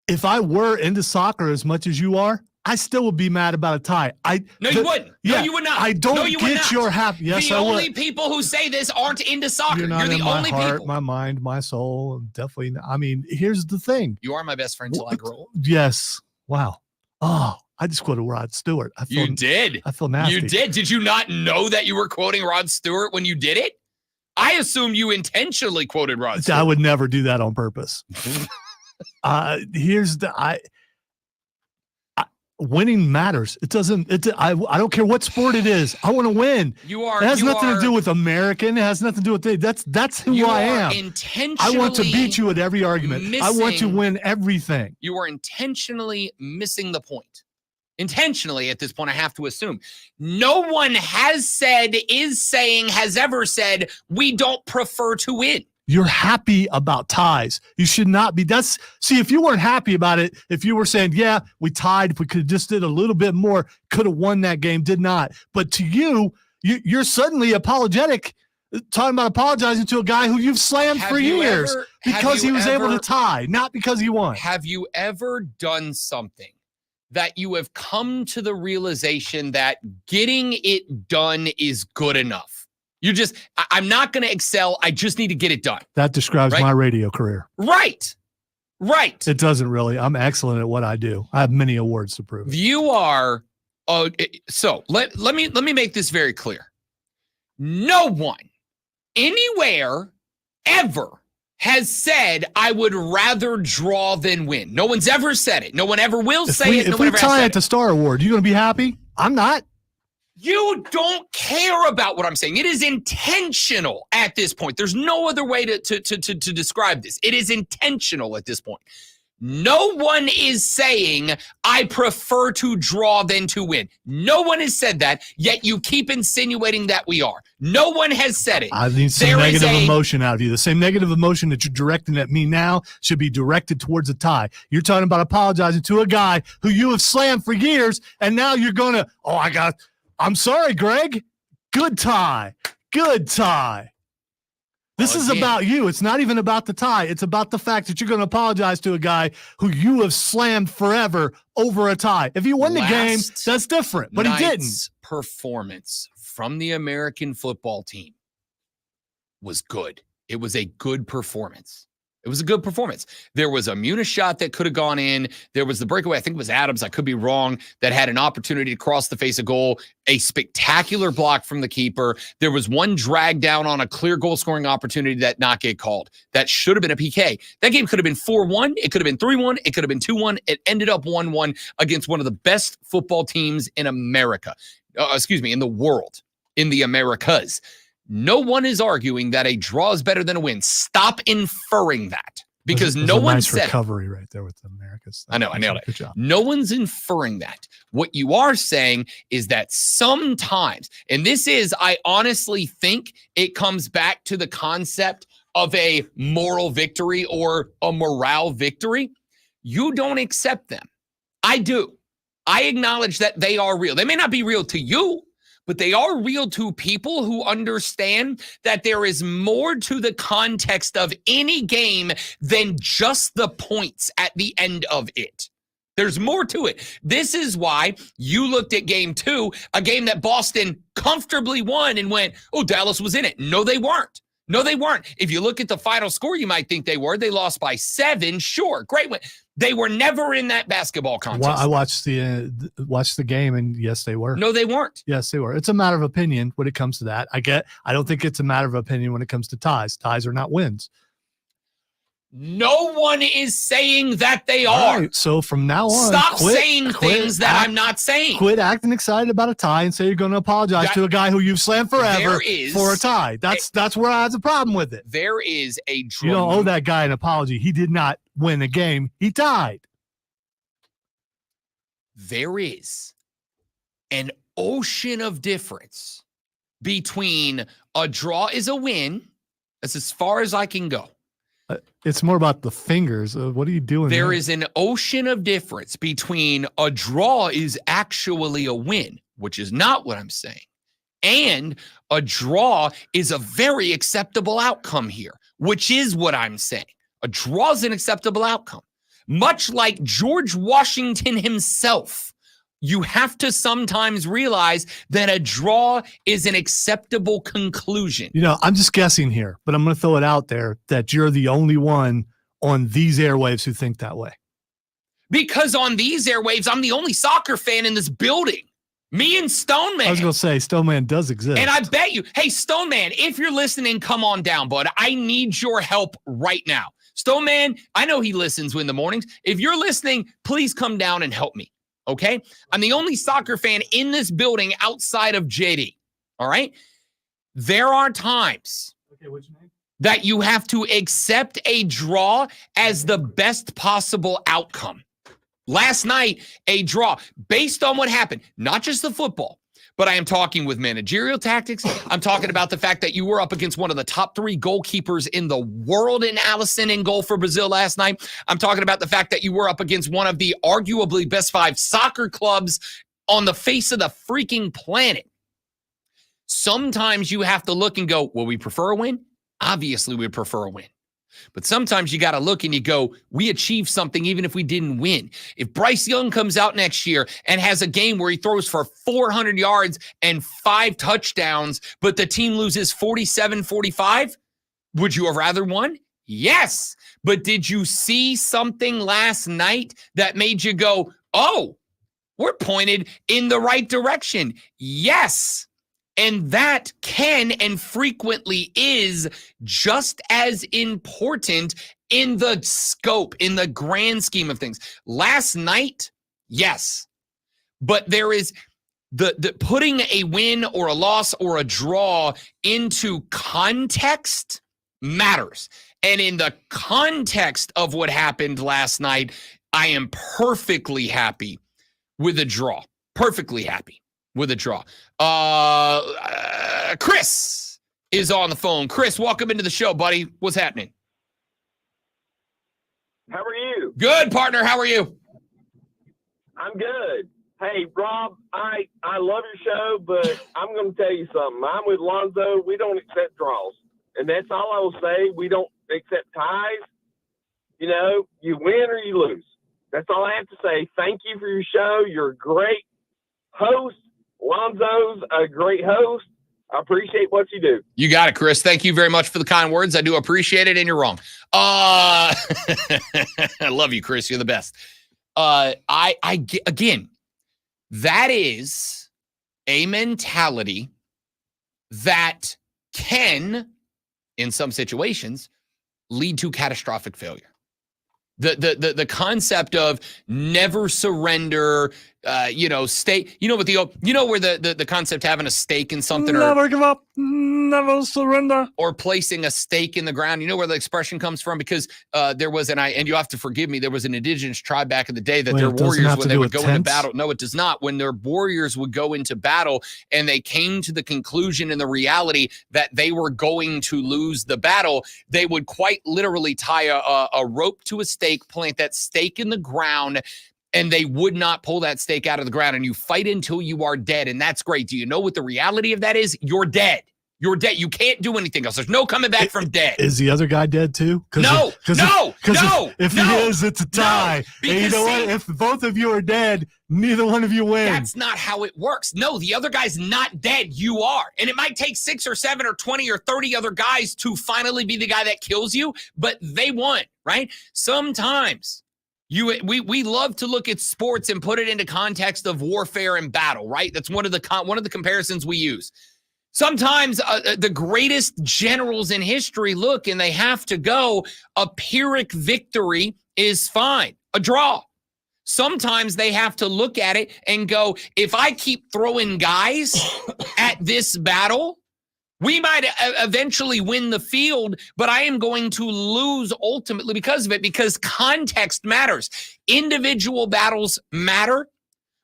If I were into soccer as much as you are, I still would be mad about a tie. You wouldn't. Yeah, no, you would not. I don't no, you get your happy. Yes, the I would. only people who say this aren't into soccer. You're not the in my only heart, people. my mind, my soul. Definitely. I mean, here's the thing. You are my best friend till I grow old. Yes. Wow. Oh, I just quoted Rod Stewart. You did. I feel nasty. You did. Did you not know that you were quoting Rod Stewart when you did it? I assume you intentionally quoted Rod Stewart. I would never do that on purpose. Winning matters. It doesn't. I don't care what sport it is. I want to win. It has nothing to do with American. It has nothing to do with that's who I am. Intentionally, I want to beat you at every argument. I want to win everything. You are intentionally missing the point. Intentionally, at this point, I have to assume no one has said, is saying, has ever said we don't prefer to win. You're happy about ties. You should not be. See, if you weren't happy about it, if you were saying, yeah, we tied, if we could have just did a little bit more, could have won that game, did not. But to you're suddenly apologetic, talking about apologizing to a guy who you've slammed for years because he was able to tie, not because he won. Have you ever done something that you have come to the realization that getting it done is good enough? I'm not going to excel. I just need to get it done. That describes my radio career. Right. It doesn't really. I'm excellent at what I do. I have many awards to prove. You are. So let me make this very clear. No one anywhere ever has said I would rather draw than win. No one's ever said it. No one ever will say it. If we tie at the Star Award, you going to be happy? I'm not. You don't care about what I'm saying. It is intentional at this point. There's no other way to describe this. It is intentional at this point. No one is saying, I prefer to draw than to win. No one has said that, yet you keep insinuating that we are. No one has said it. I need some negative emotion out of you. The same negative emotion that you're directing at me now should be directed towards a tie. You're talking about apologizing to a guy who you have slammed for years, and now you're going to, I'm sorry, Greg. Good tie. This is about you. It's not even about the tie. It's about the fact that you're going to apologize to a guy who you have slammed forever over a tie. If you won the game, that's different, but he didn't. Performance from the American football team was good. It was a good performance. There was a Muniz shot that could have gone in. There was the breakaway. I think it was Adams. I could be wrong. That had an opportunity to cross the face of goal. A spectacular block from the keeper. There was one drag down on a clear goal scoring opportunity that not get called. That should have been a PK. That game could have been 4-1. It could have been 3-1. It could have been 2-1. It ended up 1-1 against one of the best football teams in America. In the world, in the Americas. No one is arguing that a draw is better than a win. Stop inferring that. because There's no a one nice said recovery right there with the Americas. I know, I nailed it. Good job. No one's inferring that. What you are saying is that sometimes, and this is, I honestly think it comes back to the concept of a moral victory or a morale victory. You don't accept them. I do. I acknowledge that they are real. They may not be real to you, but they are real to people who understand that there is more to the context of any game than just the points at the end of it. There's more to it. This is why you looked at game 2, a game that Boston comfortably won, and went, oh, Dallas was in it. No, they weren't. No, they weren't. If you look at the final score, you might think they were. They lost by 7. Sure, great win. They were never in that basketball contest. Well, I watched the game, and yes, they were. No, they weren't. Yes, they were. It's a matter of opinion when it comes to that. I don't think it's a matter of opinion when it comes to ties. Ties are not wins. No one is saying that they All are. right, so from now on, Stop saying things that I'm not saying. Quit acting excited about a tie and say you're going to apologize to a guy who you've slammed forever for a tie. That's where I have the problem with it. There is a You don't owe that guy an apology. He did not win a game. He tied. There is an ocean of difference between a draw is a win. That's as far as I can go. It's more about the fingers. What are you doing? There is an ocean of difference between a draw is actually a win, which is not what I'm saying, and a draw is a very acceptable outcome here, which is what I'm saying. A draw is an acceptable outcome. Much like George Washington himself, you have to sometimes realize that a draw is an acceptable conclusion. You know, I'm just guessing here, but I'm going to throw it out there that you're the only one on these airwaves who think that way. Because on these airwaves, I'm the only soccer fan in this building. Me and Stoneman. I was going to say, Stoneman does exist. And I bet you, hey, Stoneman, if you're listening, come on down, bud. I need your help right now. Stoneman, I know he listens in the mornings. If you're listening, please come down and help me. Okay? I'm the only soccer fan in this building outside of JD. All right? There are times that you have to accept a draw as the best possible outcome. Last night, a draw based on what happened, not just the football, but I am talking with managerial tactics. I'm talking about the fact that you were up against one of the top 3 goalkeepers in the world in Allison in goal for Brazil last night. I'm talking about the fact that you were up against one of the arguably best 5 soccer clubs on the face of the freaking planet. Sometimes you have to look and go, well, we prefer a win? Obviously, we prefer a win. But sometimes you got to look and you go, we achieved something even if we didn't win. If Bryce Young comes out next year and has a game where he throws for 400 yards and 5 touchdowns, but the team loses 47-45, would you have rather won? Yes. But did you see something last night that made you go, oh, we're pointed in the right direction? Yes. And that can and frequently is just as important in the scope, in the grand scheme of things. Last night, yes. But there is the putting a win or a loss or a draw into context matters. And in the context of what happened last night, I am perfectly happy with a draw. Perfectly happy with a draw. Chris is on the phone. Chris, welcome into the show, buddy. What's happening? How are you? Good, partner. How are you? I'm good. Hey, Rob, I love your show, but I'm going to tell you something. I'm with Lonzo. We don't accept draws. And that's all I will say. We don't accept ties. You know, you win or you lose. That's all I have to say. Thank you for your show. You're a great host. Lonzo's a great host. I appreciate what you do. You got it, Chris. Thank you very much for the kind words. I do appreciate it, and you're wrong. I love you, Chris. You're the best. Again, that is a mentality that can, in some situations, lead to catastrophic failure. The concept of never surrender, steak. You know what where the concept having a stake in something Never give up, never surrender, or placing a stake in the ground. You know where the expression comes from? Because there was and you have to forgive me, there was an indigenous tribe back in the day that their warriors, when they would go into battle, no, it does not. When their warriors would go into battle and they came to the conclusion and the reality that they were going to lose the battle, they would quite literally tie a rope to a stake, plant that stake in the ground, and they would not pull that stake out of the ground, and you fight until you are dead. And that's great. Do you know what the reality of that is? You're dead. You're dead. You can't do anything else. There's no coming back from dead. Is the other guy dead too? No. If he is, it's a tie. And you know what? If both of you are dead, neither one of you wins. That's not how it works. No, the other guy's not dead. You are. And it might take 6 or 7 or 20 or 30 other guys to finally be the guy that kills you, but they won, right? Sometimes we love to look at sports and put it into context of warfare and battle, right? That's one of the comparisons we use. Sometimes the greatest generals in history look and they have to go, a Pyrrhic victory is fine, a draw. Sometimes they have to look at it and go, if I keep throwing guys at this battle, we might eventually win the field, but I am going to lose ultimately because of it, because context matters. Individual battles matter,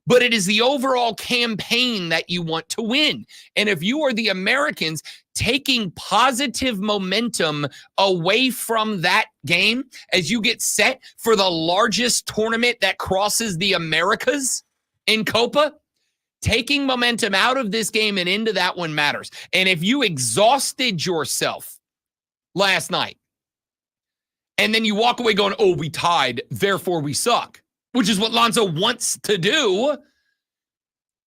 but it is the overall campaign that you want to win. And if you are the Americans taking positive momentum away from that game as you get set for the largest tournament that crosses the Americas in Copa, taking momentum out of this game and into that one matters. And if you exhausted yourself last night and then you walk away going, oh, we tied, therefore we suck, which is what Lonzo wants to do,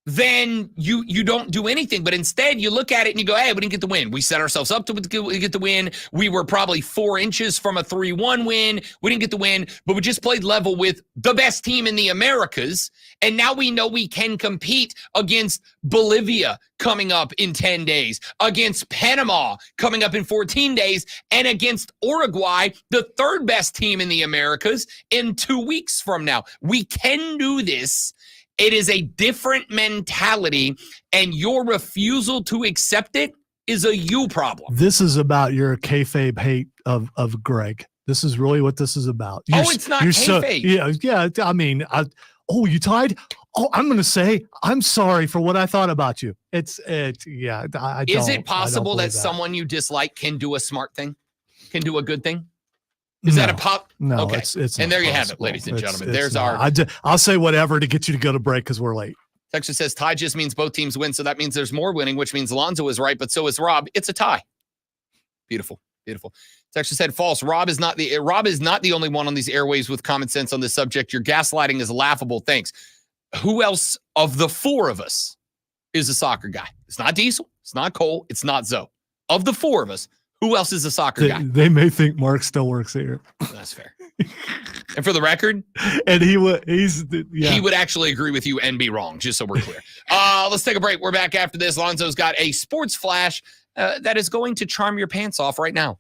then you don't do anything. But instead, you look at it and you go, hey, we didn't get the win. We set ourselves up to get the win. We were probably 4 inches from a 3-1 win. We didn't get the win, but we just played level with the best team in the Americas. And now we know we can compete against Bolivia coming up in 10 days, against Panama coming up in 14 days, and against Uruguay, the 3rd best team in the Americas, in 2 weeks from now. We can do this. It is a different mentality, and your refusal to accept it is a you problem. This is about your kayfabe hate of Greg. This is really what this is about. It's not kayfabe. Yeah. I mean, you tied? Oh, I'm going to say I'm sorry for what I thought about you. Is it possible that someone you dislike can do a smart thing, can do a good thing? Is that a pop? No, okay. It's and there you have it, ladies and gentlemen. There's our. I'll say whatever to get you to go to break because we're late. Texas says tie just means both teams win, so that means there's more winning, which means Alonzo is right, but so is Rob. It's a tie. Beautiful, beautiful. Texas said false. Rob is not the only one on these airwaves with common sense on this subject. Your gaslighting is laughable. Thanks. Who else of the 4 of us is a soccer guy? It's not Diesel. It's not Cole. It's not Zoe. Of the 4 of us, who else is a soccer guy? They may think Mark still works here. That's fair. And for the record, and he would actually agree with you and be wrong, just so we're clear. Let's take a break. We're back after this. Lonzo's got a sports flash that is going to charm your pants off right now.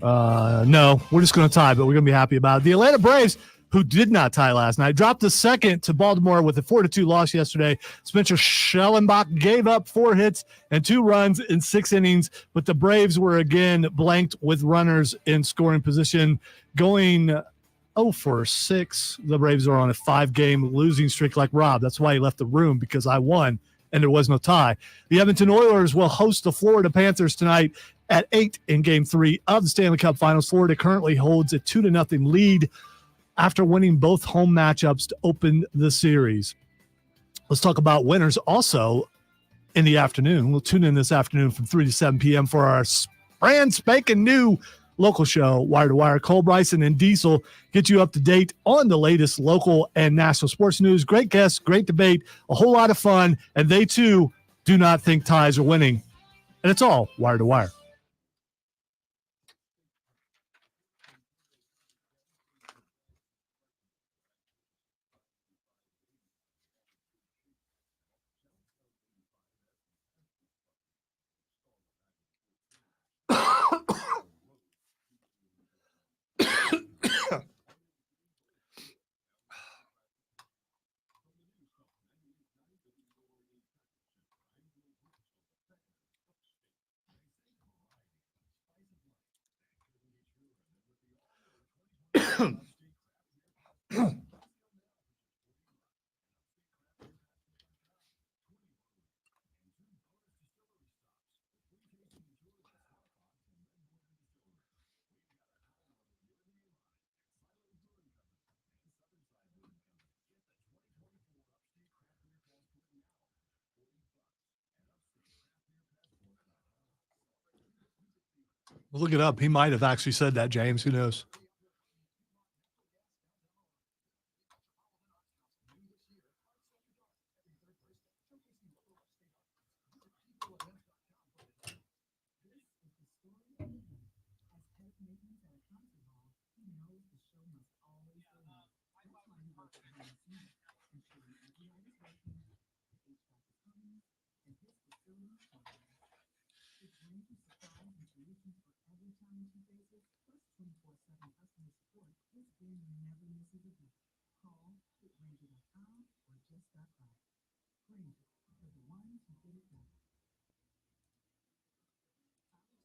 No, we're just going to tie, but we're going to be happy about it. The Atlanta Braves, who did not tie last night, dropped the second to Baltimore with a 4-2 loss yesterday. Spencer Schellenbach gave up 4 hits and 2 runs in 6 innings, but the Braves were again blanked with runners in scoring position. Going 0-for-6, the Braves are on a 5-game losing streak like Rob. That's why he left the room, because I won and there was no tie. The Edmonton Oilers will host the Florida Panthers tonight at 8 in Game 3 of the Stanley Cup Finals. Florida currently holds a 2-0 lead after winning both home matchups to open the series. Let's talk about winners also in the afternoon. We'll tune in this afternoon from 3 to 7 p.m. for our brand spanking new local show, Wire to Wire. Cole Bryson and Diesel get you up to date on the latest local and national sports news. Great guests, great debate, a whole lot of fun, and they too do not think ties are winning. And it's all Wire to Wire. Look it up. He might have actually said that, James. Who knows?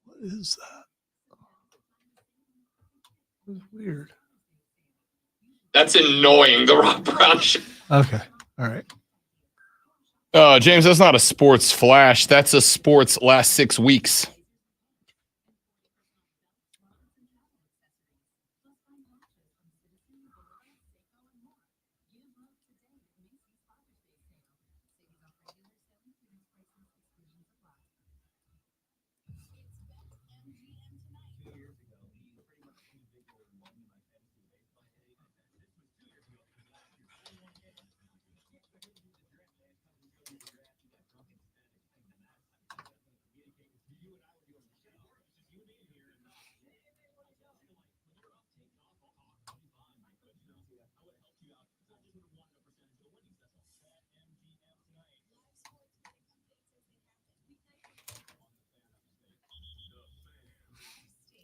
What is that? That's weird. That's annoying. The Rob Brown show. Okay. All right. James, that's not a sports flash. That's a sports last 6 weeks.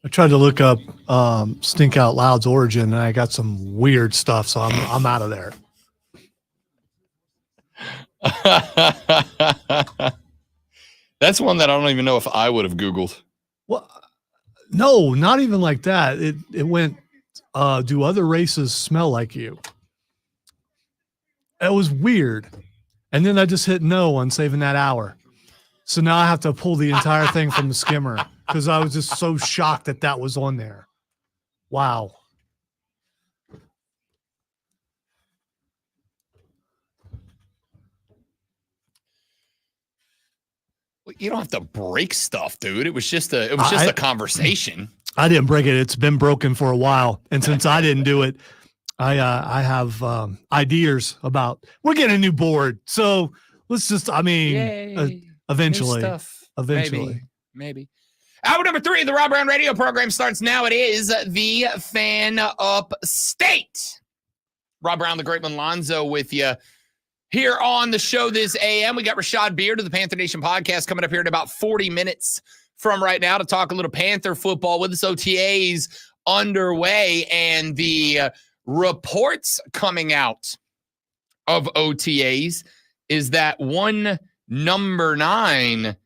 I tried to look up Stink Out Loud's origin, and I got some weird stuff, so I'm out of there. That's one that I don't even know if I would have Googled. Well, no, not even like that. It went, do other races smell like you? It was weird. And then I just hit no on saving that hour. So now I have to pull the entire thing from the skimmer because I was just so shocked that that was on there. Wow. Well, you don't have to break stuff, dude. It was just a conversation. I didn't break it. It's been broken for a while. And since I didn't do it, I have ideas about we're getting a new board. So let's just, eventually. Maybe. Hour number 3 of the Rob Brown radio program starts now. It is the Fan Upstate. Rob Brown, the Great One, Lonzo with you here on the show this AM. We got Rashad Beard of the Panther Nation podcast coming up here in about 40 minutes from right now to talk a little Panther football with us. OTAs underway, and the reports coming out of OTAs is that one number 9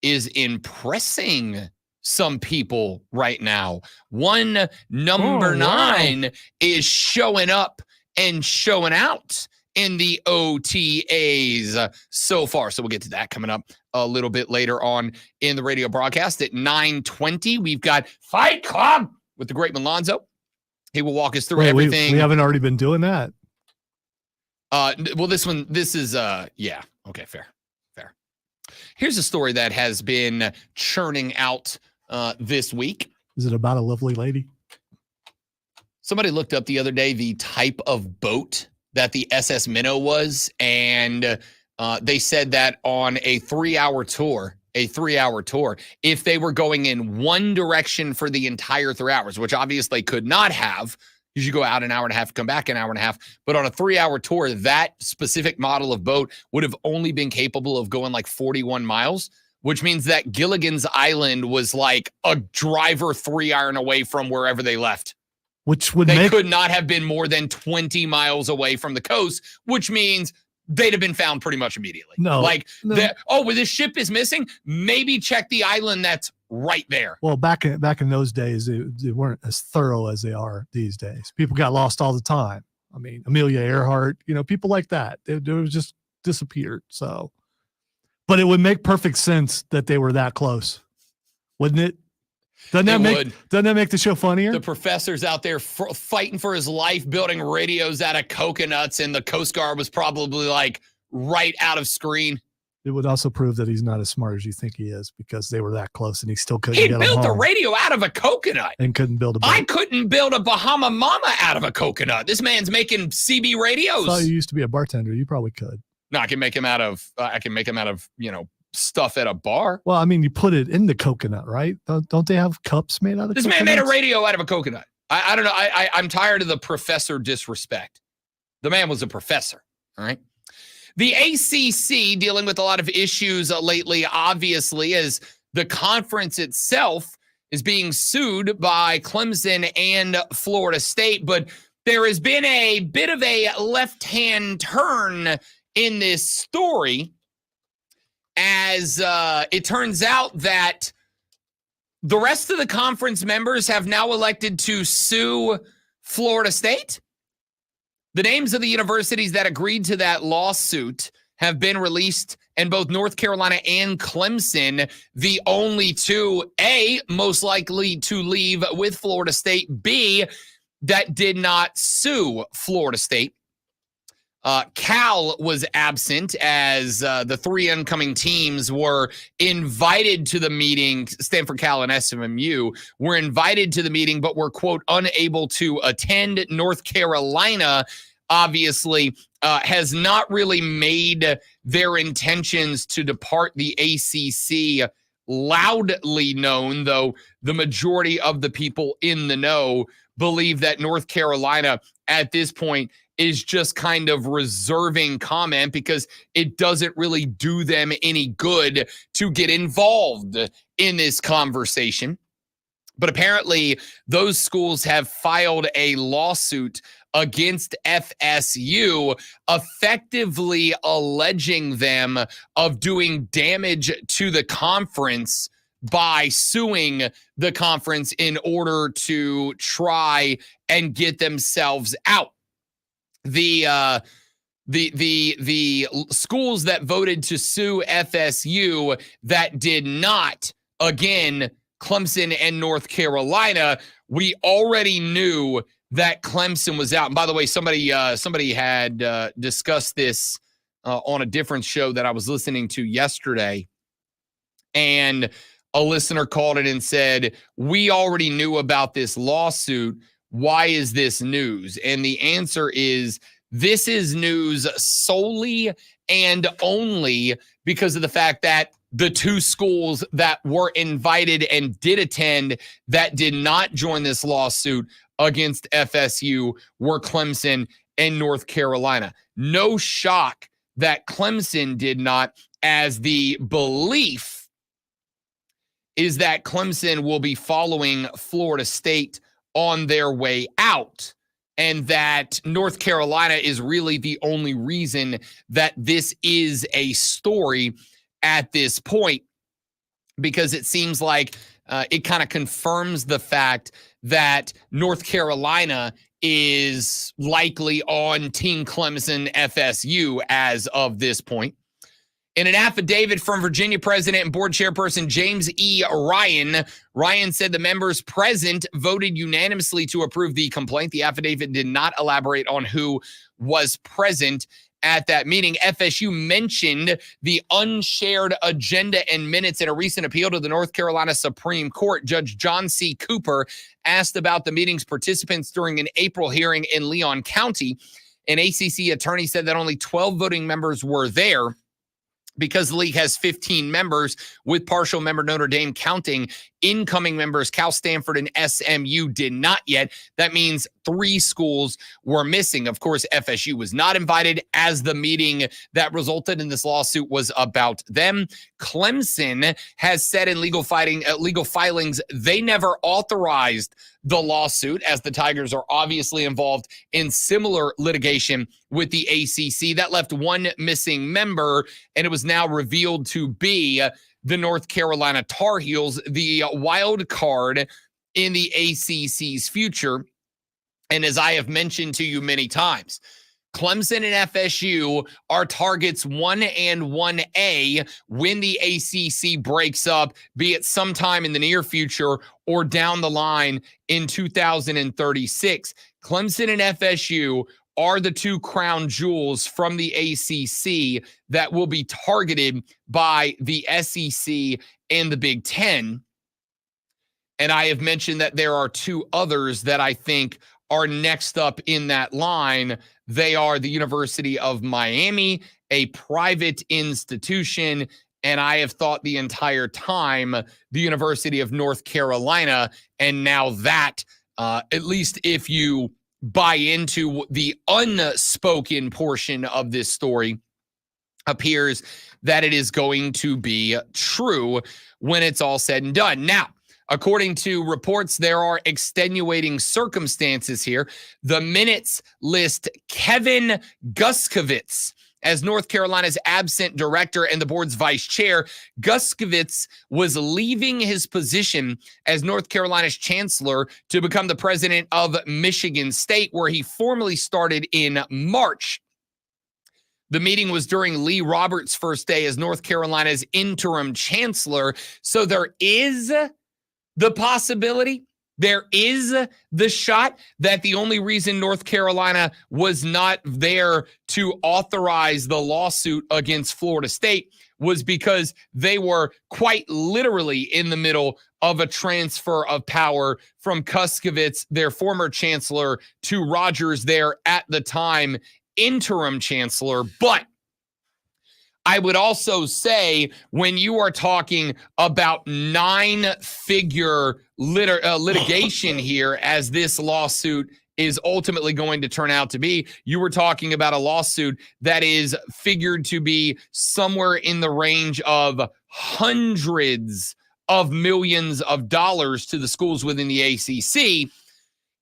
is impressing some people right now. One number 9 is showing up and showing out in the OTAs so far. So we'll get to that coming up a little bit later on in the radio broadcast at 9:20. We've got Fight Club with the Great One, Lonzo. He will walk us through everything. We haven't already been doing that. Well, this is yeah. Okay, fair. Here's a story that has been churning out this week. Is it about a lovely lady? Somebody looked up the other day the type of boat that the SS Minnow was, and they said that on a 3-hour tour, if they were going in one direction for the entire 3 hours, which obviously could not have, because you go out an hour and a half, come back an hour and a half. But on a 3-hour tour, that specific model of boat would have only been capable of going like 41 miles, which means that Gilligan's Island was like a driver 3-iron away from wherever they left. Which would they could not have been more than 20 miles away from the coast, which means they'd have been found pretty much immediately. No. Well, this ship is missing. Maybe check the island that's right there. Well, back in those days, they weren't as thorough as they are these days. People got lost all the time. I mean, Amelia Earhart, people like that. They was just disappeared. So, but it would make perfect sense that they were that close, wouldn't it? Doesn't that make the show funnier? The professor's out there fighting for his life, building radios out of coconuts, and the Coast Guard was probably like right out of screen. It would also prove that he's not as smart as you think he is, because they were that close and he still couldn't He get built them a home radio out of a coconut. and couldn't build a boat. I couldn't build a Bahama Mama out of a coconut. This man's making CB radios. I thought you used to be a bartender. You probably could. No, I can make him out of stuff at a bar. Well, I mean, you put it in the coconut, right? Don't they have cups made out of This coconuts? man made a radio out of a coconut. I don't know. I'm tired of the professor disrespect. The man was a professor. All right. The ACC dealing with a lot of issues lately, obviously, as the conference itself is being sued by Clemson and Florida State. But there has been a bit of a left-hand turn in this story, as it turns out that the rest of the conference members have now elected to sue Florida State. The names of the universities that agreed to that lawsuit have been released, and both North Carolina and Clemson, the only two, A, most likely to leave with Florida State, B, that did not sue Florida State. Cal was absent, as the three incoming teams were invited to the meeting. Stanford, Cal, and SMU were invited to the meeting, but were, quote, unable to attend. North Carolina, obviously, has not really made their intentions to depart the ACC loudly known, though the majority of the people in the know believe that North Carolina at this point is just kind of reserving comment because it doesn't really do them any good to get involved in this conversation. But apparently those schools have filed a lawsuit against FSU, effectively alleging them of doing damage to the conference by suing the conference in order to try and get themselves out. The schools that voted to sue FSU that did not, again, Clemson and North Carolina, we already knew that Clemson was out. And by the way, somebody had discussed this on a different show that I was listening to yesterday, and a listener called it and said, we already knew about this lawsuit. Why is this news? And the answer is, this is news solely and only because of the fact that the two schools that were invited and did attend that did not join this lawsuit against FSU were Clemson and North Carolina. No shock that Clemson did not, as the belief is that Clemson will be following Florida State on their way out, and that North Carolina is really the only reason that this is a story at this point, because it seems like it kind of confirms the fact that North Carolina is likely on Team Clemson FSU as of this point. In an affidavit from Virginia President and Board Chairperson James E. Ryan said the members present voted unanimously to approve the complaint. The affidavit did not elaborate on who was present at that meeting. FSU mentioned the unshared agenda and minutes in a recent appeal to the North Carolina Supreme Court. Judge John C. Cooper asked about the meeting's participants during an April hearing in Leon County. An ACC attorney said that only 12 voting members were there, because the league has 15 members, with partial member Notre Dame counting. Incoming members Cal, Stanford, and SMU did not yet. That means 3 schools were missing. Of course, FSU was not invited, as the meeting that resulted in this lawsuit was about them. Clemson has said in legal filings they never authorized the lawsuit, as the Tigers are obviously involved in similar litigation with the ACC. That left one missing member, and it was now revealed to be the North Carolina Tar Heels, the wild card in the ACC's future. And as I have mentioned to you many times, Clemson and FSU are targets 1 and 1A when the ACC breaks up, be it sometime in the near future or down the line in 2036. Clemson and FSU are the two crown jewels from the ACC that will be targeted by the SEC and the Big Ten. And I have mentioned that there are two others that I think are next up in that line. They are the University of Miami, a private institution, and I have thought the entire time the University of North Carolina. And now that, at least if you buy into the unspoken portion of this story, appears that it is going to be true when it's all said and done. Now, according to reports, there are extenuating circumstances here. The minutes list Kevin Guskowitz as North Carolina's absent director and the board's vice chair. Guskowitz was leaving his position as North Carolina's chancellor to become the president of Michigan State, where he formally started in March. The meeting was during Lee Roberts' first day as North Carolina's interim chancellor. So there is the possibility, there is the shot that the only reason North Carolina was not there to authorize the lawsuit against Florida State was because they were quite literally in the middle of a transfer of power from Guskowitz, their former chancellor, to Rogers, their at the time interim chancellor. But I would also say when you are talking about 9-figure litigation here, as this lawsuit is ultimately going to turn out to be, you were talking about a lawsuit that is figured to be somewhere in the range of hundreds of millions of dollars to the schools within the ACC.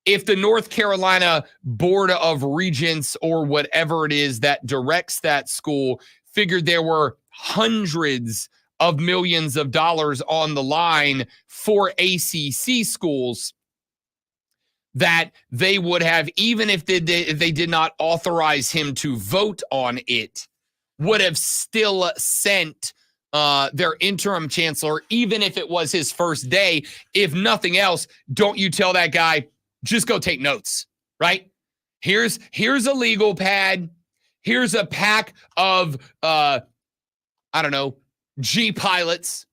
If the North Carolina Board of Regents or whatever it is that directs that school figured there were hundreds of millions of dollars on the line for ACC schools, that they would have, even if they did not authorize him to vote on it, would have still sent their interim chancellor, even if it was his first day. If nothing else, don't you tell that guy, just go take notes, right? Here's a legal pad. Here's a pack of, G pilots.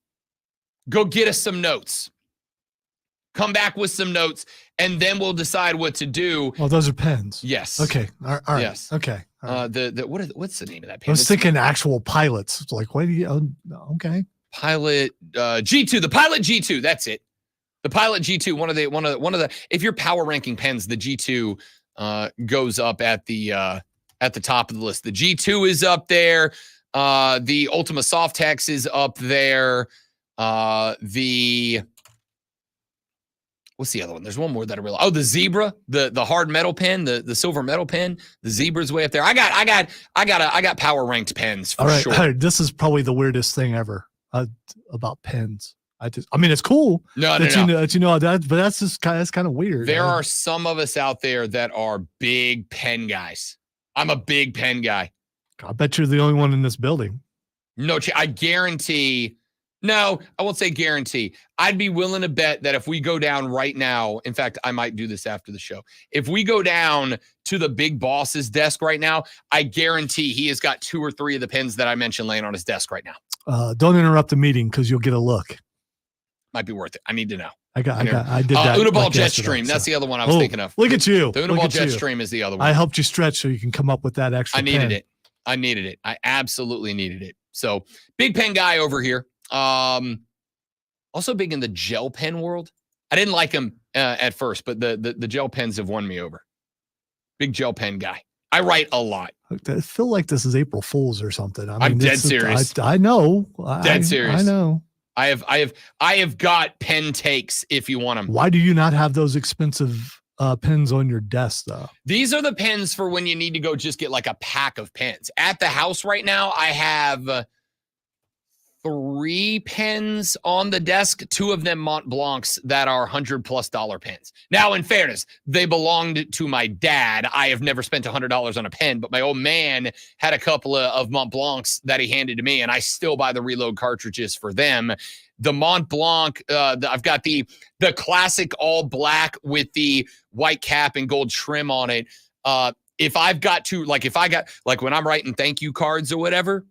Go get us some notes. Come back with some notes, and then we'll decide what to do. Oh, those are pens. Yes. Okay. All right. Yes. Okay. All right. What's the name of that pen? I was thinking actual pilots. It's like, what do you? Okay. Pilot G2. The Pilot G2. That's it. The Pilot G2. One of the. If you're power ranking pens, the G2 goes up at the top of the list. The G2 is up there. The Ultima Softex is up there. What's the other one? There's one more that I really. Oh, the Zebra, the hard metal pen, the silver metal pen. The Zebra's way up there. I got power ranked pens for sure. All right. This is probably the weirdest thing ever about pens. I mean, it's cool. That you know that, but that's kind of weird. There are some of us out there that are big pen guys. I'm a big pen guy. I bet you're the only one in this building. No, I guarantee. No, I won't say guarantee. I'd be willing to bet that if we go down right now, in fact, I might do this after the show. If we go down to the big boss's desk right now, I guarantee he has got 2 or 3 of the pens that I mentioned laying on his desk right now. Don't interrupt the meeting because you'll get a look. Might be worth it. I need to know. I did that. Uniball Jetstream. That's the other one I was thinking of. Look at you. The Uniball Jetstream is the other one. I helped you stretch so you can come up with that extra. I needed it. I absolutely needed it. So big pen guy over here. Also big in the gel pen world. I didn't like him at first, but the gel pens have won me over. Big gel pen guy. I write a lot. I feel like this is April Fool's or something. I'm dead serious. I know. Dead serious. I know. I have got pen takes if you want them. Why do you not have those expensive pens on your desk though? These are the pens for when you need to go just get like a pack of pens. At the house right now, I have 3 pens on the desk, 2 of them Mont Blancs that are $100+ pens. Now, in fairness, they belonged to my dad. I have never spent $100 on a pen, but my old man had a couple of Mont Blancs that he handed to me, and I still buy the reload cartridges for them. The Mont Blanc, I've got the classic all black with the white cap and gold trim on it. If I've got to, like when I'm writing thank you cards or whatever,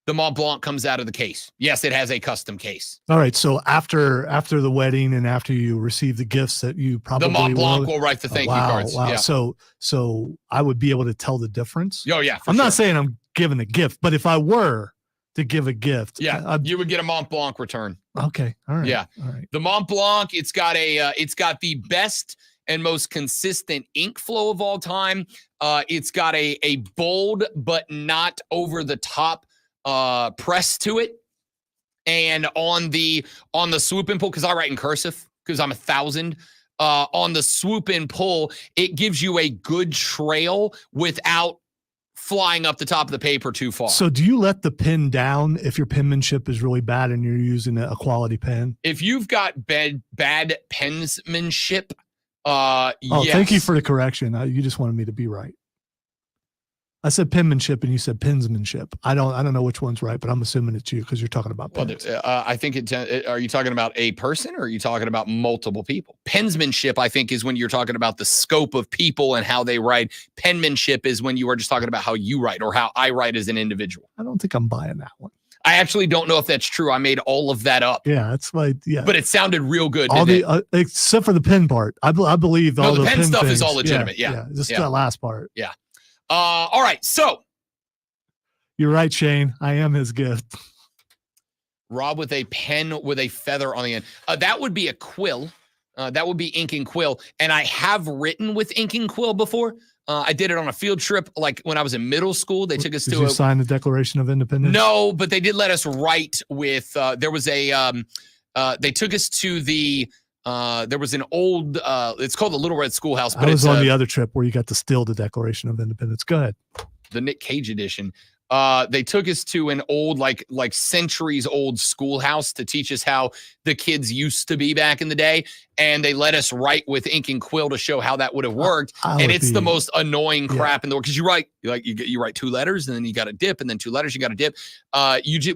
the Mont Blanc comes out of the case. Yes, it has a custom case. All right. So after the wedding and after you receive the gifts that you probably the Mont Blanc will write the thank you cards. Wow. Yeah. So I would be able to tell the difference. Oh yeah. I'm not saying I'm giving a gift, but if I were to give a gift, you would get a Mont Blanc return. Okay. All right. Yeah. All right. The Mont Blanc, it's got the best and most consistent ink flow of all time. It's got a bold but not over the top press to it. And on the swoop and pull, because I write in cursive because I'm 1,000. On the swoop and pull, it gives you a good trail without flying up the top of the paper too far. So do you let the pen down if your penmanship is really bad and you're using a quality pen? If you've got bad penmanship, yes. Thank you for the correction. You just wanted me to be right. I said penmanship and you said pensmanship. I don't know which one's right, but I'm assuming it's you because you're talking about pens. I think are you talking about a person or are you talking about multiple people? Pensmanship, I think, is when you're talking about the scope of people and how they write. Penmanship is when you are just talking about how you write or how I write as an individual. I don't think I'm buying that one. I actually don't know if that's true. I made all of that up. Yeah, that's like but it sounded real good. All the except for the pen part. I believe all the pen stuff things. is all legitimate. Yeah. Just that last part. Yeah. All right. So you're right, Shane. I am his gift. Rob with a pen with a feather on the end. That would be a quill. That would be ink and quill. And I have written with ink and quill before. I did it on a field trip, like when I was in middle school. They took us Did you sign the Declaration of Independence? No, but they did let us write with. There was a. They took us to the. There was an old. It's called the Little Red Schoolhouse. But I was on the other trip where you got to steal the Declaration of Independence. Go ahead. The Nick Cage edition. They took us to an old, like centuries old schoolhouse to teach us how the kids used to be back in the day. And they let us write with ink and quill to show how that would have worked. And it's the most annoying crap in the world because you write, you write 2 letters and then you got to dip and then 2 letters, you got to dip.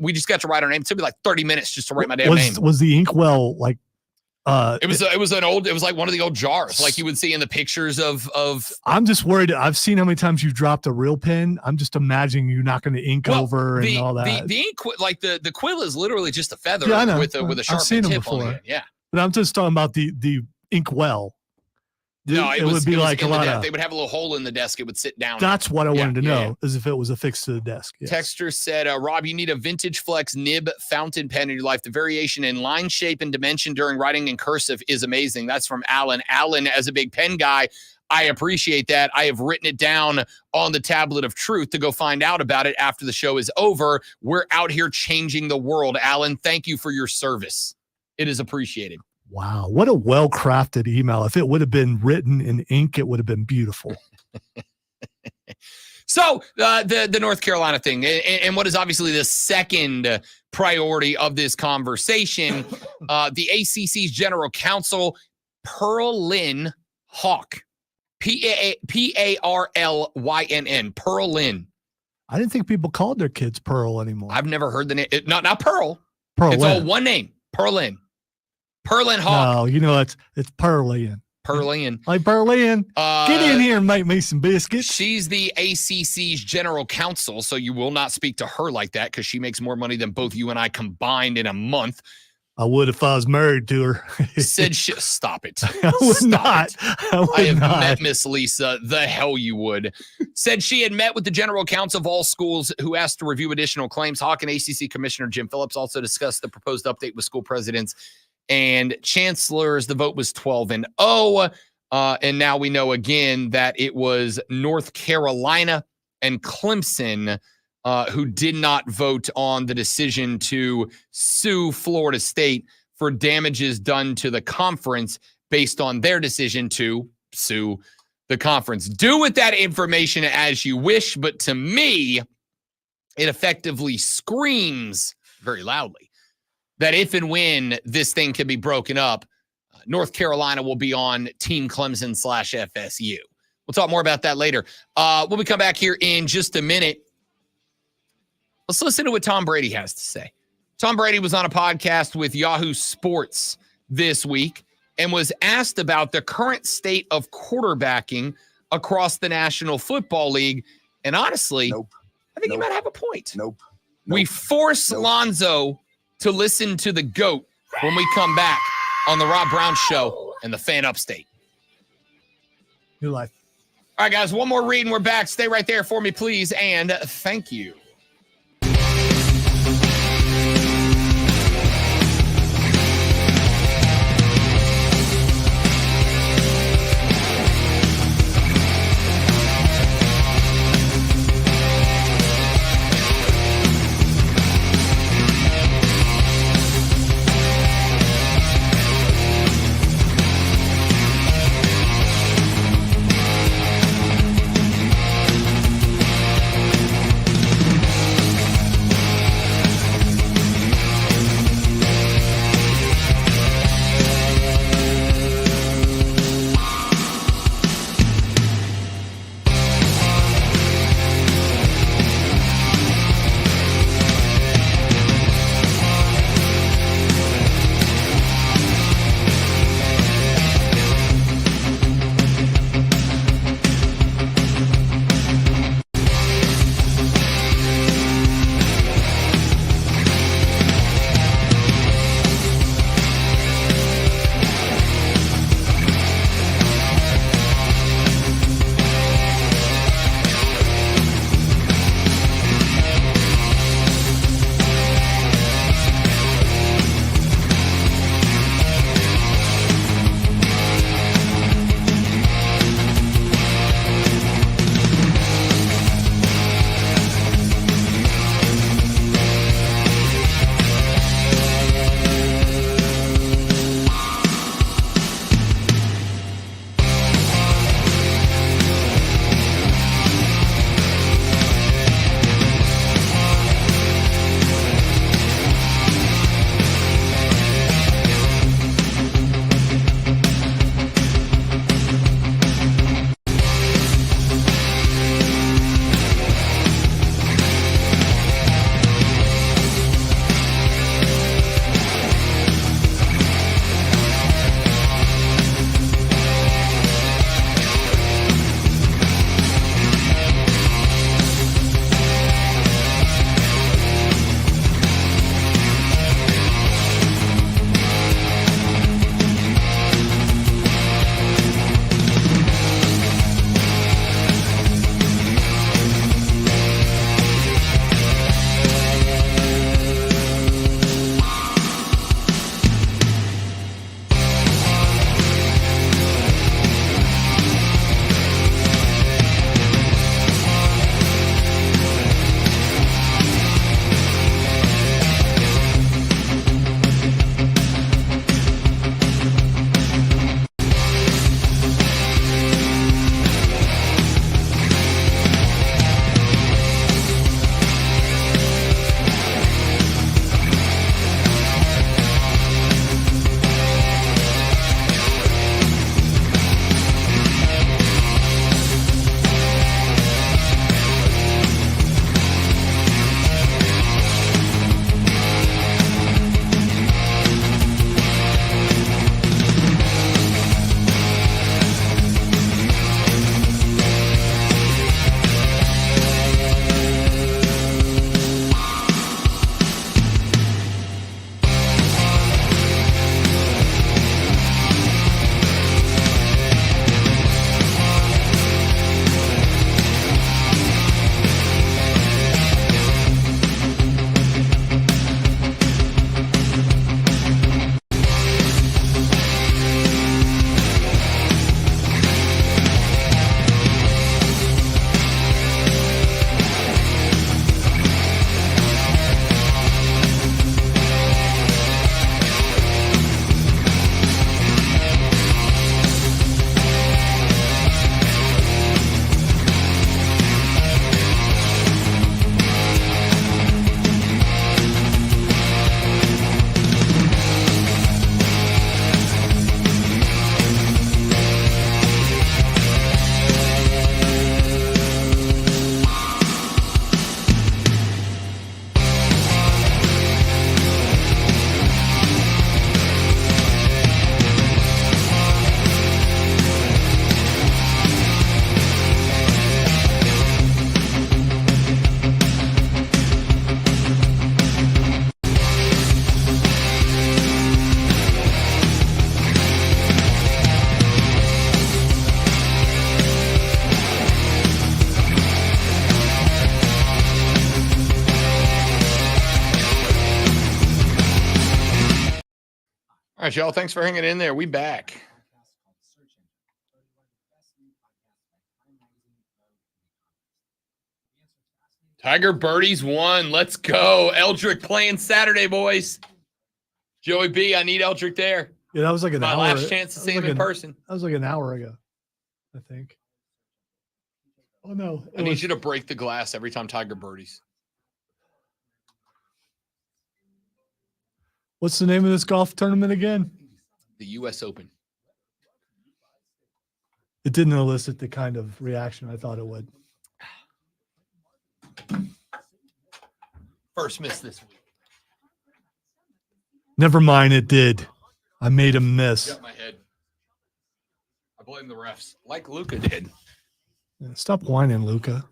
We just got to write our name. It took me like 30 minutes just to write my damn name. Was the inkwell like, it was like one of the old jars, like you would see in the pictures of. I'm just worried. I've seen how many times you've dropped a real pen. I'm just imagining you knocking the ink over and all that. The ink, like the quill is literally just a feather with a sharp tip on it. Yeah, but I'm just talking about the inkwell. No, it would be like a lot of. They would have a little hole in the desk. It would sit down. That's what I wanted to know, is if it was affixed to the desk. Yes. Texter said, Rob, you need a vintage flex nib fountain pen in your life. The variation in line shape and dimension during writing in cursive is amazing. That's from Alan. Alan, as a big pen guy, I appreciate that. I have written it down on the tablet of truth to go find out about it after the show is over. We're out here changing the world. Alan, thank you for your service. It is appreciated. Wow, what a well-crafted email. If it would have been written in ink, it would have been beautiful. So the North Carolina thing, and what is obviously the second priority of this conversation, the ACC's general counsel, Pearl Lynn Hawk, P-A-R-L-Y-N-N, Pearl Lynn. I didn't think people called their kids Pearl anymore. I've never heard the name. Not Pearl. Pearl it's Lynn. all one name, Pearl Lynn. Perlin Hawk. No, it's Pearlian. Pearlian. Like Pearlian, get in here and make me some biscuits. She's the ACC's general counsel, so you will not speak to her like that because she makes more money than both you and I combined in a month. I would if I was married to her. Stop it. I would not. I have met Miss Lisa. The hell you would. Said she had met with the general counsel of all schools who asked to review additional claims. Hawk and ACC Commissioner Jim Phillips also discussed the proposed update with school presidents and chancellors. The vote was 12-0. And now we know again that it was North Carolina and Clemson who did not vote on the decision to sue Florida State for damages done to the conference based on their decision to sue the conference. Do with that information as you wish, but to me, it effectively screams very loudly, that if and when this thing can be broken up, North Carolina will be on Team Clemson /FSU. We'll talk more about that later. When we come back here in just a minute, let's listen to what Tom Brady has to say. Tom Brady was on a podcast with Yahoo Sports this week and was asked about the current state of quarterbacking across the National Football League. And honestly, I think he might have a point. We force Lonzo to listen to the GOAT when we come back on the Rob Brown Show and the Fan Upstate. New life. All right, guys, one more read and we're back. Stay right there for me, please, and thank you. right, y'all. Thanks for hanging in there. We back. Tiger Birdies won. Let's go. Eldrick playing Saturday, boys. Joey B, I need Eldrick there. Yeah, that was like an My hour. last chance to see him in person. That was like an hour ago, I think. Oh, no. I need you to break the glass every time Tiger birdies. What's the name of this golf tournament again? The U.S. Open. It didn't elicit the kind of reaction I thought it would. First miss this week. Never mind, it did. I made him miss. Got my head. I blame the refs, like Luca did. Yeah, stop whining, Luca.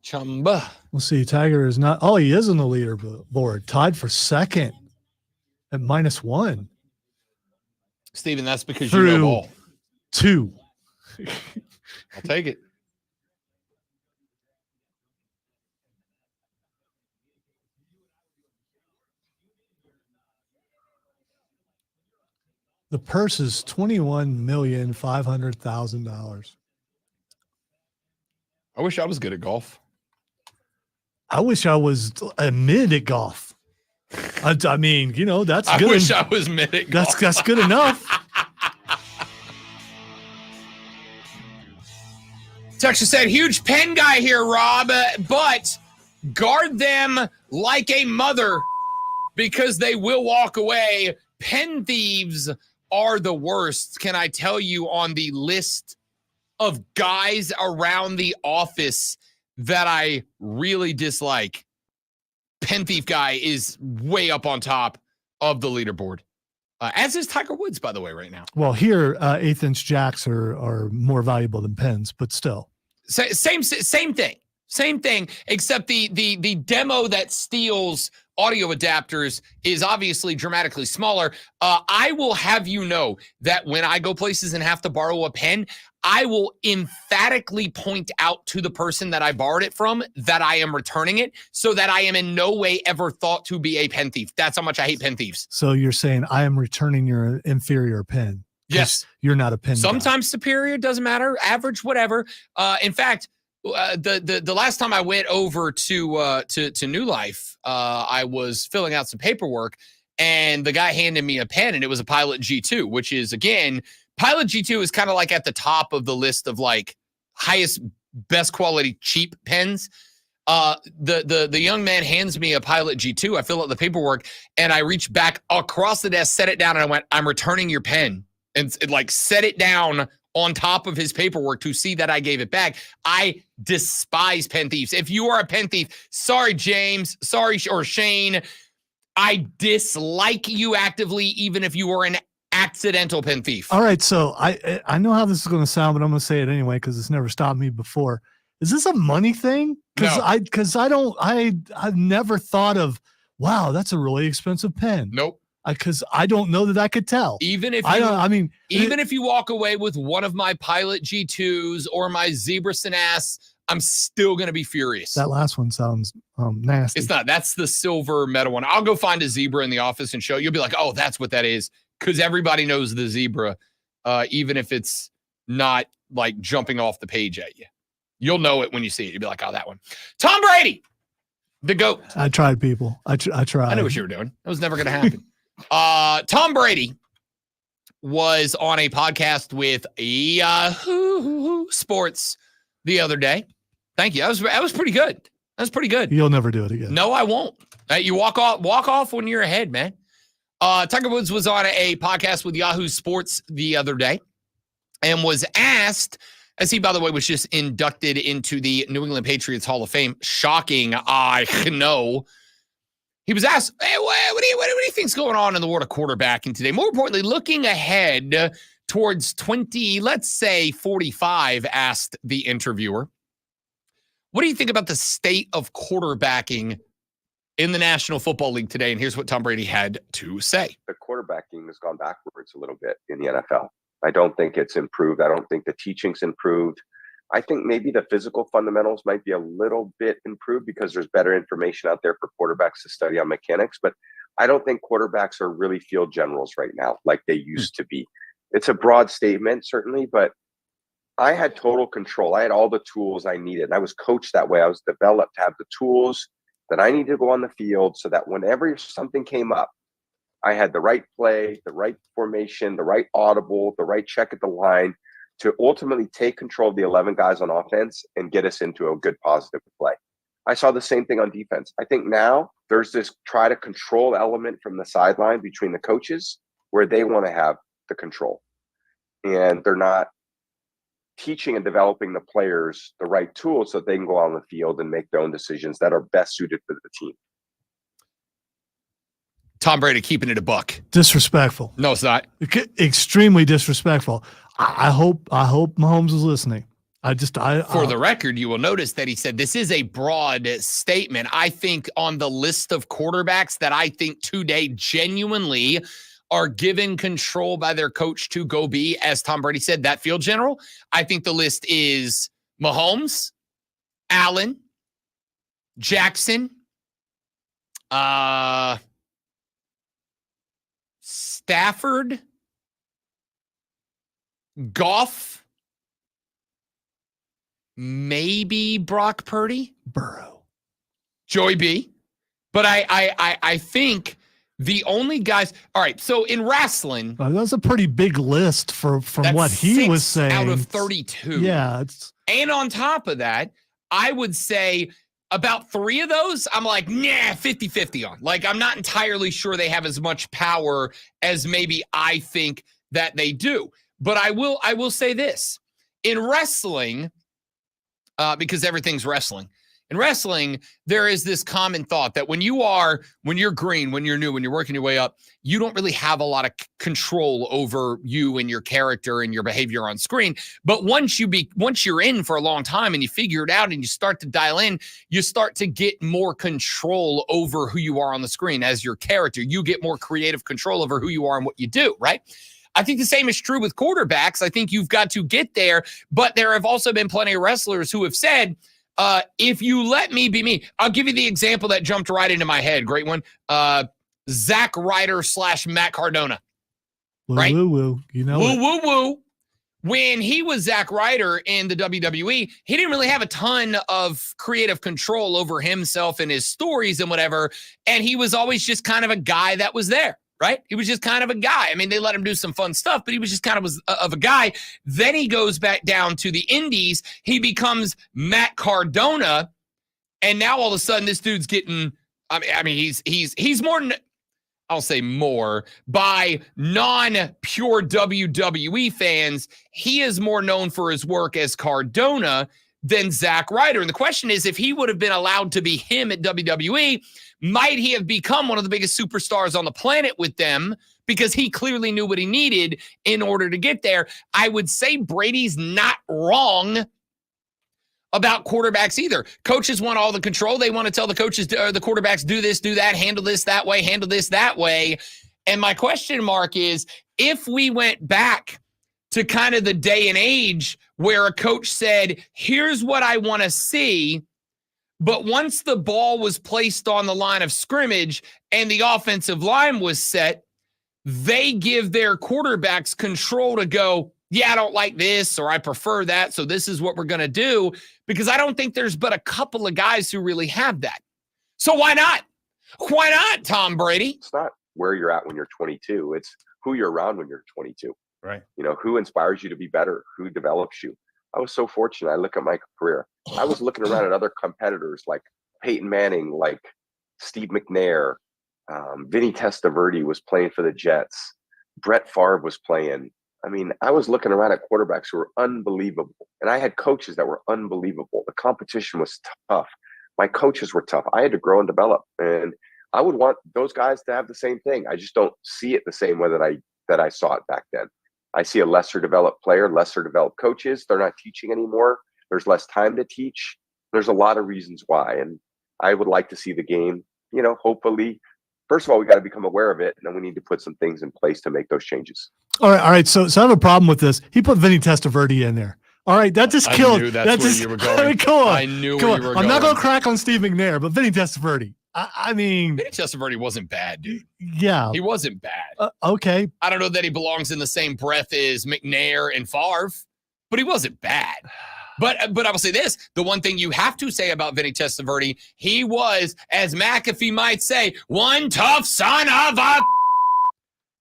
Chumba. We'll see. Tiger is not. Oh, he is on the leaderboard, tied for second at -1. Steven, that's because Through you know ball. 2. I'll take it. The purse is $21,500,000. I wish I was good at golf. I wish I was a mid at golf. I mean, you know, that's good. I wish I was mid at golf. That's good enough. Texas said, huge pen guy here, Rob, but guard them like a mother because they will walk away. Pen thieves are the worst. Can I tell you on the list of guys around the office that I really dislike? Pen thief guy is way up on top of the leaderboard. As is Tiger Woods, by the way, right now. Well, here, 1/8-inch jacks are more valuable than pens, but still. Same thing. Same thing, except the demo that steals audio adapters is obviously dramatically smaller. I will have you know that when I go places and have to borrow a pen, I will emphatically point out to the person that I borrowed it from that I am returning it so that I am in no way ever thought to be a pen thief. That's how much I hate pen thieves. So you're saying I am returning your inferior pen. Yes. You're not a pen guy. Sometimes superior, doesn't matter. Average, whatever. In fact, the last time I went over to New Life, I was filling out some paperwork, and the guy handed me a pen, and it was a Pilot G2, which is, again, Pilot G2 is kind of like at the top of the list of like highest, best quality, cheap pens. The young man hands me a Pilot G2. I fill out the paperwork, and I reach back across the desk, set it down, and I went, I'm returning your pen. And like set it down on top of his paperwork to see that I gave it back. I despise pen thieves. If you are a pen thief, sorry, James, sorry, or Shane, I dislike you actively, even if you are an accidental pen thief. All right, so I know how this is going to sound, but I'm going to say it anyway because it's never stopped me before. Is this a money thing? Because No. I've never thought of, wow, that's a really expensive pen. Nope. Because I don't know that I could tell. Even if you walk away with one of my Pilot G2s or my Zebra Sinass, I'm still going to be furious. That last one sounds nasty. It's not. That's the silver metal one. I'll go find a Zebra in the office and show you. You'll be like, oh, that's what that is. Because everybody knows the Zebra, even if it's not like jumping off the page at you. You'll know it when you see it. You'll be like, oh, that one. Tom Brady, the GOAT. I tried, people. I tried. I knew what you were doing. That was never going to happen. Tom Brady was on a podcast with Yahoo Sports the other day. Thank you. That was pretty good. That's pretty good. You'll never do it again. No, I won't. You walk off when you're ahead, man. Tiger Woods was on a podcast with Yahoo Sports the other day and was asked, as he, by the way, was just inducted into the New England Patriots Hall of Fame. Shocking, I know. He was asked, hey, what do you think's going on in the world of quarterbacking today? More importantly, looking ahead towards 45, asked the interviewer. What do you think about the state of quarterbacking in the National Football League today? And here's what Tom Brady had to say. The quarterbacking has gone backwards a little bit in the NFL. I don't think it's improved. I don't think the teaching's improved. I think maybe the physical fundamentals might be a little bit improved because there's better information out there for quarterbacks to study on mechanics. But I don't think quarterbacks are really field generals right now like they used to be. It's a broad statement, certainly, but I had total control. I had all the tools I needed. And I was coached that way. I was developed to have the tools that I needed to go on the field so that whenever something came up, I had the right play, the right formation, the right audible, the right check at the line to ultimately take control of the 11 guys on offense and get us into a good positive play. I saw the same thing on defense. I think now there's this try to control element from the sideline between the coaches where they want to have the control. And they're not teaching and developing the players the right tools so that they can go on the field and make their own decisions that are best suited for the team. Tom Brady keeping it a buck. Disrespectful. No, it's not. Extremely disrespectful. I hope Mahomes is listening. For the record, you will notice that he said this is a broad statement. I think on the list of quarterbacks that I think today genuinely are given control by their coach to go be, as Tom Brady said, that field general. I think the list is Mahomes, Allen, Jackson, Stafford, Goff, maybe Brock Purdy, Burrow, Joey B. But I think the only guys. All right, so in wrestling, that's a pretty big list from what he was saying. Out of 32, yeah. And on top of that, I would say about 3 of those, I'm like, nah, 50-50 on. Like, I'm not entirely sure they have as much power as maybe I think that they do. But I will say this. In wrestling, because everything's wrestling. In wrestling, there is this common thought that when you're green, when you're new, when you're working your way up, you don't really have a lot of control over you and your character and your behavior on screen. But once you're in for a long time and you figure it out and you start to dial in, you start to get more control over who you are on the screen as your character. You get more creative control over who you are and what you do, right? I think the same is true with quarterbacks. I think you've got to get there, but there have also been plenty of wrestlers who have said, if you let me be me, I'll give you the example that jumped right into my head. Great one. Zack Ryder / Matt Cardona. Right? Woo, woo. You know woo, woo, woo. When he was Zack Ryder in the WWE, he didn't really have a ton of creative control over himself and his stories and whatever. And he was always just kind of a guy that was there. Right? He was just kind of a guy. I mean, they let him do some fun stuff, but he was just kind of a guy. Then he goes back down to the Indies. He becomes Matt Cardona. And now all of a sudden this dude's getting, I mean, he's more, I'll say more, by non-pure WWE fans, he is more known for his work as Cardona than Zack Ryder. And the question is, if he would have been allowed to be him at WWE, might he have become one of the biggest superstars on the planet with them because he clearly knew what he needed in order to get there? I would say Brady's not wrong about quarterbacks either. Coaches want all the control. They want to tell the coaches or the quarterbacks, do this, do that, handle this that way, handle this that way. And my question mark is, if we went back to kind of the day and age where a coach said, here's what I want to see, but once the ball was placed on the line of scrimmage and the offensive line was set, they give their quarterbacks control to go, yeah, I don't like this, or I prefer that, so this is what we're going to do, because I don't think there's but a couple of guys who really have that. So why not? Why not, Tom Brady? It's not where you're at when you're 22. It's who you're around when you're 22. Right. You know, who inspires you to be better, who develops you. I was so fortunate. I look at my career. I was looking around at other competitors like Peyton Manning, like Steve McNair, Vinny Testaverde was playing for the Jets. Brett Favre was playing. I mean, I was looking around at quarterbacks who were unbelievable. And I had coaches that were unbelievable. The competition was tough. My coaches were tough. I had to grow and develop. And I would want those guys to have the same thing. I just don't see it the same way that I saw it back then. I see a lesser developed player, lesser developed coaches. They're not teaching anymore. There's less time to teach. There's a lot of reasons why. And I would like to see the game, you know, hopefully, first of all, we got to become aware of it. And then we need to put some things in place to make those changes. All right. So I have a problem with this. He put Vinny Testaverde in there. All right, that just I killed. knew that's where just, you were going. I mean, come on. I knew Come where on. you were I'm not going. going to crack on Steve McNair, but Vinny Testaverde. I mean, Vinny Testaverde wasn't bad, dude. Yeah. He wasn't bad. Okay. I don't know that he belongs in the same breath as McNair and Favre, but he wasn't bad. But I will say this, the one thing you have to say about Vinny Testaverde, he was, as McAfee might say, one tough son of a...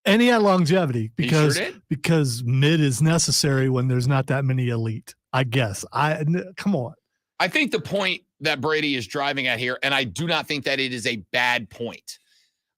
And he had longevity because He sure did. because mid is necessary when there's not that many elite. I guess. Come on. I think the point that Brady is driving at here, and I do not think that it is a bad point.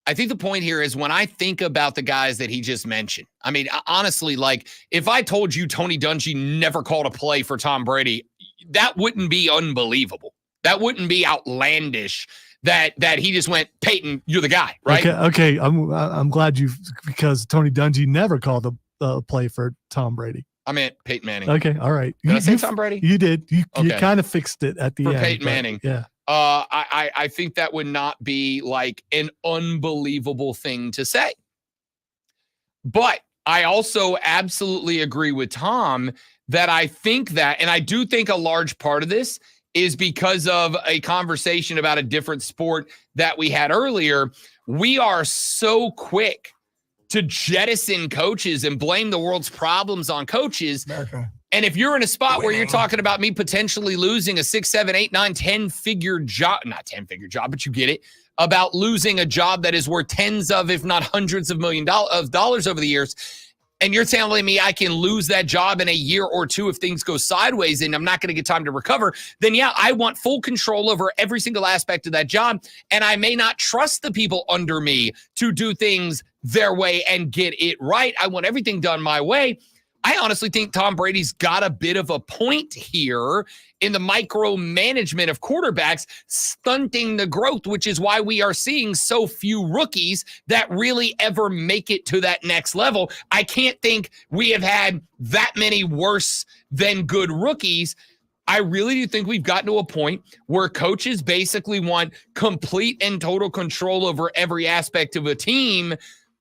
I think the point here is when I think about the guys that he just mentioned, I mean, honestly, like if I told you Tony Dungy never called a play for Tom Brady, that wouldn't be unbelievable. That wouldn't be outlandish that he just went, Peyton, you're the guy, right? Okay. I'm glad because Tony Dungy never called a play for Tom Brady. I meant Peyton Manning. Okay, all right. Did I say Tom Brady? You did. You Okay. kind of fixed it at the For end. Peyton Manning. Yeah. I think that would not be like an unbelievable thing to say. But I also absolutely agree with Tom that I think that, and I do think a large part of this is because of a conversation about a different sport that we had earlier. We are so quick to jettison coaches and blame the world's problems on coaches. America. And if you're in a spot where you're talking about me potentially losing a 6, 7, 8, 9, 10-figure job, not 10-figure job, but you get it, about losing a job that is worth tens of, if not hundreds of dollars over the years, and you're telling me I can lose that job in a year or two if things go sideways and I'm not going to get time to recover, then yeah, I want full control over every single aspect of that job. And I may not trust the people under me to do things their way and get it right. I want everything done my way. I honestly think Tom Brady's got a bit of a point here in the micromanagement of quarterbacks, stunting the growth, which is why we are seeing so few rookies that really ever make it to that next level. I can't think we have had that many worse than good rookies. I really do think we've gotten to a point where coaches basically want complete and total control over every aspect of a team,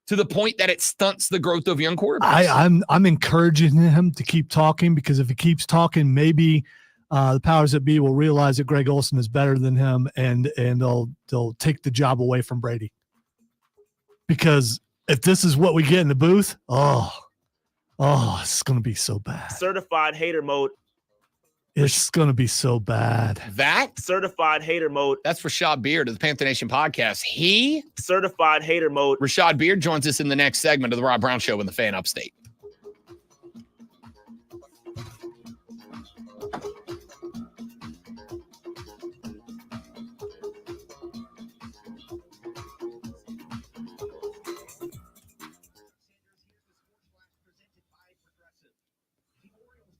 to the point that it stunts the growth of young quarterbacks. I'm encouraging him to keep talking, because if he keeps talking, maybe the powers that be will realize that Greg Olsen is better than him, and they'll take the job away from Brady. Because if this is what we get in the booth, it's going to be so bad. Certified hater mode. It's going to be so bad. That certified hater mode. That's Rashad Beard of the Panther Nation podcast. He certified hater mode. Rashad Beard joins us in the next segment of the Rob Brown Show in the Fan Upstate.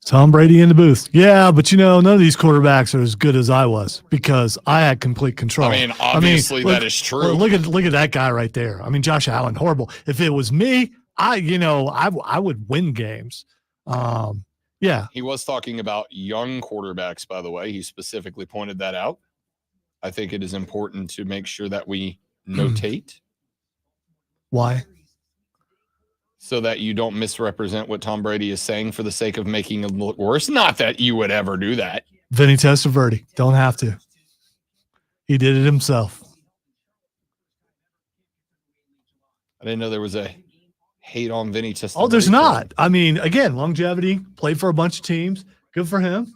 Tom Brady in the booth. Yeah, but none of these quarterbacks are as good as I was, because I had complete control. I mean, obviously that is true. Look at that guy right there. I mean, Josh Allen, horrible. If it was me, I would win games. Yeah. He was talking about young quarterbacks, by the way. He specifically pointed that out. I think it is important to make sure that we notate. Why? So that you don't misrepresent what Tom Brady is saying for the sake of making it look worse. Not that you would ever do that. Vinny Testaverde. Don't have to. He did it himself. I didn't know there was a hate on Vinny Testaverde. Oh, there's not. I mean, again, longevity, played for a bunch of teams. Good for him.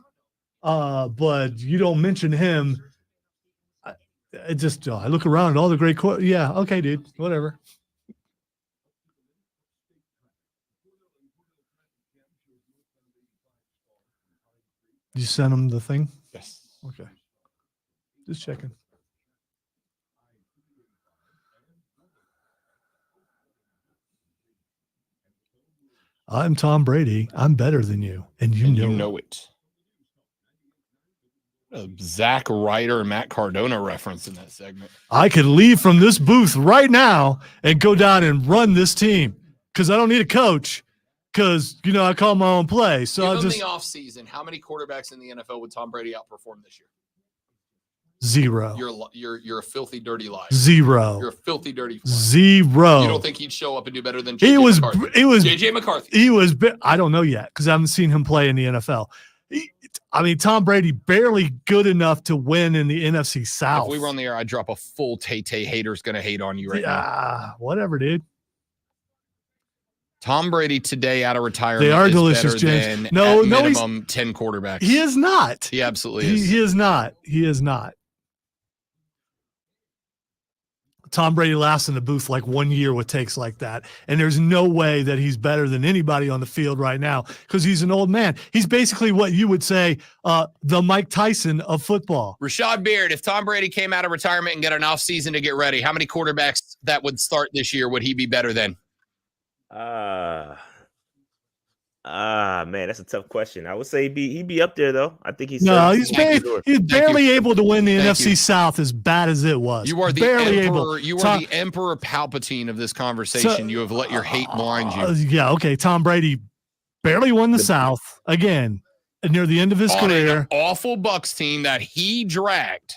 But you don't mention him. I look around at all the great yeah, okay, dude. Whatever. You sent him the thing? Yes. Okay. Just checking. I'm Tom Brady. I'm better than you. And you know it. A Zach Ryder and Matt Cardona reference in that segment. I could leave from this booth right now and go down and run this team, because I don't need a coach. Because, I call my own play. So I'll just. In the offseason, how many quarterbacks in the NFL would Tom Brady outperform this year? 0. You're a filthy, dirty liar. 0. You're a filthy, dirty liar. 0. You don't think he'd show up and do better than JJ McCarthy? He was JJ McCarthy. I don't know yet, because I haven't seen him play in the NFL. I mean, Tom Brady barely good enough to win in the NFC South. If we were on the air, I'd drop a full Tay-Tay hater's going to hate on you right now. Whatever, dude. Tom Brady today out of retirement. They are is delicious, better James. than No, at no, minimum 10 quarterbacks. He is not. He absolutely is. He is not. He is not. Tom Brady lasts in the booth like 1 year with takes like that. And there's no way that he's better than anybody on the field right now because he's an old man. He's basically what you would say the Mike Tyson of football. Rashad Beard, if Tom Brady came out of retirement and got an offseason to get ready, how many quarterbacks that would start this year would he be better than? Man, that's a tough question. I would say he'd be up there though. I think he's he's barely able to win the NFC South as bad as it was. You are the barely emperor. able. You are the Emperor Palpatine of this conversation. You have let your hate blind you. Yeah, okay. Tom Brady barely won the South again near the end of his career. An awful Bucs team that he dragged.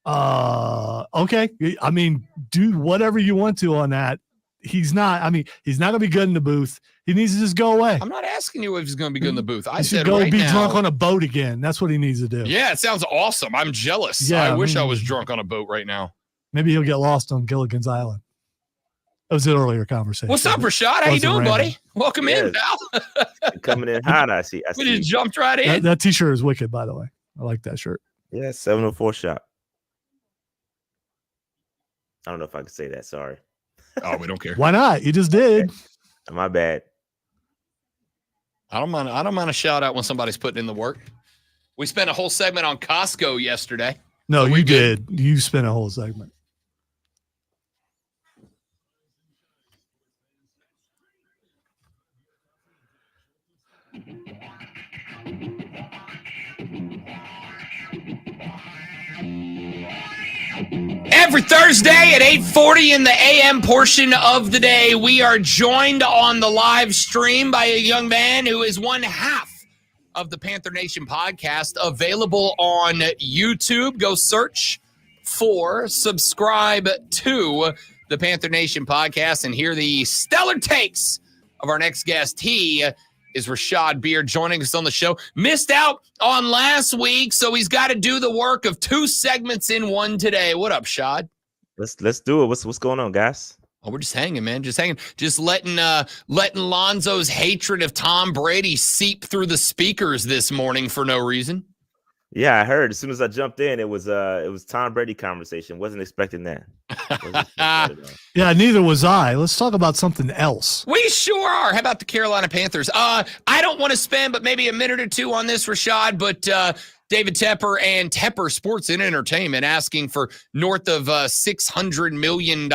Okay. I mean, do whatever you want to on that. He's not going to be good in the booth. He needs to just go away. I'm not asking you if he's going to be good in the booth. I He said should go right be now, drunk on a boat again. That's what he needs to do. Yeah, it sounds awesome. I'm jealous. Yeah, I wish I was drunk on a boat right now. Maybe he'll get lost on Gilligan's Island. That was an earlier conversation. What's up, Rashad? How you doing, buddy? Welcome in, pal. Coming in hot, I see. We just jumped right in. That T-shirt is wicked, by the way. I like that shirt. Yeah, 704 shop. I don't know if I can say that. Sorry. Oh, we don't care. Why not? You just did. My bad. I don't mind a shout out when somebody's putting in the work. We spent a whole segment on Costco yesterday. No, you did. You spent a whole segment. Every Thursday at 8:40 in the AM portion of the day, we are joined on the live stream by a young man who is one half of the Panther Nation podcast, available on YouTube. Go search for, subscribe to the Panther Nation podcast and hear the stellar takes of our next guest. He is Rashad Beard joining us on the show. Missed out on last week, so he's got to do the work of two segments in one today. What up, Shad? Let's do it. What's going on, guys? Oh, we're just hanging, man. Just hanging. Just letting Lonzo's hatred of Tom Brady seep through the speakers this morning for no reason. Yeah, I heard. As soon as I jumped in, it was Tom Brady conversation. Wasn't expecting that. Yeah, neither was I. Let's talk about something else. We sure are. How about the Carolina Panthers? I don't want to spend but maybe a minute or two on this, Rashad, but David Tepper and Tepper Sports and Entertainment asking for north of $600 million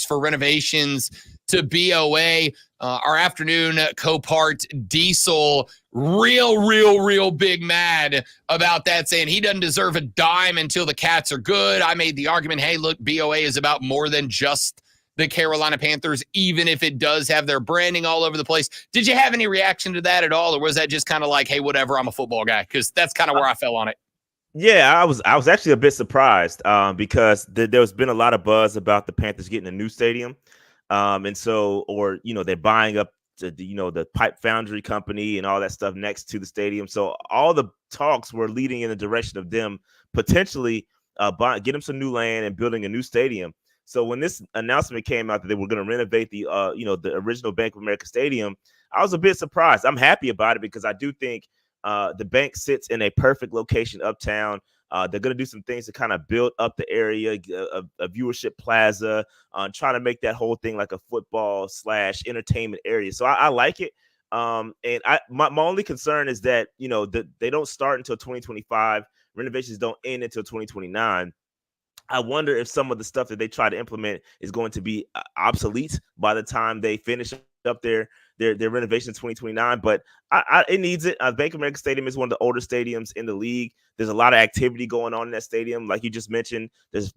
for renovations to BOA. Our afternoon co-part Diesel real big mad about that, saying he doesn't deserve a dime until the Cats are good. I made the argument, hey, look, BOA is about more than just the Carolina Panthers, even if it does have their branding all over the place. Did you have any reaction to that at all, or was that just kind of like, hey, whatever, I'm a football guy? Because that's kind of where I fell on it. Yeah, I was actually a bit surprised because there's been a lot of buzz about the Panthers getting a new stadium. And so, or, they're buying up the pipe foundry company and all that stuff next to the stadium. So all the talks were leading in the direction of them potentially get them some new land and building a new stadium. So when this announcement came out that they were going to renovate the original Bank of America Stadium, I was a bit surprised. I'm happy about it because I do think the bank sits in a perfect location uptown. They're going to do some things to kind of build up the area, a viewership plaza, trying to make that whole thing like a football / entertainment area. So I like it. And my only concern is that, they don't start until 2025. Renovations don't end until 2029. I wonder if some of the stuff that they try to implement is going to be obsolete by the time they finish up their renovation in 2029. But it needs it. Bank of America Stadium is one of the older stadiums in the league. There's a lot of activity going on in that stadium, like you just mentioned. There's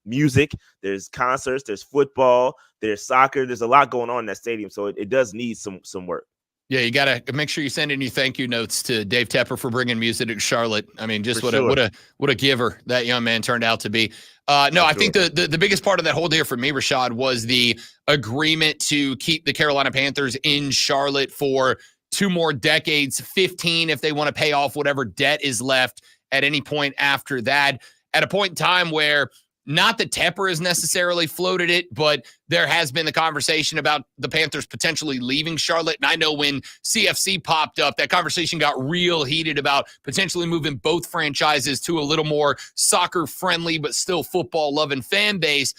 music, there's concerts, there's football, there's soccer. There's a lot going on in that stadium, so it does need some work. Yeah, you got to make sure you send in your thank you notes to Dave Tepper for bringing music to Charlotte. I mean, just what a giver that young man turned out to be. I think the biggest part of that whole deal for me, Rashad, was the agreement to keep the Carolina Panthers in Charlotte for 2 more decades, 15 if they want to pay off whatever debt is left at any point after that, at a point in time where not that Tepper has necessarily floated it, but there has been the conversation about the Panthers potentially leaving Charlotte. And I know when CFC popped up, that conversation got real heated about potentially moving both franchises to a little more soccer-friendly but still football-loving fan base.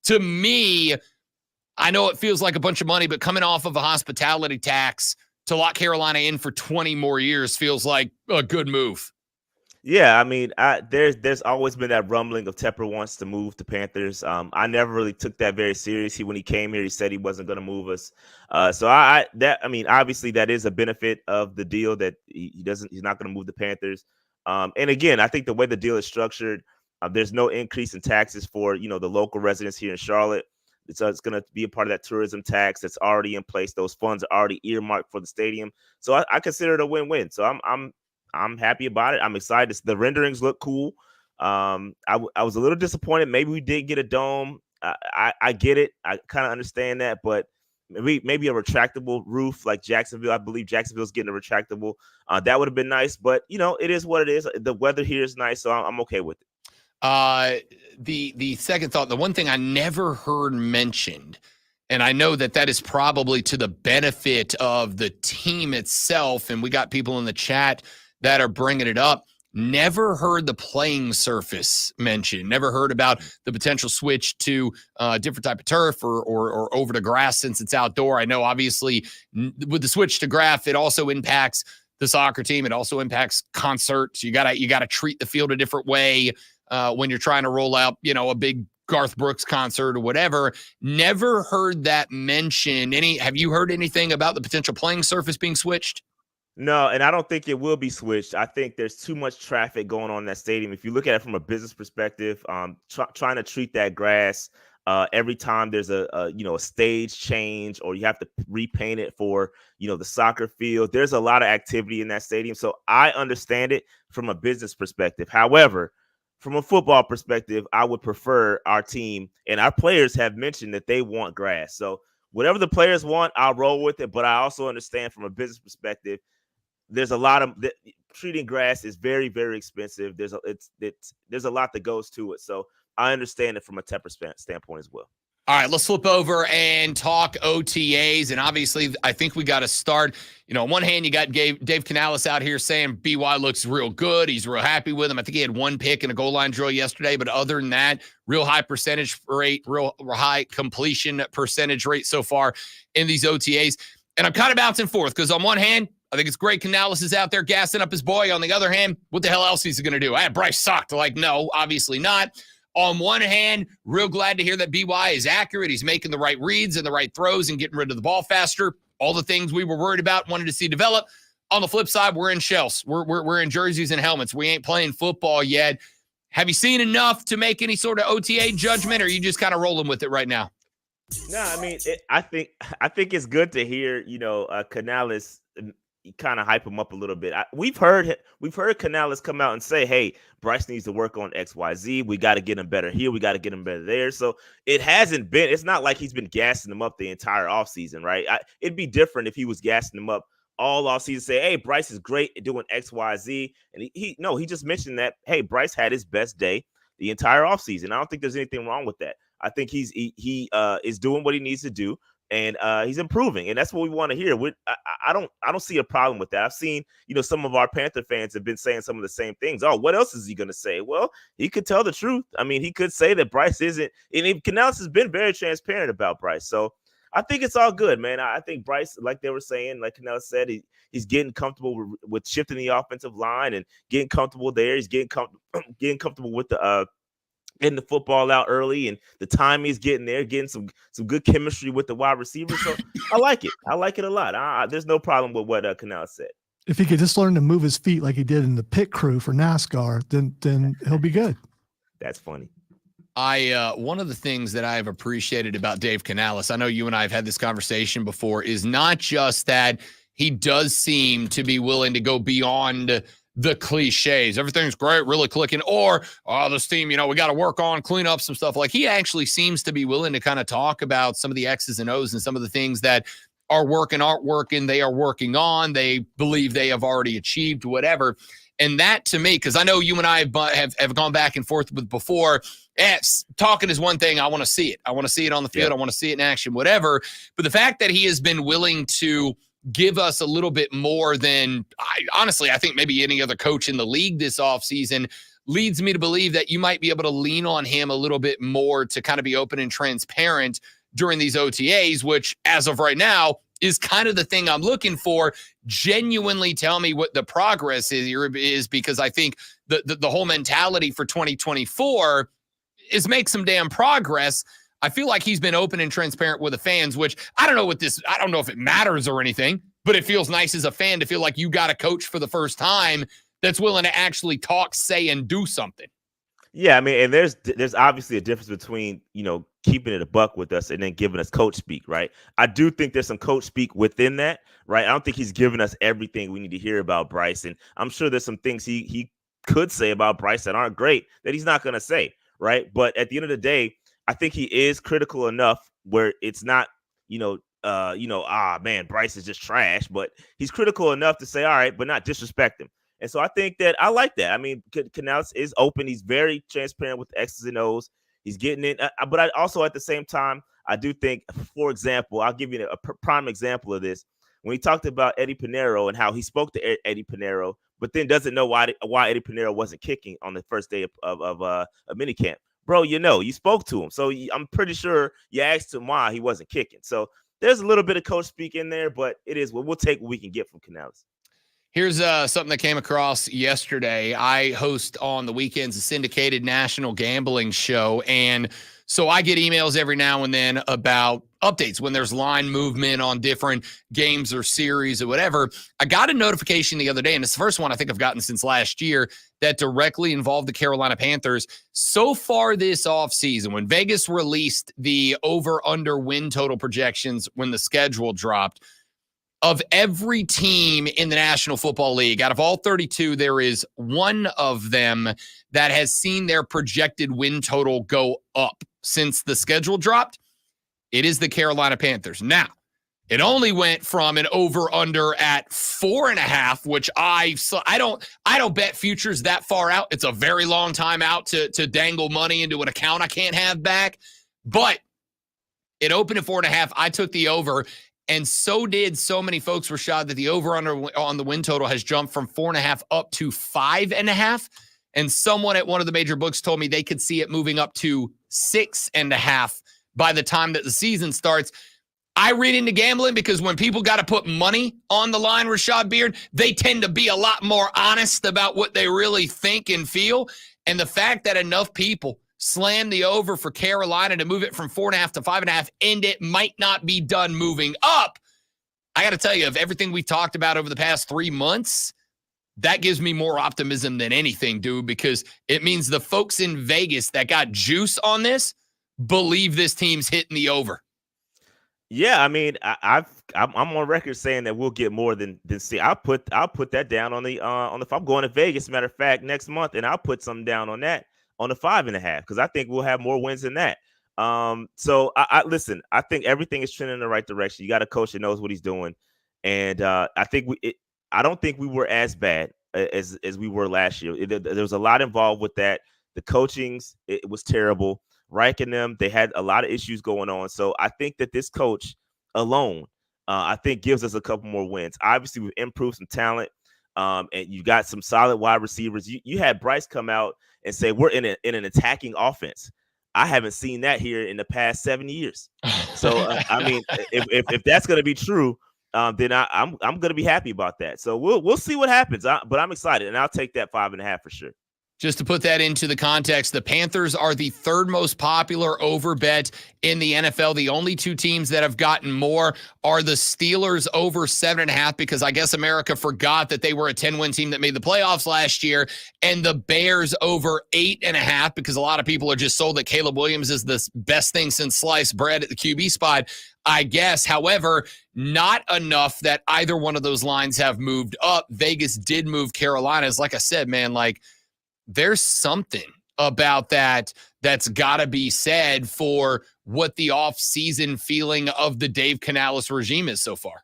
To me, I know it feels like a bunch of money, but coming off of a hospitality tax to lock Carolina in for 20 more years feels like a good move. Yeah, I mean, there's always been that rumbling of Tepper wants to move the Panthers. I never really took that very seriously. When he came here, he said he wasn't going to move us. So obviously that is a benefit of the deal that he's not going to move the Panthers. And again, I think the way the deal is structured, there's no increase in taxes for the local residents here in Charlotte. So it's going to be a part of that tourism tax that's already in place. Those funds are already earmarked for the stadium. So I consider it a win-win. So I'm happy about it. I'm excited. The renderings look cool. I was a little disappointed. Maybe we did get a dome. I get it. I kind of understand that, but maybe a retractable roof like Jacksonville. I believe Jacksonville's getting a retractable. That would have been nice, but it is what it is. The weather here is nice, so I'm okay with it. The second thought, the one thing I never heard mentioned, and I know that is probably to the benefit of the team itself, and we got people in the chat that are bringing it up. Never heard the playing surface mentioned. Never heard about the potential switch to a different type of turf or over to grass since it's outdoor. I know obviously with the switch to grass, it also impacts the soccer team. It also impacts concerts. You gotta treat the field a different way when you're trying to roll out, a big Garth Brooks concert or whatever. Never heard that mentioned. Have you heard anything about the potential playing surface being switched? No, and I don't think it will be switched. I think there's too much traffic going on in that stadium. If you look at it from a business perspective, trying to treat that grass every time there's a stage change or you have to repaint it for the soccer field. There's a lot of activity in that stadium, so I understand it from a business perspective. However, from a football perspective, I would prefer our team, and our players have mentioned that they want grass. So whatever the players want, I'll roll with it. But I also understand from a business perspective, there's a lot of treating grass is very, very expensive. There's a lot that goes to it. So I understand it from a Tepper standpoint as well. All right, let's flip over and talk OTAs. And obviously, I think we got to start. On one hand, you got Dave Canales out here saying BY looks real good. He's real happy with him. I think he had 1 pick in a goal line drill yesterday. But other than that, real high percentage rate, real high completion percentage rate so far in these OTAs. And I'm kind of bouncing forth because on one hand, I think it's great Canales is out there gassing up his boy. On the other hand, what the hell else is he going to do? Bryce sucked. No, obviously not. On one hand, real glad to hear that BY is accurate. He's making the right reads and the right throws and getting rid of the ball faster. All the things we were worried about, wanted to see develop. On the flip side, we're in shells. We're in jerseys and helmets. We ain't playing football yet. Have you seen enough to make any sort of OTA judgment, or are you just kind of rolling with it right now? No, I mean, I think it's good to hear, Canales kind of hype him up a little bit. We've heard Canales come out and say, "Hey, Bryce needs to work on XYZ. We got to get him better here. We got to get him better there." So it's not like he's been gassing him up the entire offseason, right? It'd be different if he was gassing him up all offseason, say, "Hey, Bryce is great at doing XYZ." And he just mentioned that, hey, Bryce had his best day the entire offseason. I don't think there's anything wrong with that. I think he is doing what he needs to do. And he's improving, and that's what we want to hear. I don't see a problem with that. I've seen, some of our Panther fans have been saying some of the same things. Oh, what else is he going to say? Well, he could tell the truth. I mean, he could say that Bryce isn't. And Canales has been very transparent about Bryce, so I think it's all good, man. I think Bryce, like they were saying, like Canales said, he's getting comfortable with shifting the offensive line and getting comfortable there. He's getting comfortable with getting the football out early, and the time he's getting there, getting some good chemistry with the wide receiver. So I like it. I like it a lot. There's no problem with what Canales said. If he could just learn to move his feet like he did in the pit crew for NASCAR, then he'll be good. That's funny. One of the things that I've appreciated about Dave Canales, I know you and I have had this conversation before, is not just that he does seem to be willing to go beyond the cliches. Everything's great, really clicking, or this team, we got to work on, clean up some stuff. Like, he actually seems to be willing to kind of talk about some of the X's and O's and some of the things that are working, aren't working, they are working on, they believe they have already achieved whatever. And that to me, because I know you and I have gone back and forth with before, talking is one thing. I want to see it. I want to see it on the field. I want to see it in action, whatever. But the fact that he has been willing to give us a little bit more than, I think maybe any other coach in the league this offseason leads me to believe that you might be able to lean on him a little bit more to kind of be open and transparent during these OTAs, which as of right now is kind of the thing I'm looking for. Genuinely tell me what the progress is, because I think the whole mentality for 2024 is make some damn progress. I feel like he's been open and transparent with the fans, which I don't know if it matters or anything, but it feels nice as a fan to feel like you got a coach for the first time that's willing to actually talk, say, and do something. Yeah, I mean, and there's obviously a difference between, keeping it a buck with us and then giving us coach speak, right? I do think there's some coach speak within that, right? I don't think he's giving us everything we need to hear about Bryce. And I'm sure there's some things he could say about Bryce that aren't great that he's not going to say, right? But at the end of the day, I think he is critical enough where it's not, man, Bryce is just trash, but he's critical enough to say, all right, but not disrespect him. And so I think that I like that. I mean, Canales is open. He's very transparent with the X's and O's. He's getting it. But I also, at the same time, I do think, for example, I'll give you a prime example of this. When he talked about Eddie Pinheiro and how he spoke to Eddie Pinheiro, but then doesn't know why Eddie Pinheiro wasn't kicking on the first day of minicamp. Bro, you spoke to him. So I'm pretty sure you asked him why he wasn't kicking. So there's a little bit of coach speak in there, but it is we'll take what we can get from Canales. Here's something that came across yesterday. I host on the weekends a syndicated national gambling show, and so I get emails every now and then about updates when there's line movement on different games or series or whatever. I got a notification the other day, and it's the first one I think I've gotten since last year that directly involved the Carolina Panthers. So far this offseason, when Vegas released the over-under win total projections when the schedule dropped, of every team in the National Football League, out of all 32, there is one of them that has seen their projected win total go up since the schedule dropped. It is the Carolina Panthers. Now, it only went from an over-under at 4.5, which I don't bet futures that far out. It's a very long time out to dangle money into an account I can't have back. But it opened at 4.5. I took the over. And so did so many folks, Rashad, that the over-under on the win total has jumped from 4.5 up to 5.5. And someone at one of the major books told me they could see it moving up to 6.5 by the time that the season starts. I read into gambling because when people got to put money on the line, Rashad Beard, they tend to be a lot more honest about what they really think and feel. And the fact that enough people slam the over for Carolina to move it from 4.5 to 5.5, and it might not be done moving up. I got to tell you, of everything we've talked about over the past 3 months, that gives me more optimism than anything, dude, because it means the folks in Vegas that got juice on this believe this team's hitting the over. Yeah, I mean, I'm on record saying that we'll get more than see. I'll put that down on the if I'm going to Vegas, matter of fact, next month, and I'll put something down on that on the 5.5, because I think we'll have more wins than that. So I listen, I think everything is trending in the right direction. You got a coach that knows what he's doing. And I don't think we were as bad as we were last year. There was a lot involved with that. The coachings, it was terrible. Reich and them, they had a lot of issues going on. So I think that this coach alone, I think gives us a couple more wins. Obviously, we've improved some talent. And you got some solid wide receivers. You had Bryce come out and say we're in an attacking offense. I haven't seen that here in the past 7 years. So I mean, if that's going to be true, then I'm going to be happy about that. So we'll see what happens. But I'm excited, and I'll take that 5.5 for sure. Just to put that into the context, the Panthers are the third most popular over bet in the NFL. The only two teams that have gotten more are the Steelers over 7.5, because I guess America forgot that they were a 10-win team that made the playoffs last year, and the Bears over 8.5, because a lot of people are just sold that Caleb Williams is the best thing since sliced bread at the QB spot, I guess. However, not enough that either one of those lines have moved up. Vegas did move Carolina's. Like I said, man, there's something about that that's got to be said for what the off-season feeling of the Dave Canales regime is so far.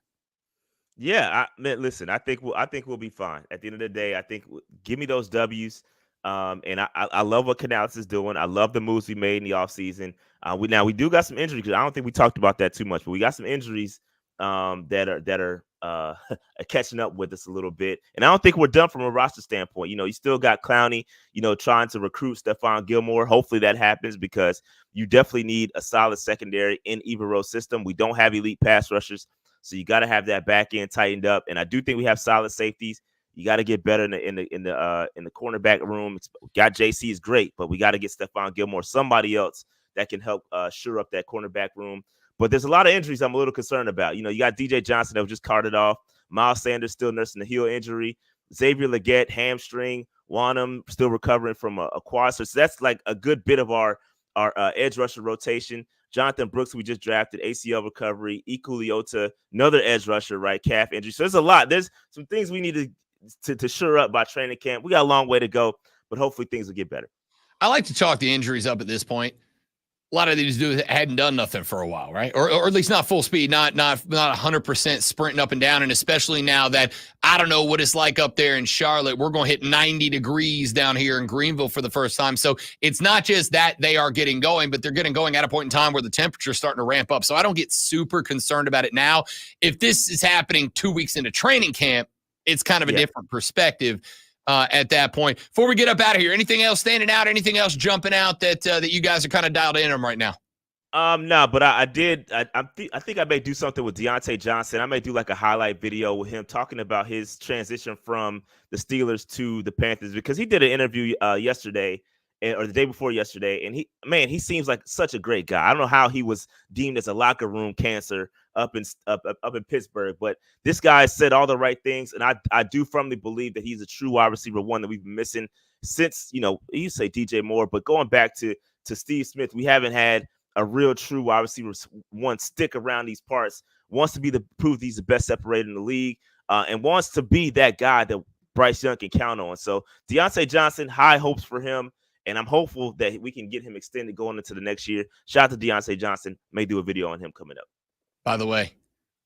Yeah, listen, I think we'll be fine. At the end of the day, I think give me those W's. And I love what Canales is doing. I love the moves we made in the offseason. We do got some injuries, because I don't think we talked about that too much, but we got some injuries that are catching up with us a little bit. And I don't think we're done from a roster standpoint. You still got Clowney, trying to recruit Stephon Gilmore. Hopefully that happens, because you definitely need a solid secondary in Evero's system. We don't have elite pass rushers, so you got to have that back end tightened up. And I do think we have solid safeties. You got to get better in the cornerback room. Got JC is great, but we got to get Stephon Gilmore, somebody else that can help shore up that cornerback room. But there's a lot of injuries I'm a little concerned about. You got DJ Johnson that was just carted off. Miles Sanders still nursing the heel injury. Xavier Legette, hamstring. Wanham still recovering from a quad. So that's like a good bit of our edge rusher rotation. Jonathan Brooks, we just drafted, ACL recovery. Ikuliota, another edge rusher, right? Calf injury. So there's a lot. There's some things we need to shore up by training camp. We got a long way to go, but hopefully things will get better. I like to chalk the injuries up at this point. A lot of these dudes hadn't done nothing for a while, right? Or at least not full speed, not 100% sprinting up and down. And especially now that I don't know what it's like up there in Charlotte. We're going to hit 90 degrees down here in Greenville for the first time. So it's not just that they are getting going, but they're getting going at a point in time where the temperature's starting to ramp up. So I don't get super concerned about it now. If this is happening 2 weeks into training camp, it's kind of a different perspective at that point. Before we get up out of here, anything else standing out? Anything else jumping out that you guys are kind of dialed in on right now? No, but I think I may do something with Deontay Johnson. I may do like a highlight video with him talking about his transition from the Steelers to the Panthers, because he did an interview yesterday or the day before yesterday, and he seems like such a great guy. I don't know how he was deemed as a locker room cancer up in Pittsburgh, but this guy said all the right things, and I do firmly believe that he's a true wide receiver one that we've been missing since, you say DJ Moore, but going back to Steve Smith, we haven't had a real true wide receiver one stick around these parts, wants to be prove he's the best separator in the league, and wants to be that guy that Bryce Young can count on. So Deontay Johnson, high hopes for him, and I'm hopeful that we can get him extended going into the next year. Shout out to Deontay Johnson. May do a video on him coming up. By the way,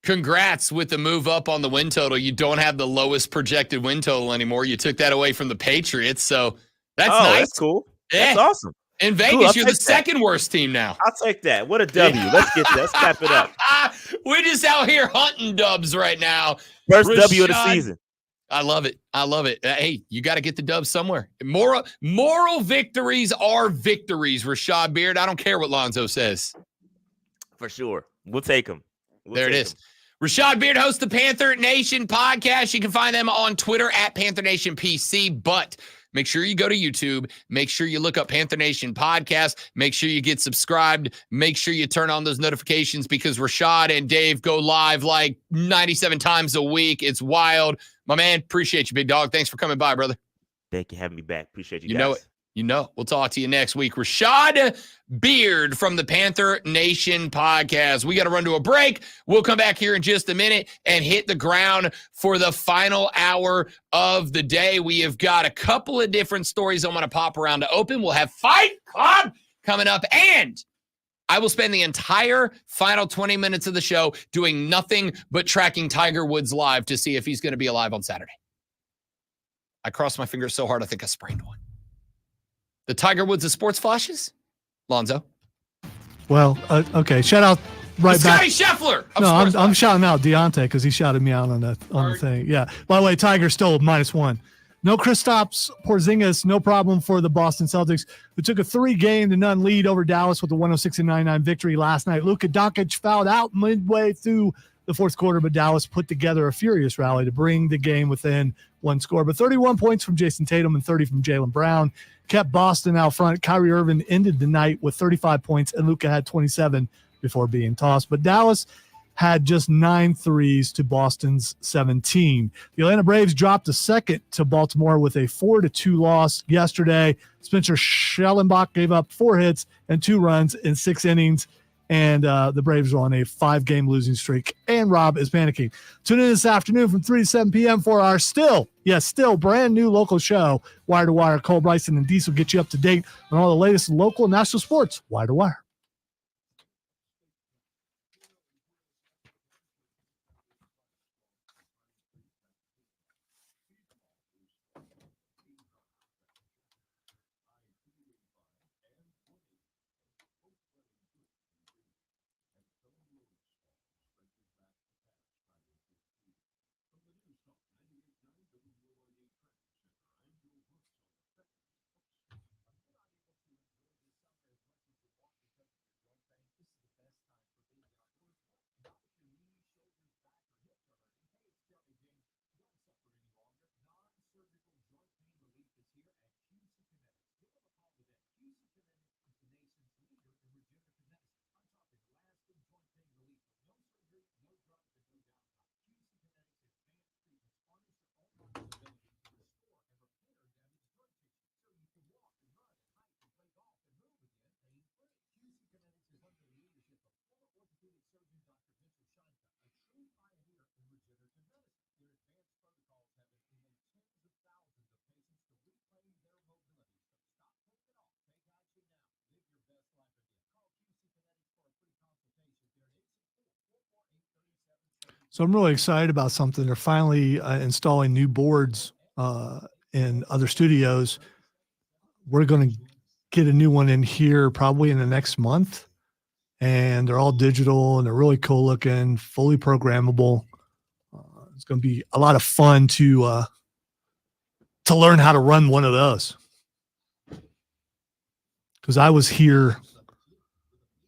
congrats with the move up on the win total. You don't have the lowest projected win total anymore. You took that away from the Patriots, so that's nice. That's cool. Yeah. That's awesome. In Vegas, you're the second worst team now. I'll take that. What a W. Let's get that. Let's clap it up. We're just out here hunting dubs right now. First W of the season. I love it. I love it. Hey, you got to get the dubs somewhere. Moral victories are victories, Rashad Beard. I don't care what Lonzo says. For sure. We'll take them. There it is. Rashad Beard hosts the Panther Nation podcast. You can find them on Twitter at Panther Nation PC, but make sure you go to YouTube. Make sure you look up Panther Nation podcast. Make sure you get subscribed. Make sure you turn on those notifications, because Rashad and Dave go live like 97 times a week. It's wild. My man, appreciate you, big dog. Thanks for coming by, brother. Thank you for having me back. Appreciate you guys. You know it. You know, we'll talk to you next week. Rashad Beard from the Panther Nation podcast. We got to run to a break. We'll come back here in just a minute and hit the ground for the final hour of the day. We have got a couple of different stories I want to pop around to open. We'll have Fight Club coming up, and I will spend the entire final 20 minutes of the show doing nothing but tracking Tiger Woods live to see if he's going to be alive on Saturday. I crossed my fingers so hard I think I sprained one. The Tiger Woods of sports flashes? Lonzo? Well, okay. Shout out right back. Scotty Scheffler. No, I'm shouting out Deontay because he shouted me out on the thing. Yeah. By the way, Tiger still -1. No Kristaps Porzingis, no problem for the Boston Celtics, who took a 3-0 lead over Dallas with a 106-99 victory last night. Luka Doncic fouled out midway through the fourth quarter, but Dallas put together a furious rally to bring the game within one score. But 31 points from Jason Tatum and 30 from Jaylen Brown kept Boston out front. Kyrie Irving ended the night with 35 points, and Luka had 27 before being tossed. But Dallas had just 9 threes to Boston's 17. The Atlanta Braves dropped a second to Baltimore with a 4-2 loss yesterday. Spencer Schellenbach gave up 4 hits and 2 runs in 6 innings, and the Braves are on a 5-game losing streak, and Rob is panicking. Tune in this afternoon from 3 to 7 p.m. for our still brand new local show, Wire to Wire. Cole Bryson and Diesel get you up to date on all the latest local and national sports. Wire to Wire. So I'm really excited about something. They're finally installing new boards in other studios. We're going to get a new one in here probably in the next month. And they're all digital and they're really cool looking, fully programmable. It's going to be a lot of fun to learn how to run one of those. Because I was here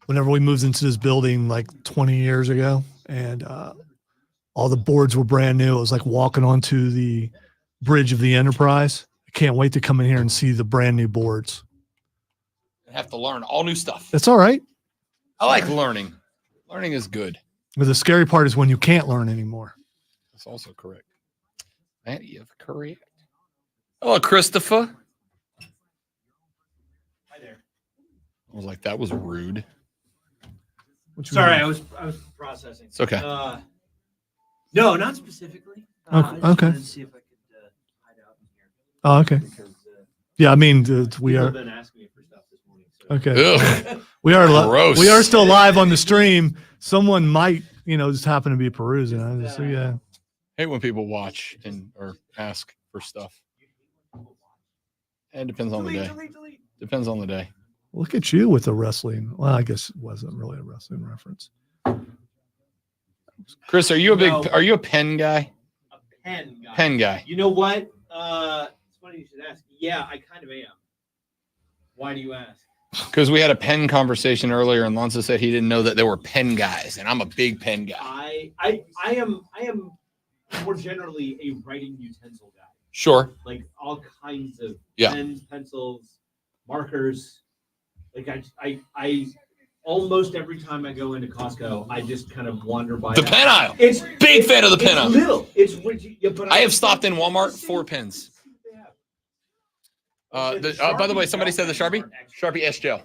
whenever we moved into this building like 20 years ago, and all the boards were brand new. It was like walking onto the bridge of the Enterprise. I can't wait to come in here and see the brand new boards. I have to learn all new stuff. It's all right. I like learning. Learning is good. But the scary part is when you can't learn anymore. That's also correct. That is correct. Hello, Christopher. Hi there. I was like, that was rude. Sorry, I was processing. It's okay. No, not specifically. I just okay. wanted to see if I could hide out in here. Oh, okay. Because, yeah, I mean, we people are. have been asking me for stuff this morning. So. Okay. Ugh. We are Gross. we are still live on the stream. Someone might, just happen to be perusing. So yeah. Hate when people watch or ask for stuff. It depends on the day. Depends on the day. Look at you with the wrestling. Well, I guess it wasn't really a wrestling reference. Chris, are you a pen guy? A pen guy. Pen guy. You know what? It's funny you should ask. Yeah, I kind of am. Why do you ask? Because we had a pen conversation earlier, and Lonzo said he didn't know that there were pen guys, and I'm a big pen guy. I am more generally a writing utensil guy. Sure. Like all kinds of Yeah. pens, pencils, markers. Like I almost every time I go into Costco, I just kind of wander by The pen aisle. Big fan of the pen aisle. Little. It's but I have stopped in Walmart for pens. By the way, somebody said the Sharpie S gel.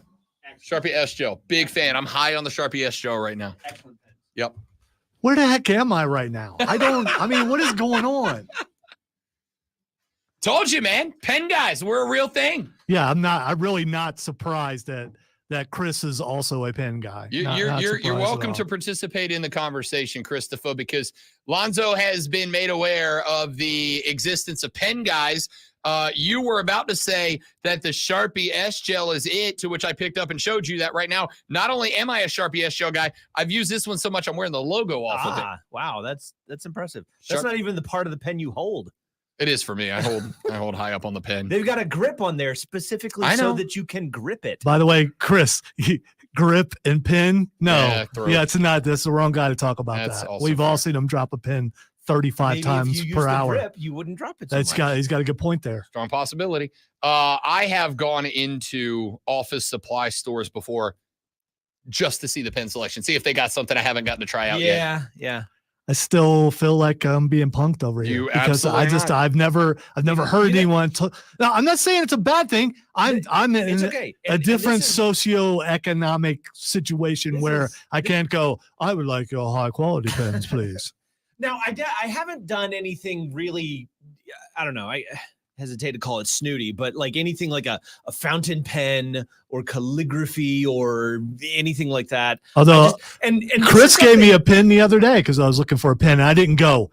Sharpie S gel. Big fan. I'm high on the Sharpie S gel right now. Excellent pen. Yep. Where the heck am I right now? I mean, what is going on? Told you, man. Pen guys, we're a real thing. Yeah, I'm really not surprised that Chris is also a pen guy. You're welcome to participate in the conversation, Christopher, because Lonzo has been made aware of the existence of pen guys. You were about to say that the Sharpie S gel is it, to which I picked up and showed you that right now. Not only am I a Sharpie S gel guy, I've used this one so much I'm wearing the logo off of it. Wow, that's impressive. That's not even the part of the pen you hold. It is for me. I hold high up on the pen. They've got a grip on there specifically so that you can grip it. By the way, Chris, grip and pin? No. It's not. That's the wrong guy to talk about that. We've all seen him drop a pin 35 times per hour. Grip, you wouldn't drop it. He's got a good point there. Strong possibility. I have gone into office supply stores before just to see the pen selection, see if they got something I haven't gotten to try out yet. Yeah. I still feel like I'm being punked over here because I've never heard anyone. Now, I'm not saying it's a bad thing. I'm in a different socioeconomic situation where I can't go. I would like your high quality pens, please. Now, I haven't done anything really. I don't know. I hesitate to call it snooty, but like anything like a fountain pen or calligraphy or anything like that. Although and Chris gave me a pen the other day because I was looking for a pen. And I didn't go,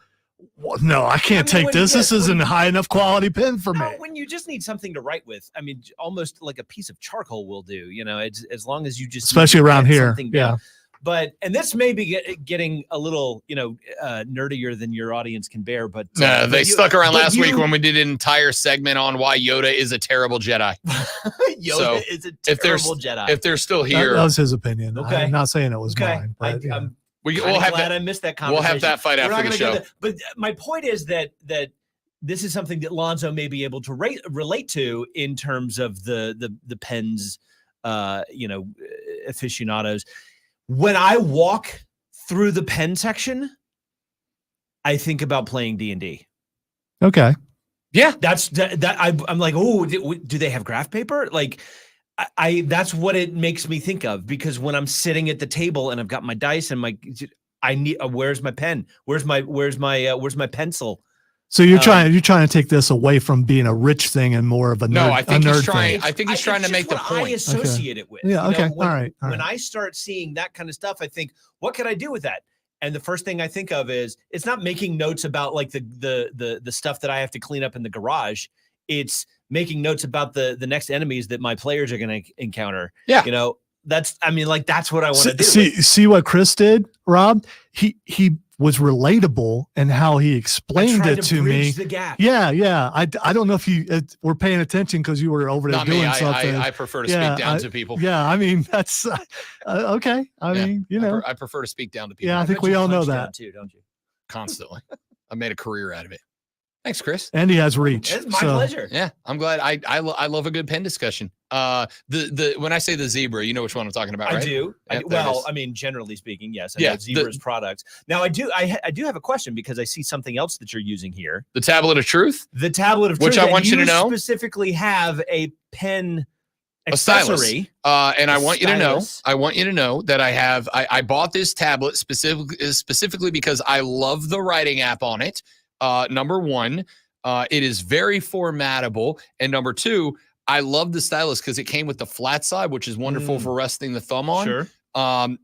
well, no, I can't take this. This isn't a high enough quality pen for me. When you just need something to write with, I mean, almost like a piece of charcoal will do. It's as long as you just especially around here. Yeah. But this may be getting a little, nerdier than your audience can bear. But they stuck around last week when we did an entire segment on why Yoda is a terrible Jedi. Yoda is a terrible Jedi. If they're still here, that was his opinion. Okay. I'm not saying it was mine. But, I'm we'll have glad I missed that conversation. We'll have that fight after the show. But my point is that this is something that Lonzo may be able to relate to in terms of the pens, aficionados. When I walk through the pen section, I think about playing D&D. Okay. Yeah, I'm like, oh, do they have graph paper? Like, that's what it makes me think of, because when I'm sitting at the table and I've got my dice and where's my pen? Where's my pencil? So you're trying to take this away from being a rich thing and more of a nerd. No, I think he's trying. I think he's trying to make the point. I associate it with. Yeah. Okay. All right. When I start seeing that kind of stuff, I think, what can I do with that? And the first thing I think of is it's not making notes about like the stuff that I have to clean up in the garage. It's making notes about the next enemies that my players are going to encounter. Yeah. You know, that's what I want to do. See what Chris did, Rob? He was relatable in how he explained it to me. The gap. Yeah. I don't know if you were paying attention because you were over there Not doing me. something. I prefer to speak down to people. Yeah, I mean that's okay. I mean, you know, I prefer to speak down to people. yeah, I think we all know that. Too, don't you? Constantly. I made a career out of it. Thanks, Chris. And he has reach. It's my pleasure. Yeah, I'm glad. I love a good pen discussion. The when I say the zebra, you know which one I'm talking about, right? I do. Yep, Well, I mean, generally speaking, yes. I Yeah, know Zebra's products. Now, I do have a question because I see something else that you're using here. The tablet of truth. The tablet of truth, which I want you to know. Specifically, have a pen A stylus. accessory. And I want you to know. stylus. I want you to know that I bought this tablet specifically because I love the writing app on it. Number one. It is very formattable. And number two, I love the stylus because it came with the flat side, which is wonderful for resting the thumb on. Sure.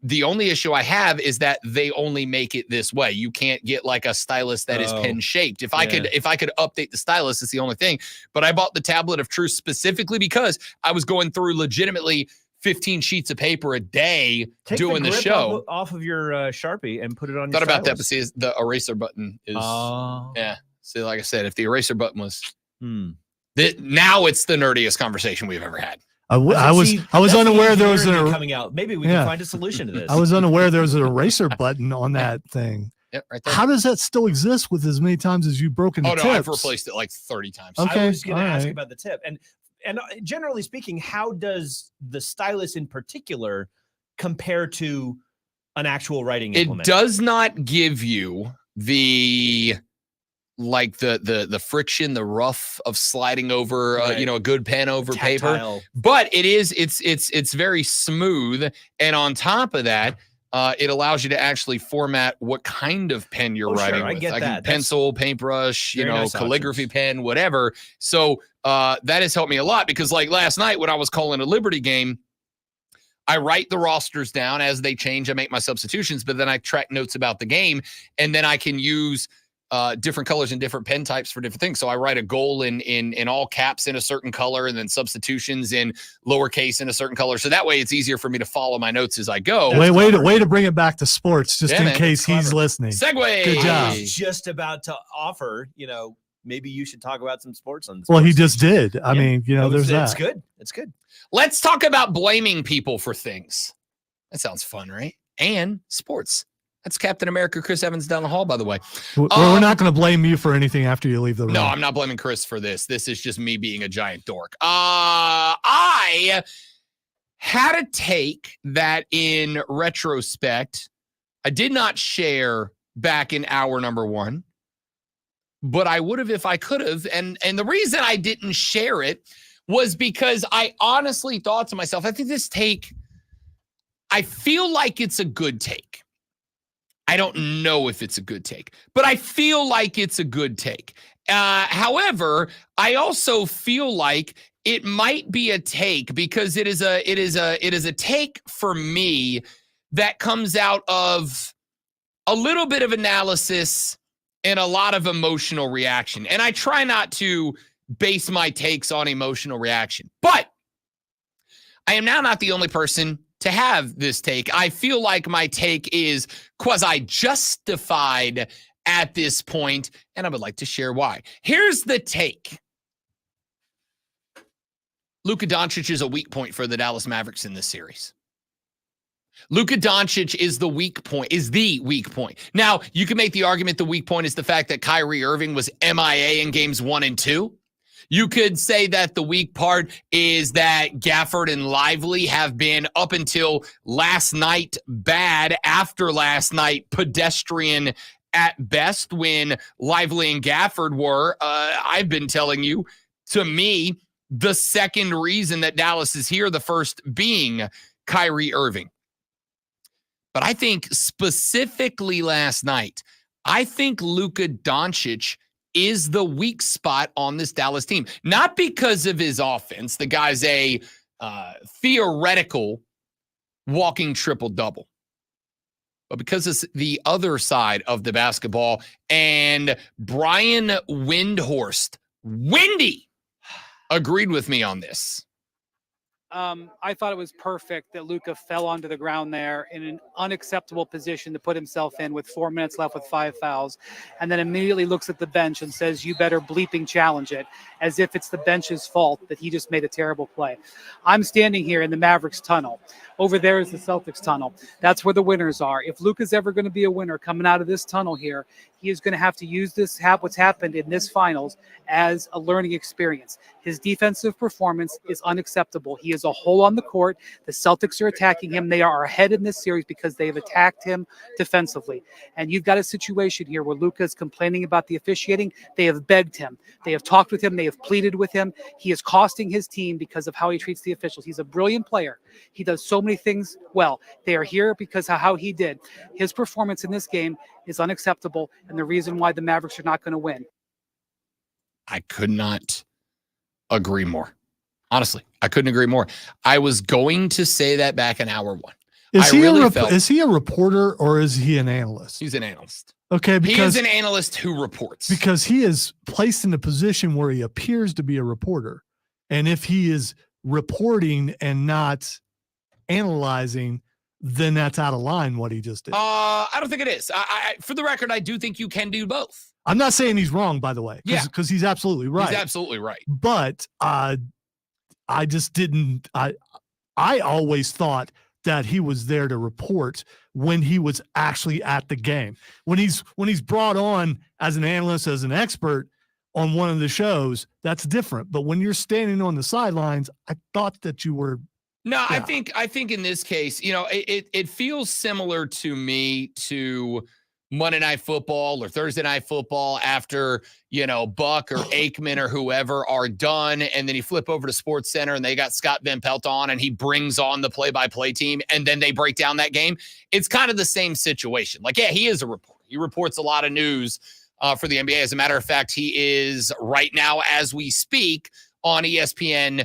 The only issue I have is that they only make it this way. You can't get like a stylus that is pen shaped. If I could update the stylus, it's the only thing. But I bought the tablet of truth specifically because I was going through legitimately 15 sheets of paper a day doing the show. Off of your Sharpie and put it on. Thought your about that, stylus. but see, the eraser button is yeah. See, like I said, if the eraser button was now it's the nerdiest conversation we've ever had. I was unaware there was coming out. Maybe we can find a solution to this. I was unaware there was an eraser button on that thing. Yep, right there. How does that still exist with as many times as you've broken the Oh no, tips? I've replaced it like 30 times. Okay, I was going to all ask right. about the tip, and generally speaking, how does the stylus in particular compare to an actual writing It implement? does not give you the friction, the rough of sliding over, Right. a good pen over paper. Tactile. But it's very smooth, and on top of that, it allows you to actually format what kind of pen you're writing Sure, I with. get Like that. pencil, paintbrush, Very nice calligraphy options. pen, whatever. So that has helped me a lot because, like last night when I was calling a Liberty game, I write the rosters down as they change. I make my substitutions, but then I track notes about the game, and then I can use different colors and different pen types for different things. So I write a goal in all caps in a certain color, and then substitutions in lowercase in a certain color. So that way it's easier for me to follow my notes as I go. Way to bring it back to sports, just Yeah, in man, case he's listening. Segue. Good job. I was just about to offer, maybe you should talk about some sports on this. Well, he just did. I mean, there's that. It's good. It's good. Let's talk about blaming people for things. That sounds fun, right? And sports. That's Captain America Chris Evans down the hall, by the way. We're not going to blame you for anything after you leave the room. No, I'm not blaming Chris for this. This is just me being a giant dork. I had a take that in retrospect, I did not share back in hour number one, but I would have if I could have. And the reason I didn't share it was because I honestly thought to myself, I think this take, I feel like it's a good take. I don't know if it's a good take, but I feel like it's a good take. However, I also feel like it might be a take because it is a take for me that comes out of a little bit of analysis and a lot of emotional reaction. And I try not to base my takes on emotional reaction, but I am now not the only person to have this take. I feel like my take is quasi-justified at this point, and I would like to share why. Here's the take. Luka Doncic is a weak point for the Dallas Mavericks in this series. Luka Doncic is the weak point. Now, you can make the argument the weak point is the fact that Kyrie Irving was MIA in games 1 and 2. You could say that the weak part is that Gafford and Lively have been, up until last night, bad. After last night, pedestrian at best. When Lively and Gafford were, I've been telling you, to me, the second reason that Dallas is here, the first being Kyrie Irving. But I think specifically last night, I think Luka Doncic is the weak spot on this Dallas team. Not because of his offense. The guy's a theoretical walking triple-double. but because it's the other side of the basketball. And Brian Windhorst, Windy, agreed with me on this. I thought it was perfect that Luka fell onto the ground there in an unacceptable position to put himself in with 4 minutes left with 5 fouls, and then immediately looks at the bench and says, "You better bleeping challenge it," as if it's the bench's fault that he just made a terrible play. I'm standing here in the Mavericks tunnel. Over there is the Celtics tunnel. That's where the winners are. If Luka's ever going to be a winner coming out of this tunnel here, he is going to have to use what's happened in this finals as a learning experience. His defensive performance is unacceptable. He is a hole on the court. The Celtics are attacking him. They are ahead in this series because they've attacked him defensively. And you've got a situation here where Luka is complaining about the officiating. They have begged him. They have talked with him. They have pleaded with him. He is costing his team because of how he treats the officials. He's a brilliant player. He does so many things well. They are here because of how he did. His performance in this game is unacceptable, and the reason why the Mavericks are not going to win. I could not agree more. Honestly, I couldn't agree more. I was going to say that back in hour one. Is he a reporter or is he an analyst? He's an analyst. Okay, he is an analyst who reports. Because he is placed in a position where he appears to be a reporter. And if he is reporting and not analyzing, then that's out of line what he just did. I don't think it is. For the record, I do think you can do both. I'm not saying he's wrong, by the way, because he's absolutely right. He's absolutely right. But I just didn't. I always thought that he was there to report when he was actually at the game. When he's brought on as an analyst, as an expert on one of the shows, that's different. But when you're standing on the sidelines, I thought that you were. No, yeah. I think in this case, it feels similar to me to Monday Night Football or Thursday Night Football after, Buck or Aikman or whoever are done. And then you flip over to Sports Center and they got Scott Van Pelt on and he brings on the play-by-play team and then they break down that game. It's kind of the same situation. Like, yeah, he is a reporter. He reports a lot of news for the NBA. As a matter of fact, he is right now as we speak on ESPN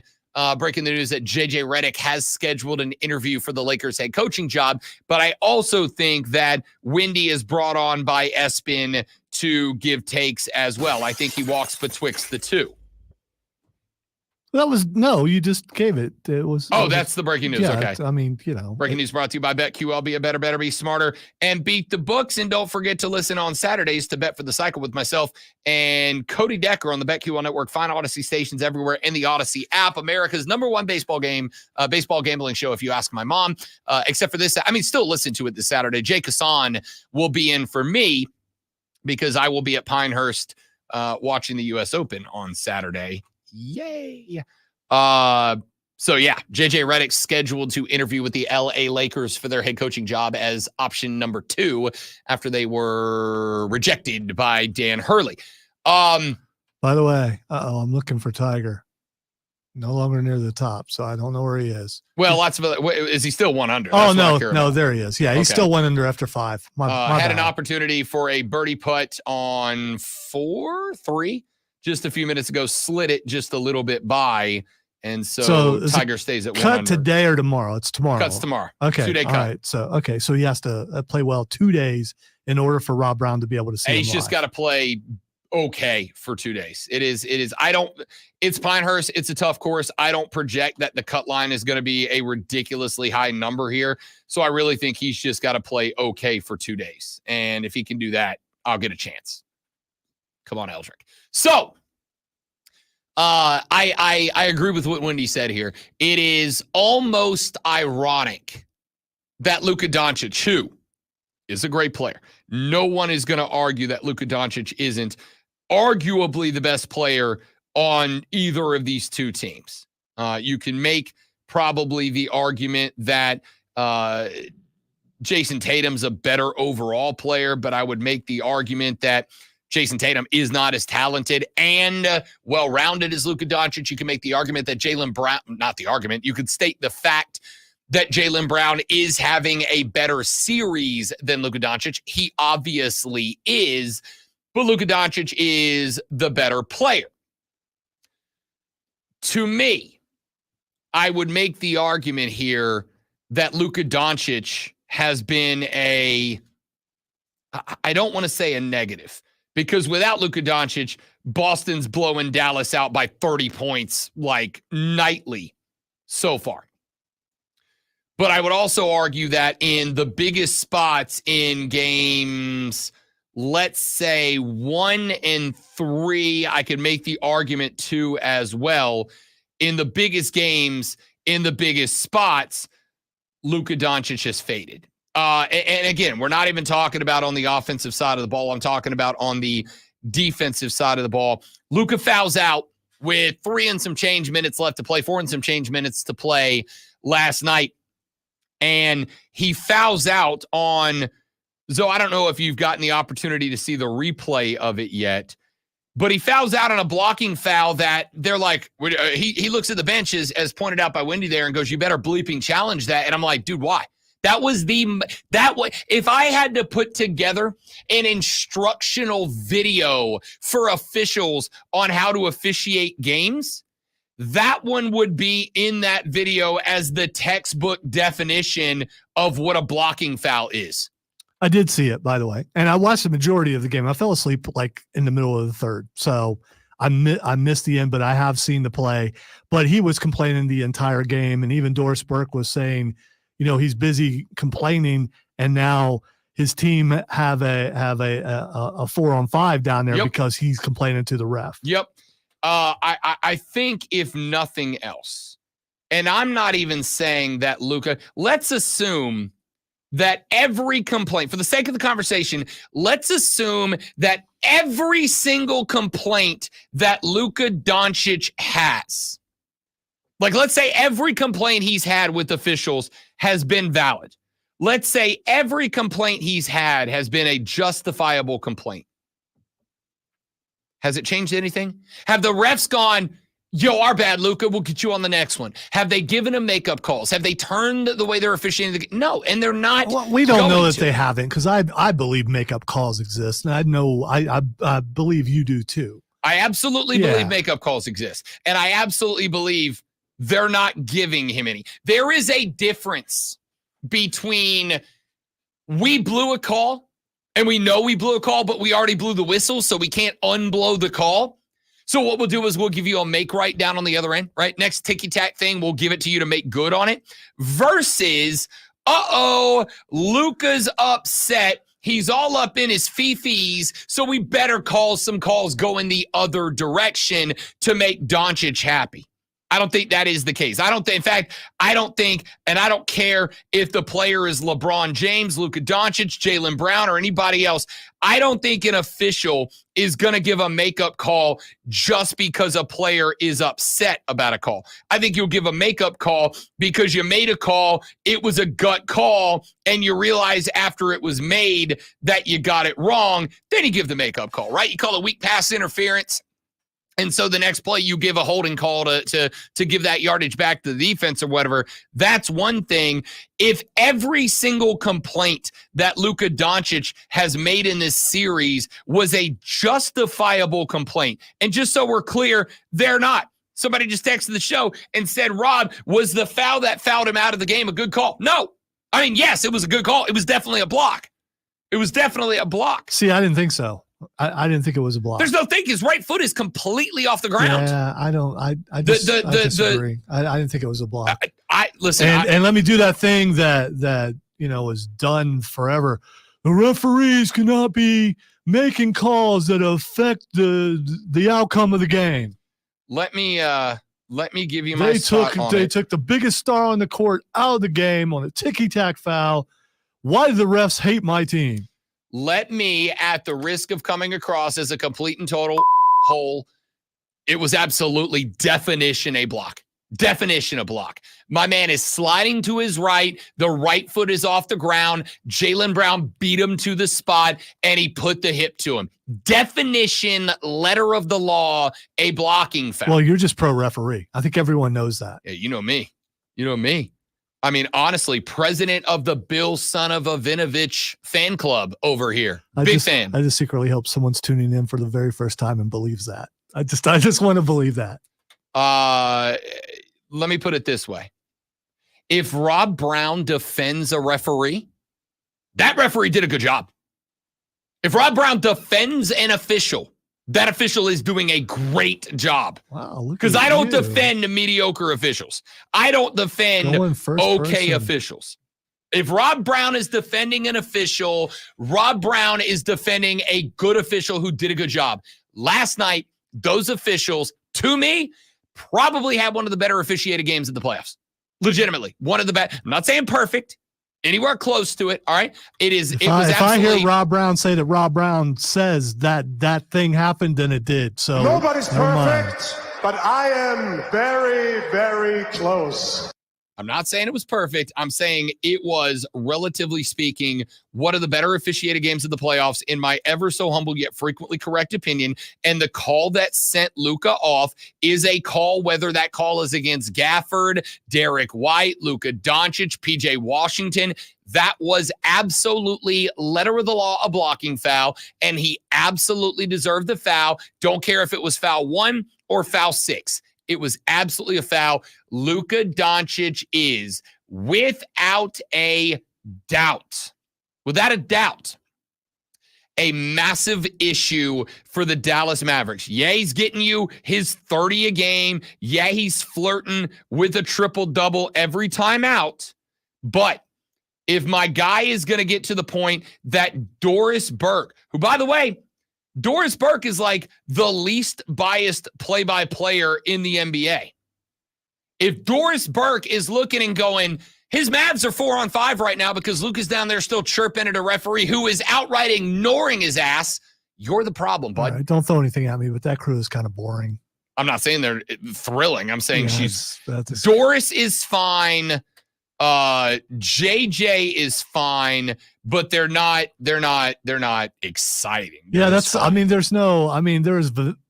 breaking the news that JJ Redick has scheduled an interview for the Lakers head coaching job. But I also think that Windy is brought on by ESPN to give takes as well. I think he walks betwixt the two. You just gave it. It was. Oh, that's the breaking news. Yeah, okay. I mean, Breaking news brought to you by BetQL. Be a better be smarter, and beat the books. And don't forget to listen on Saturdays to Bet for the Cycle with myself and Cody Decker on the BetQL Network. Find Odyssey stations everywhere in the Odyssey app. America's #1 baseball gambling show, if you ask my mom. Except for this, still listen to it this Saturday. Jay Kassan will be in for me because I will be at Pinehurst watching the U.S. Open on Saturday. Yay. So yeah, JJ Redick scheduled to interview with the LA Lakers for their head coaching job as option number 2 after they were rejected by Dan Hurley. By the way, I'm looking for Tiger. No longer near the top, so I don't know where he is. Well, is he still 1 under? Oh, no, there he is. Yeah, he's still 1 under after 5. My had bad. an opportunity for a birdie putt on 4-3 just a few minutes ago, slid it just a little bit by, and so Tiger stays at 1 cut under. today or tomorrow? It's tomorrow. Cuts tomorrow. Okay, 2-day cut. All right. So he has to play well 2 days in order for Rob Brown to be able to see. And he's just got to play okay for 2 days. It is. It's Pinehurst. It's a tough course. I don't project that the cut line is going to be a ridiculously high number here. So I really think he's just got to play okay for 2 days. And if he can do that, I'll get a chance. Come on, Eldrick. So I agree with what Wendy said here. It is almost ironic that Luka Doncic, who is a great player, no one is going to argue that Luka Doncic isn't arguably the best player on either of these two teams. You can make probably the argument that Jason Tatum's a better overall player, but I would make the argument that Jason Tatum is not as talented and well-rounded as Luka Doncic. You can make the argument that Jaylen Brown, not the argument, you could state the fact that Jaylen Brown is having a better series than Luka Doncic. He obviously is, but Luka Doncic is the better player. To me, I would make the argument here that Luka Doncic has been I don't want to say a negative, because without Luka Doncic, Boston's blowing Dallas out by 30 points like nightly so far. But I would also argue that in the biggest spots in games, let's say 1 and 3, I could make the argument 2 as well. In the biggest games, in the biggest spots, Luka Doncic has faded. And again, we're not even talking about on the offensive side of the ball. I'm talking about on the defensive side of the ball. Luka fouls out with 3 and some change minutes left to play, 4 and some change minutes to play last night. And he fouls out on, so I don't know if you've gotten the opportunity to see the replay of it yet, but he fouls out on a blocking foul that they're like, he looks at the benches, as pointed out by Wendy there, and goes, you better bleeping challenge that. And I'm like, dude, why? If I had to put together an instructional video for officials on how to officiate games, that one would be in that video as the textbook definition of what a blocking foul is. I did see it, by the way, and I watched the majority of the game. I fell asleep like in the middle of the third, so I missed the end, but I have seen the play. But he was complaining the entire game, and even Doris Burke was saying, you know, he's busy complaining, and now his team have a 4-on-5 down there because he's complaining to the ref. Yep. I think if nothing else, and I'm not even saying that Luka, let's assume that every complaint, for the sake of the conversation, let's assume that every single complaint that Luka Doncic has, like let's say every complaint he's had with officials has been valid. Let's say every complaint he's had has been a justifiable complaint. Has it changed anything? Have the refs gone, yo, our bad, Luka, we'll get you on the next one? Have they given him makeup calls? Have they turned the way they're officiating? No, and they're not. Well, we don't know that they haven't, because I believe makeup calls exist, and I believe you do too. I absolutely believe makeup calls exist, and I absolutely believe they're not giving him any. There is a difference between we blew a call, and we know we blew a call, but we already blew the whistle, so we can't unblow the call. So what we'll do is we'll give you a make right down on the other end, right? Next ticky-tack thing, we'll give it to you to make good on it. Versus, Luka's upset. He's all up in his fifis, so we better call some calls going the other direction to make Doncic happy. I don't think that is the case. In fact, I don't think, and I don't care if the player is LeBron James, Luka Doncic, Jaylen Brown, or anybody else. I don't think an official is going to give a makeup call just because a player is upset about a call. I think you'll give a makeup call because you made a call, it was a gut call, and you realize after it was made that you got it wrong. Then you give the makeup call, right? You call it weak pass interference. And so the next play, you give a holding call to give that yardage back to the defense or whatever. That's one thing. If every single complaint that Luka Doncic has made in this series was a justifiable complaint, and just so we're clear, they're not. Somebody just texted the show and said, Rob, was the foul that fouled him out of the game a good call? No. I mean, yes, it was a good call. It was definitely a block. See, I didn't think so. I didn't think it was a block. There's no thing. His right foot is completely off the ground. Yeah, I disagree. I didn't think it was a block. Listen. And let me do that thing that is done forever. The referees cannot be making calls that affect the outcome of the game. Let me give you my thought on They it. took the biggest star on the court out of the game on a ticky-tack foul. Why do the refs hate my team? Let me, at the risk of coming across as a complete and total hole, it was absolutely definition a block. Definition a block. My man is sliding to his right. The right foot is off the ground. Jaylen Brown beat him to the spot, and he put the hip to him. Definition, letter of the law, a blocking foul. Well, you're just pro referee. I think everyone knows that. Yeah, you know me. I mean, honestly, president of the Bill son of a Vinovich fan club over here. Big fan. I just secretly hope someone's tuning in for the very first time and believes that. I just want to believe that. Let me put it this way. If Rob Brown defends a referee, That referee did a good job. If Rob Brown defends an official, that official is doing a great job. Wow. Because I don't defend mediocre officials. I don't defend okay officials. If Rob Brown is defending an official, Rob Brown is defending a good official who did a good job. Last night, those officials, to me, probably had one of the better officiated games in the playoffs. Legitimately, one of the best. I'm not saying perfect, anywhere close to it. All right, it is. If I hear Rob Brown say that Rob Brown says that thing happened, then it did. So nobody's perfect, but I am very, very close. I'm not saying it was perfect. I'm saying it was, relatively speaking, one of the better officiated games of the playoffs in my ever so humble yet frequently correct opinion. And the call that sent Luka off is a call, whether that call is against Gafford, Derek White, Luka Doncic, PJ Washington. That was absolutely letter of the law, a blocking foul, and he absolutely deserved the foul. Don't care if it was foul 1 or foul 6. It was absolutely a foul. Luka Doncic is, without a doubt, a massive issue for the Dallas Mavericks. Yeah, he's getting you his 30 a game. Yeah, he's flirting with a triple-double every time out. But if my guy is going to get to the point that Doris Burke, who, by the way, Doris Burke is like the least biased play-by-player in the NBA. If Doris Burke is looking and going, his Mavs are 4-on-5 right now because Luka's down there still chirping at a referee who is outright ignoring his ass, you're the problem, bud. Right, don't throw anything at me, but that crew is kind of boring. I'm not saying they're thrilling. I'm saying Doris is fine. JJ is fine, but they're not exciting. There was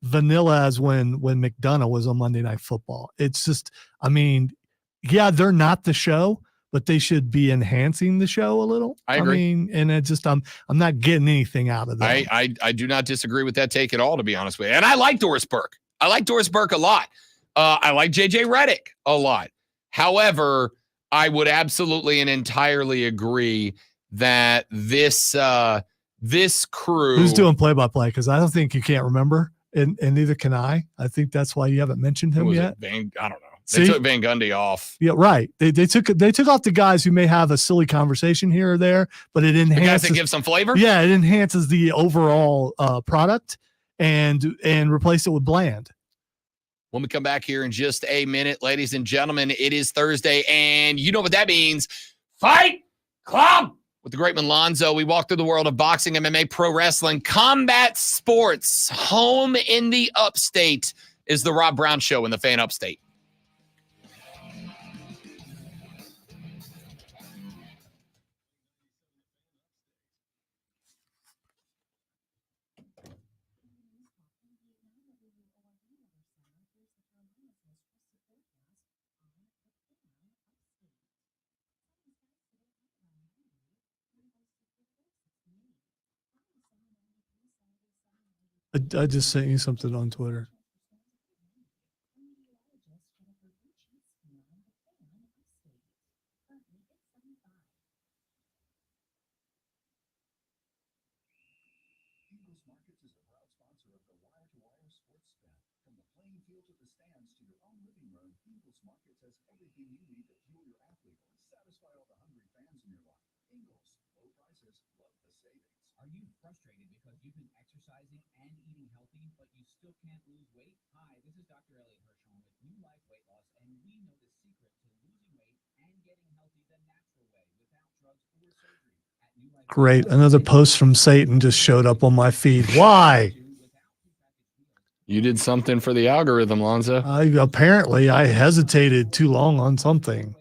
vanilla as when McDonough was on Monday Night Football. It's just, they're not the show, but they should be enhancing the show a little. I agree. And it just, I'm not getting anything out of that. I do not disagree with that take at all, to be honest with you. And I like Doris Burke. I like Doris Burke a lot. I like JJ Redick a lot. However, I would absolutely and entirely agree that this crew, who's doing play-by-play, because I don't think you can't remember, and neither can I. I think that's why you haven't mentioned him yet. I don't know. They took Van Gundy off. Yeah, right. They took off the guys who may have a silly conversation here or there, but it enhances. The guys that give some flavor. Yeah, it enhances the overall product and replace it with bland. When we come back here in just a minute, ladies and gentlemen, it is Thursday, and you know what that means. Fight Club with the great man Lonzo. We walk through the world of boxing, MMA, pro wrestling, combat sports. Home in the upstate is the Rob Brown Show in the Fan Upstate. I just sent you something on Twitter. Are you frustrated because you've been exercising and eating healthy, but you still can't lose weight? Hi, this is Dr. Elliot Hirschhorn with New Life Weight Loss, and we know the secret to losing weight and getting healthy the natural way without drugs or surgery. At New Life Great. Another post from Satan just showed up on my feed. Why? You did something for the algorithm, Lonzo. Apparently, I hesitated too long on something.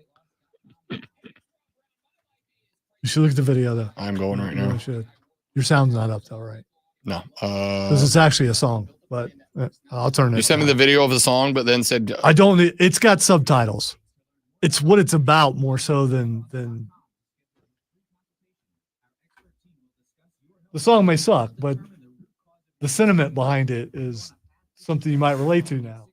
You should look at the video, though. I'm going right now. You should. Your sound's not up, though, right? No. This is actually a song, but I'll turn it. You sent me the video of the song, but then said I don't. It's got subtitles. It's what it's about more so than the song may suck, but the sentiment behind it is something you might relate to now.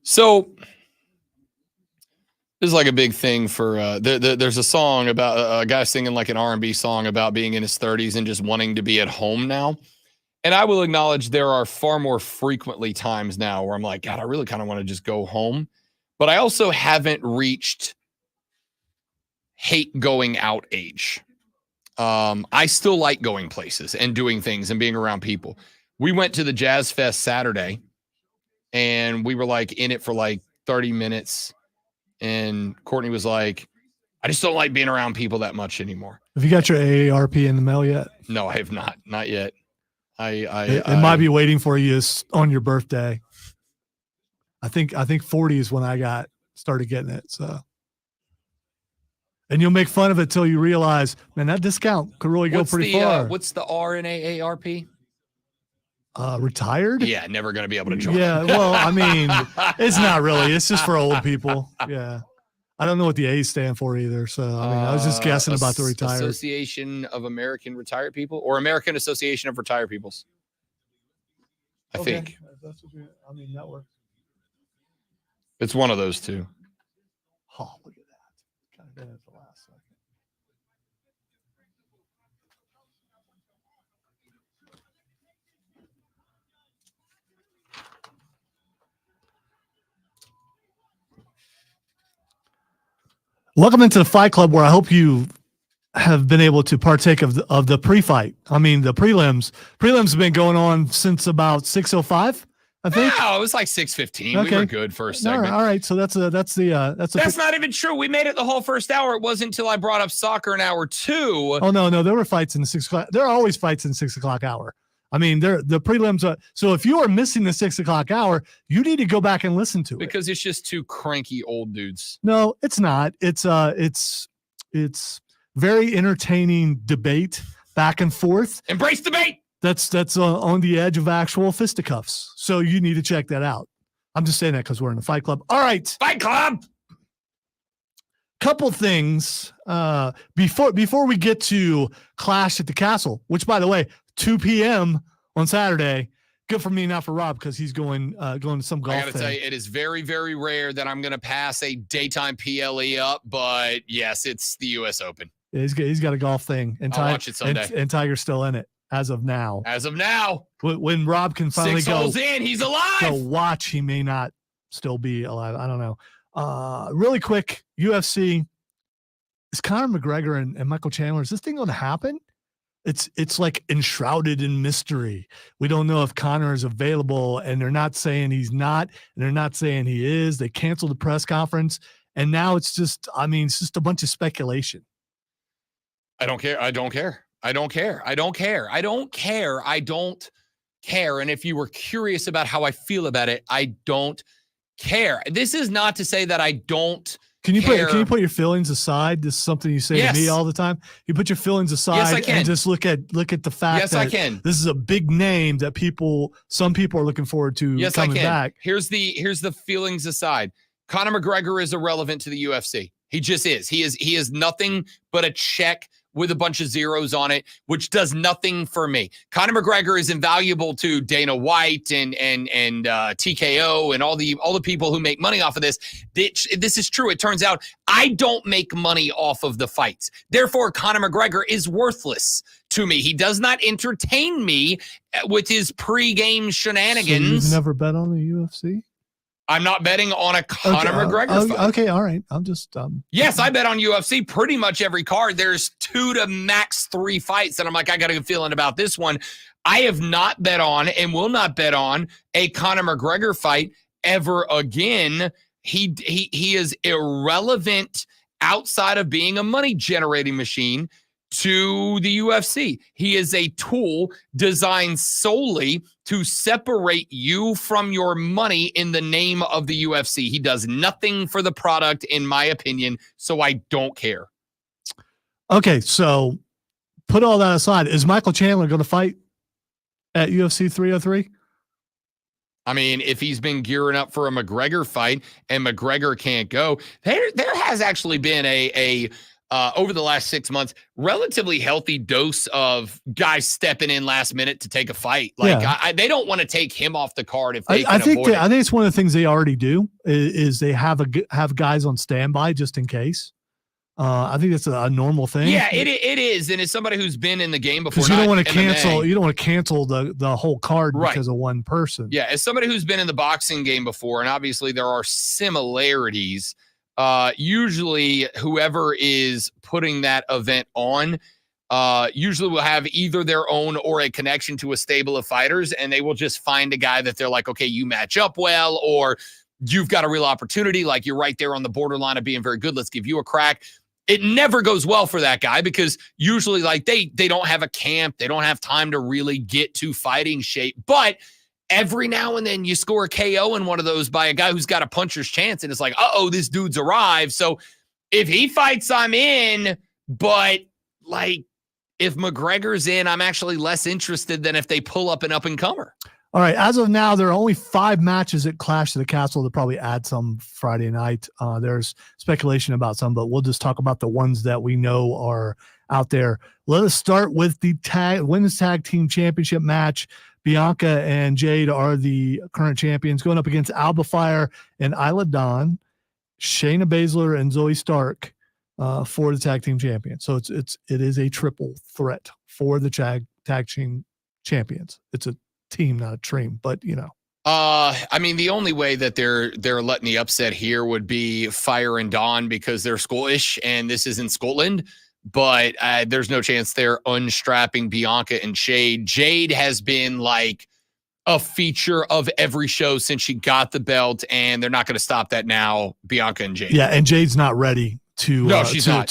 So this is like a big thing for there's a song about a guy singing like an R&B song about being in his 30s and just wanting to be at home now. And I will acknowledge there are far more frequently times now where I'm like, God, I really kind of want to just go home. But I also haven't reached hate going out age. I still like going places and doing things and being around people. We went to the Jazz Fest Saturday and we were like in it for like 30 minutes. And Courtney was like, I just don't like being around people that much anymore. Have you got your AARP in the mail yet? No, I have not. Not yet. It might be waiting for you on your birthday. I think 40 is when I started getting it. So, and you'll make fun of it till you realize, man, that discount could really go pretty far. What's the R in AARP? Retired? Yeah, never going to be able to join. Yeah, well, I mean, it's not really. It's just for old people. Yeah. I don't know what the A's stand for either. So, I mean, I was just guessing about the retired. Association of American Retired People or American Association of Retired Peoples. I think. That's what that works. It's one of those two. Oh, look at that. Kind of did it at the last second. Welcome into the Fight Club, where I hope you have been able to partake of the pre-fight. I mean, the prelims. Prelims have been going on since about 6:05. I think. No, it was like 6:15. Okay. We were good for a segment. All right. So that's not even true. We made it the whole first hour. It wasn't until I brought up soccer in hour 2. Oh no, there were fights in the 6 o'clock. There are always fights in the 6 o'clock hour. I mean, the prelims are. So if you are missing the 6 o'clock hour, you need to go back and listen to it. Because it's just two cranky old dudes. No, it's not. It's very entertaining debate back and forth. Embrace debate. That's on the edge of actual fisticuffs. So you need to check that out. I'm just saying that because we're in the Fight Club. All right. Fight Club. Couple things before we get to Clash at the Castle, which, by the way, 2 p.m. on Saturday. Good for me, not for Rob, because he's going to some golf. I got to tell you, it is very, very rare that I'm going to pass a daytime PLE up, but yes, it's the U.S. Open. Yeah, he's got a golf thing, and I'll watch it someday. And Tiger's still in it as of now. As of now, when Rob can finally 6 go holes in, he's alive. Go watch, he may not still be alive. I don't know. Really quick, UFC. Is Conor McGregor and Michael Chandler? Is this thing going to happen? It's like enshrouded in mystery. We don't know if Conor is available, and they're not saying he's not, and they're not saying he is. They canceled the press conference, and now it's just a bunch of speculation. I don't care. And if you were curious about how I feel about it, I don't care. This is not to say that I don't Can you care. put your feelings aside? This is something you say Yes. to me all the time. You put your feelings aside Yes, I can. and just look at the fact Yes, that I can. this is a big name that some people are looking forward to Yes, coming I can. back. Here's the feelings aside. Conor McGregor is irrelevant to the UFC. He just is. He is nothing but a check with a bunch of zeros on it, which does nothing for me. Conor McGregor is invaluable to Dana White and TKO and all the people who make money off of this. This is true. It turns out I don't make money off of the fights. Therefore, Conor McGregor is worthless to me. He does not entertain me with his pre-game shenanigans. So you've never bet on the UFC? I'm not betting on a Conor McGregor fight. Okay, all right. I'm just Yes, I bet on UFC pretty much every card. There's 2 to max 3 fights, and I'm like, I got a good feeling about this one. I have not bet on and will not bet on a Conor McGregor fight ever again. He is irrelevant outside of being a money generating machine to the UFC. He is a tool designed solely to separate you from your money in the name of the UFC. He does nothing for the product, in my opinion, so I don't care. Okay, so put all that aside. Is Michael Chandler going to fight at UFC 303? I mean, if he's been gearing up for a McGregor fight and McGregor can't go, there has actually been a over the last 6 months, relatively healthy dose of guys stepping in last minute to take a fight. Like they don't want to take him off the card if they can avoid it. I think it's one of the things they already do is they have guys on standby just in case. I think that's a normal thing. Yeah, it is, and as somebody who's been in the game before, because you don't want to cancel. You don't want to cancel the whole card because of one person. Yeah, as somebody who's been in the boxing game before, and obviously there are similarities. Usually, whoever is putting that event on, usually will have either their own or a connection to a stable of fighters, and they will just find a guy that they're like, okay, you match up well, or you've got a real opportunity. Like you're right there on the borderline of being very good. Let's give you a crack. It never goes well for that guy because usually like they don't have a camp. They don't have time to really get to fighting shape. But every now and then you score a KO in one of those by a guy who's got a puncher's chance. And it's like, uh-oh, this dude's arrived. So if he fights, I'm in. But like if McGregor's in, I'm actually less interested than if they pull up an up-and-comer. All right. As of now, there are only 5 matches at Clash of the Castle. They'll probably add some Friday night. There's speculation about some, but we'll just talk about the ones that we know are out there. Let us start with the women's tag team championship match. Bianca and Jade are the current champions going up against Alba Fire and Isla Dawn, Shayna Baszler and Zoe Stark for the tag team champions. So it is a triple threat for the tag team champions. It's a team, not a dream, but you know. I mean, the only way that they're letting the upset here would be Fire and Dawn because they're Scottish and this is in Scotland. But there's no chance they're unstrapping Bianca and Jade. Jade has been like a feature of every show since she got the belt, and they're not going to stop that now. Bianca and Jade. Yeah, and Jade's not ready to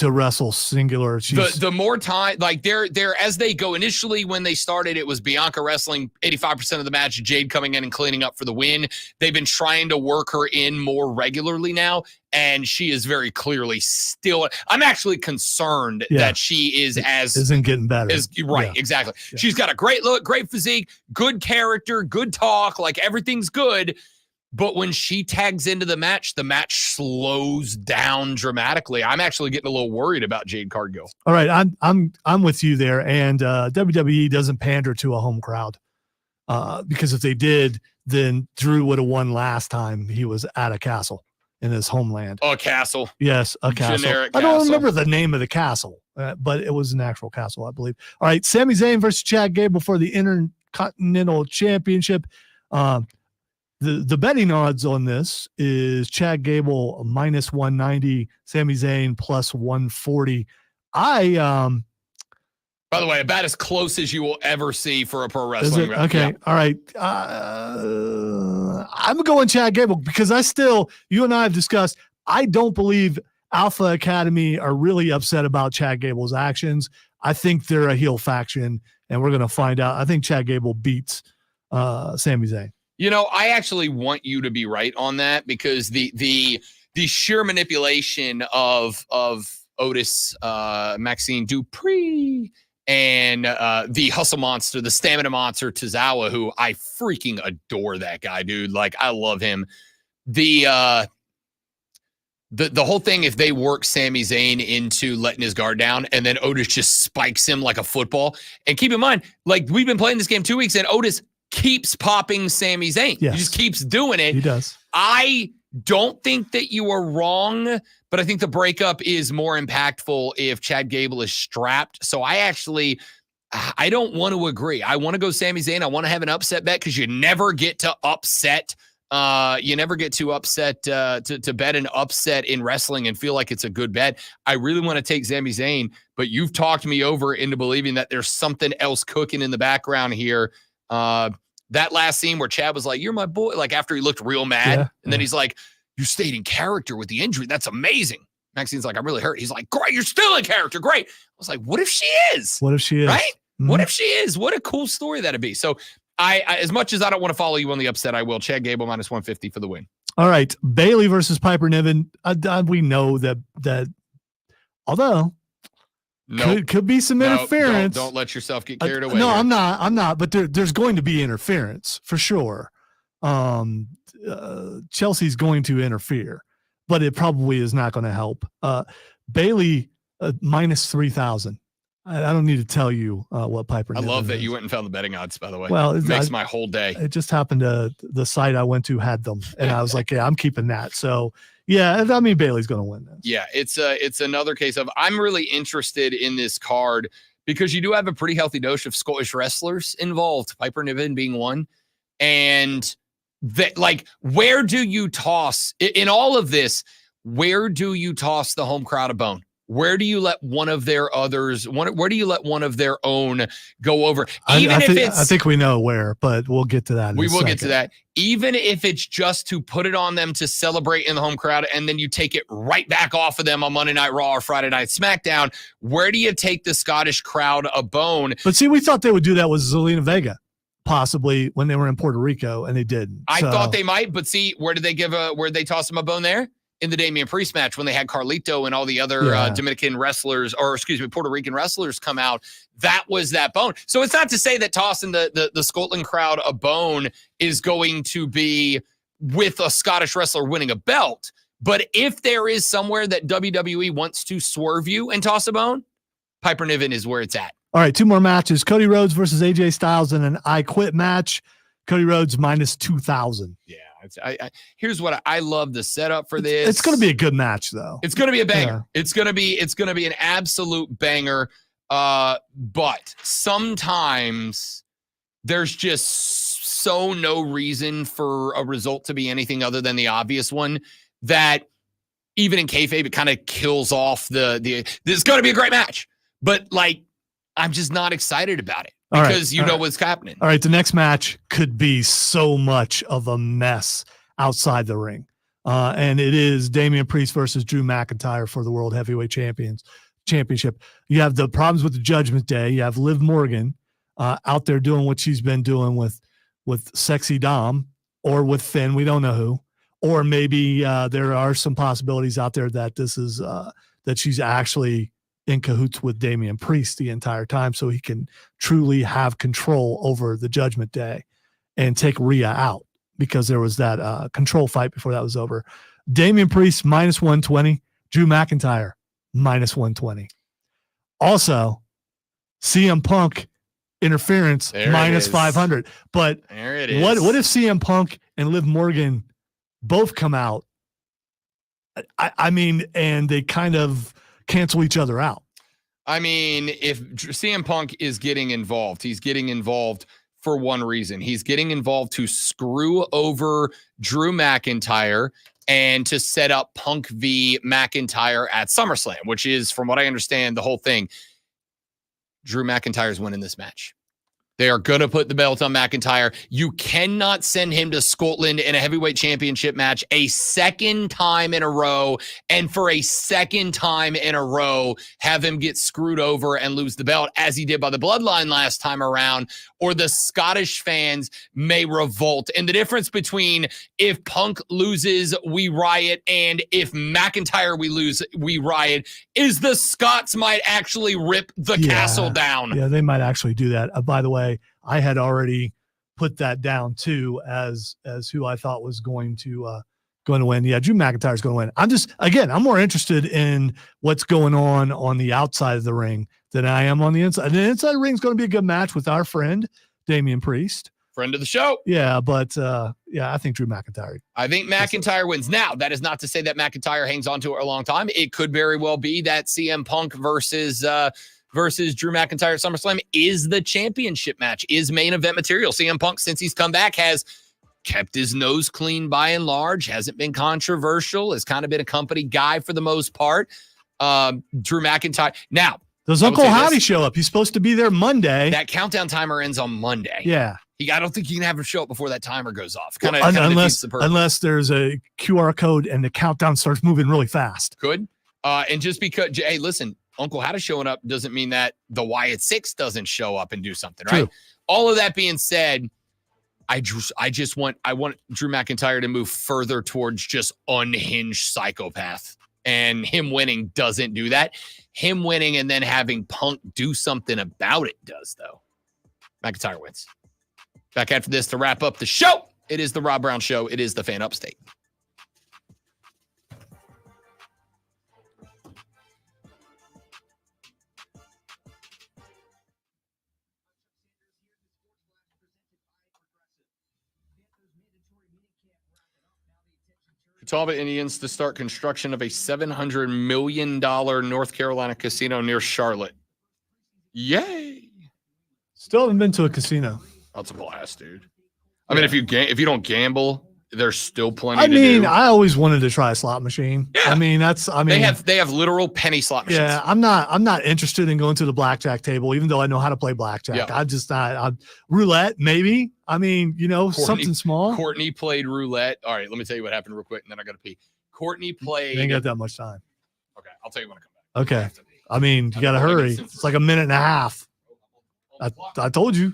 wrestle singular. The more time, like they're as they go. Initially, when they started, it was Bianca wrestling 85% of the match, Jade coming in and cleaning up for the win. They've been trying to work her in more regularly now, and she is very clearly still. I'm actually concerned that she isn't getting better. Exactly. Yeah. She's got a great look, great physique, good character, good talk, like everything's good. But when she tags into the match slows down dramatically. I'm actually getting a little worried about Jade Cargill. All right, I'm with you there. And WWE doesn't pander to a home crowd because if they did, then Drew would have won last time he was at a castle in his homeland. A castle. Yes, a castle. Generic I don't castle. remember the name of the castle, but it was an actual castle, I believe. All right, Sami Zayn versus Chad Gable for the Intercontinental Championship. The betting odds on this is Chad Gable minus 190, Sami Zayn plus 140. By the way, about as close as you will ever see for a pro wrestling match. Okay. Yeah. All right. I'm going Chad Gable because you and I have discussed, I don't believe Alpha Academy are really upset about Chad Gable's actions. I think they're a heel faction, and we're going to find out. I think Chad Gable beats Sami Zayn. You know, I actually want you to be right on that because the sheer manipulation of Otis, Maxine Dupree, and the hustle monster, the stamina monster Tozawa, who I freaking adore that guy, dude. Like, I love him. The whole thing, if they work Sami Zayn into letting his guard down and then Otis just spikes him like a football. And keep in mind, like, we've been playing this game 2 weeks and Otis keeps popping Sami Zayn. Yes. He just keeps doing it. He does. I don't think that you are wrong, but I think the breakup is more impactful if Chad Gable is strapped. So I don't want to agree. I want to go Sami Zayn. I want to have an upset bet because you never get to upset. You never get to upset to bet an upset in wrestling and feel like it's a good bet. I really want to take Sami Zayn, but you've talked me over into believing that there's something else cooking in the background here. That last scene where Chad was like, "You're my boy," like after he looked real mad, and then he's like, "You stayed in character with the injury. That's amazing." Maxine's like, "I'm really hurt." He's like, "Great, you're still in character. Great." I was like, "What if she is? What if she is? Right? Mm-hmm. What if she is? What a cool story that'd be." So, I as much as I don't want to follow you on the upset, I will. Chad Gable minus 150 for the win. All right, Bailey versus Piper Niven. We know that although. Could be some interference. Don't let yourself get carried away. No, here. I'm not. But there's going to be interference for sure. Chelsea's going to interfere, but it probably is not going to help. Bailey minus 3,000. I don't need to tell you what Piper I Niven love that is. you went and found the betting odds, by the way. Well, It makes my whole day. It just happened to the site I went to had them, and I was like, yeah, I'm keeping that. So yeah, I mean, Bailey's going to win this. Yeah, it's another case of I'm really interested in this card because you do have a pretty healthy dose of Scottish wrestlers involved, Piper Niven being one. And that, like, where do you toss in all of this? Where do you toss the home crowd a bone? Where do you let one of their others? Where do you let one of their own go over? Even if it's, I think we know where, but we'll get to that. We will get to that. Even if it's just to put it on them to celebrate in the home crowd, and then you take it right back off of them on Monday Night Raw or Friday Night SmackDown. Where do you take the Scottish crowd a bone? But see, we thought they would do that with Zelina Vega, possibly when they were in Puerto Rico, and they didn't. I thought they might, but see, where did they toss them a bone there? In the Damian Priest match when they had Carlito and all the other Dominican wrestlers, or excuse me, Puerto Rican wrestlers come out. That was that bone. So it's not to say that tossing the Scotland crowd a bone is going to be with a Scottish wrestler winning a belt. But if there is somewhere that WWE wants to swerve you and toss a bone, Piper Niven is where it's at. All right, 2 more matches. Cody Rhodes versus AJ Styles in an I Quit match. Cody Rhodes minus 2,000. Yeah. Here's what I love the setup for this. It's going to be a good match, though. It's going to be a banger. Yeah. It's going to be an absolute banger. But sometimes there's just no reason for a result to be anything other than the obvious one that even in kayfabe, it kind of kills off this is going to be a great match. But like, I'm just not excited about it. Because you know what's happening. All right, the next match could be so much of a mess outside the ring. And it is Damian Priest versus Drew McIntyre for the World Heavyweight Championship. You have the problems with the Judgment Day. You have Liv Morgan out there doing what she's been doing with Sexy Dom or with Finn. We don't know who. Or maybe there are some possibilities out there that this is that she's actually in cahoots with Damian Priest the entire time so he can truly have control over the Judgment Day and take Rhea out because there was that control fight before that was over. Damian Priest minus 120, Drew McIntyre minus 120. Also, CM Punk interference minus 500. But there it is. What if CM Punk and Liv Morgan both come out? I mean, and they kind of cancel each other out. I mean, if CM Punk is getting involved, he's getting involved for one reason. He's getting involved to screw over Drew McIntyre and to set up Punk v. McIntyre at SummerSlam, which is, from what I understand, the whole thing. Drew McIntyre's winning this match. They are going to put the belt on McIntyre. You cannot send him to Scotland in a heavyweight championship match a second time in a row, and for a second time in a row, have him get screwed over and lose the belt, as he did by the Bloodline last time around, or the Scottish fans may revolt. And the difference between if Punk loses, we riot, and if McIntyre we lose, we riot, is the Scots might actually rip the castle down. Yeah, they might actually do that. By the way, I had already put that down too as who I thought was going to win. Yeah, Drew McIntyre is going to win. I'm more interested in what's going on the outside of the ring than I am on the inside. The inside of the ring is going to be a good match with our friend Damian Priest, friend of the show. Yeah, but I think Drew McIntyre. I think McIntyre wins. Now, that is not to say that McIntyre hangs on to it a long time. It could very well be that CM Punk versus Drew McIntyre at SummerSlam is the championship match, is main event material. CM Punk, since he's come back, has kept his nose clean by and large, hasn't been controversial, has kind of been a company guy for the most part. Drew McIntyre. Now, does Uncle Howdy show up? He's supposed to be there Monday. That countdown timer ends on Monday. Yeah. I don't think you can have him show up before that timer goes off. Unless there's a QR code and the countdown starts moving really fast. Could. And just because, hey, listen, Uncle Howdy showing up doesn't mean that the Wyatt Six doesn't show up and do something, right? True. All of that being said, I want Drew McIntyre to move further towards just unhinged psychopath. And him winning doesn't do that. Him winning and then having Punk do something about it does, though. McIntyre wins. Back after this to wrap up the show. It is the Rob Brown Show. It is the Fan Upstate. Catawba Indians to start construction of a $700 million North Carolina casino near Charlotte. Yay! Still haven't been to a casino. That's a blast, dude. I mean, if you don't gamble, there's still plenty I to mean, do. I always wanted to try a slot machine. Yeah. I mean, they have literal penny slot machines. Yeah, I'm not interested in going to the blackjack table, even though I know how to play blackjack. Yeah. I just roulette, maybe. I mean, something small. Courtney played roulette. All right, let me tell you what happened real quick, and then I got to pee. Courtney played. You ain't got that much time. Okay, I'll tell you when I come back. Okay. I mean, you got to hurry. It's like a minute and a half. I told you.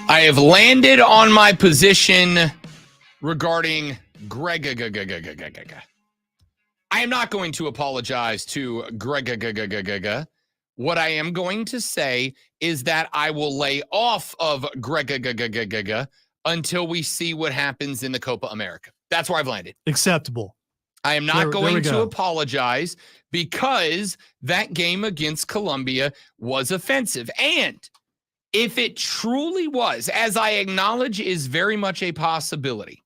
I have landed on my position regarding Greggggggg. I am not going to apologize to Greggggggg. What I am going to say is that I will lay off of Greggggggg until we see what happens in the Copa America. That's where I've landed. Acceptable. I am not going to apologize because that game against Colombia was offensive. And if it truly was, as I acknowledge is very much a possibility,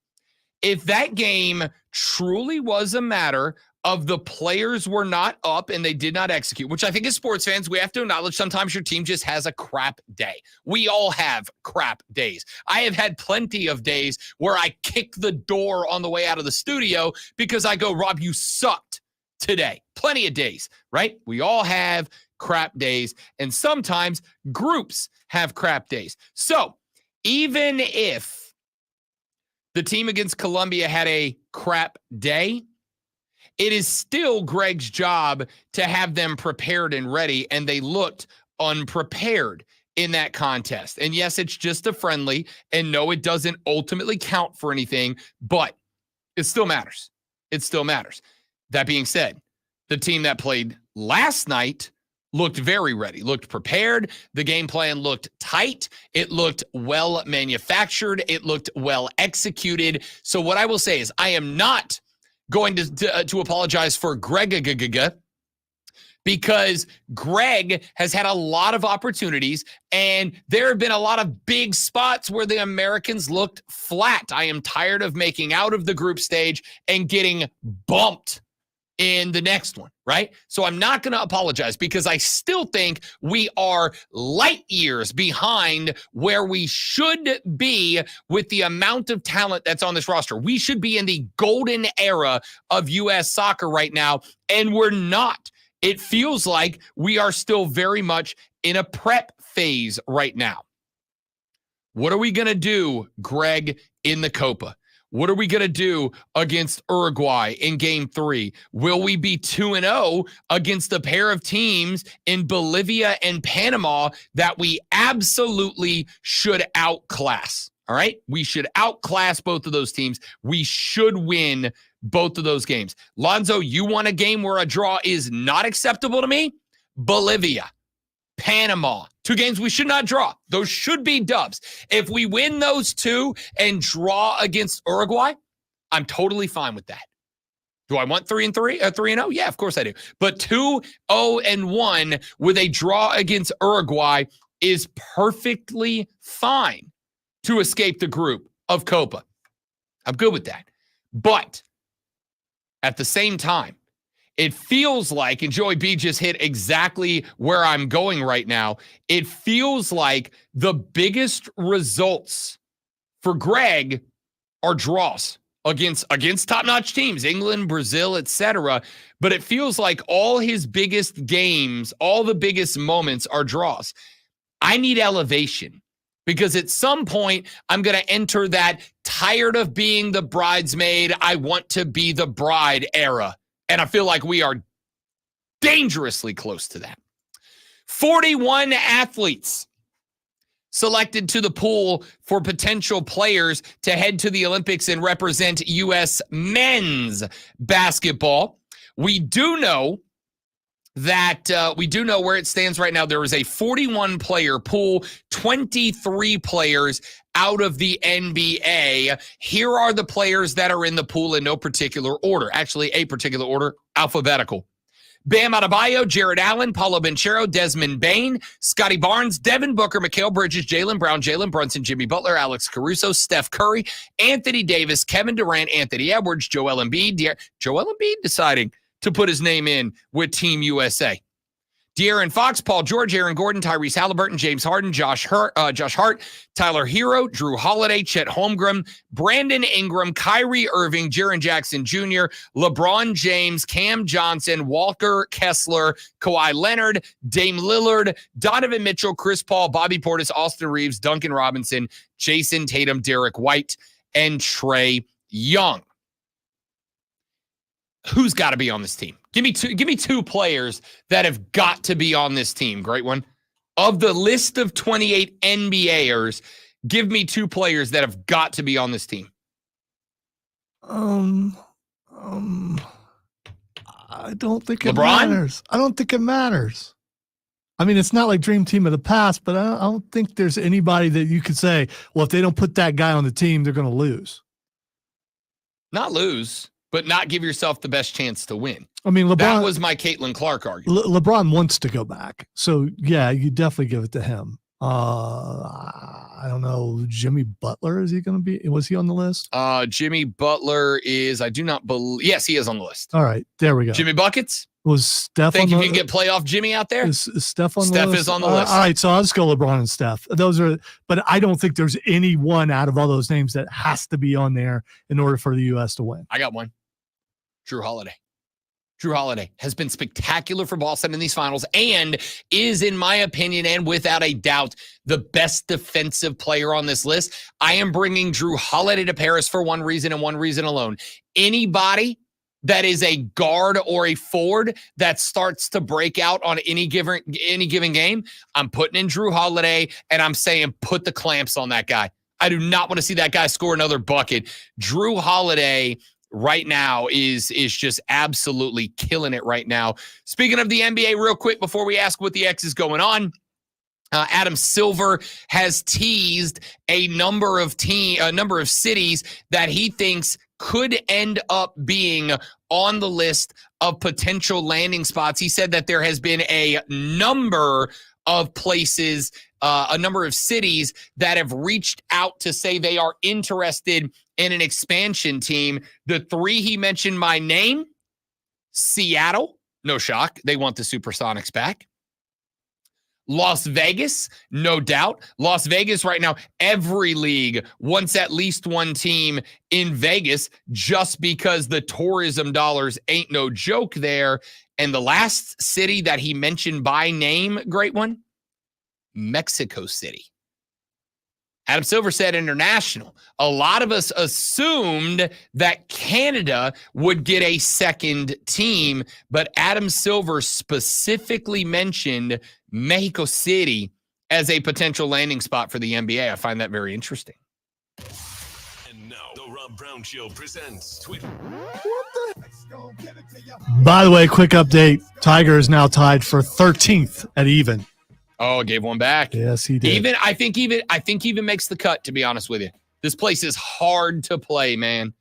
if that game truly was a matter of the players were not up and they did not execute, which I think as sports fans, we have to acknowledge sometimes your team just has a crap day. We all have crap days. I have had plenty of days where I kick the door on the way out of the studio because I go, Rob, you sucked today. Plenty of days, right? We all have crap days, and sometimes groups have crap days. So even if the team against Colombia had a crap day, it is still Greg's job to have them prepared and ready, and they looked unprepared in that contest. And yes, it's just a friendly, and no, it doesn't ultimately count for anything, but it still matters. It still matters. That being said, the team that played last night looked very ready, looked prepared. The game plan looked tight. It looked well manufactured. It looked well executed. So what I will say is I am not going to apologize for Greggggggg because Greg has had a lot of opportunities and there have been a lot of big spots where the Americans looked flat. I am tired of making out of the group stage and getting bumped in the next one, right? So I'm not going to apologize because I still think we are light years behind where we should be with the amount of talent that's on this roster. We should be in the golden era of U.S. soccer right now, and we're not. It feels like we are still very much in a prep phase right now. What are we going to do, Greg, in the Copa? What are we going to do against Uruguay in game 3? Will we be 2-0 against a pair of teams in Bolivia and Panama that we absolutely should outclass? All right? We should outclass both of those teams. We should win both of those games. Lonzo, you want a game where a draw is not acceptable to me? Bolivia. Panama, 2 games we should not draw. Those should be dubs. If we win those 2 and draw against Uruguay, I'm totally fine with that. Do I want 3-3 or 3-0? Yeah, of course I do. But 2-0-1 with a draw against Uruguay is perfectly fine to escape the group of Copa. I'm good with that. But at the same time, it feels like, and Joey B just hit exactly where I'm going right now, it feels like the biggest results for Greg are draws against top-notch teams, England, Brazil, etc. But it feels like all his biggest games, all the biggest moments are draws. I need elevation because at some point I'm going to enter that tired of being the bridesmaid, I want to be the bride era. And I feel like we are dangerously close to that. 41 athletes selected to the pool for potential players to head to the Olympics and represent U.S. men's basketball. We do know that where it stands right now. There is a 41-player pool, 23 players out of the NBA. Here are the players that are in the pool in no particular order. Actually, a particular order, alphabetical. Bam Adebayo, Jared Allen, Paulo Banchero, Desmond Bane, Scotty Barnes, Devin Booker, Mikal Bridges, Jaylen Brown, Jalen Brunson, Jimmy Butler, Alex Caruso, Steph Curry, Anthony Davis, Kevin Durant, Anthony Edwards, Joel Embiid. Joel Embiid deciding to put his name in with Team USA. De'Aaron Fox, Paul George, Aaron Gordon, Tyrese Halliburton, James Harden, Josh Hart, Tyler Hero, Drew Holiday, Chet Holmgren, Brandon Ingram, Kyrie Irving, Jaren Jackson Jr., LeBron James, Cam Johnson, Walker Kessler, Kawhi Leonard, Dame Lillard, Donovan Mitchell, Chris Paul, Bobby Portis, Austin Reeves, Duncan Robinson, Jason Tatum, Derek White, and Trae Young. Who's got to be on this team? Give me two players that have got to be on this team. Great one. Of the list of 28 NBAers, give me 2 players that have got to be on this team. I don't think it LeBron? matters. I don't think it matters. I mean, it's not like Dream Team of the past, but I don't think there's anybody that you could say, well, if they don't put that guy on the team, they're going to lose. Not lose, but not give yourself the best chance to win. I mean, LeBron. That was my Caitlin Clark argument. LeBron wants to go back. So, yeah, you definitely give it to him. I don't know. Jimmy Butler, is he going to be? Was he on the list? Jimmy Butler is, I do not believe. Yes, he is on the list. All right. There we go. Jimmy Buckets? Was Steph Think on you can get playoff Jimmy out there? Is Steph on the Steph list? is on the list. All right. So I'll just go LeBron and Steph. Those are, but I don't think there's any one out of all those names that has to be on there in order for the U.S. to win. I got one. Drew Holiday. Drew Holiday has been spectacular for Boston in these finals and is, in my opinion, and without a doubt, the best defensive player on this list. I am bringing Drew Holiday to Paris for one reason and one reason alone. Anybody that is a guard or a forward that starts to break out on any given game, I'm putting in Drew Holiday and I'm saying put the clamps on that guy. I do not want to see that guy score another bucket. Drew Holiday right now is just absolutely killing it right now. Speaking of the NBA, real quick before we ask what the X is going on, Adam Silver has teased a number of cities that he thinks could end up being on the list of potential landing spots. He said that there has been a number of places, a number of cities that have reached out to say they are interested in an expansion team. The 3 he mentioned by name: Seattle, no shock, they want the Supersonics back. Las Vegas, no doubt. Las Vegas right now, every league wants at least one team in Vegas just because the tourism dollars ain't no joke there. And the last city that he mentioned by name, great one, Mexico City. Adam Silver said international. A lot of us assumed that Canada would get a second team, but Adam Silver specifically mentioned Mexico City as a potential landing spot for the NBA. I find that very interesting. And now, the Rob Brown Show presents Twitter. By the way, quick update. Tiger is now tied for 13th at even. Oh, gave one back. Yes, he did. I think even makes the cut, to be honest with you. This place is hard to play, man.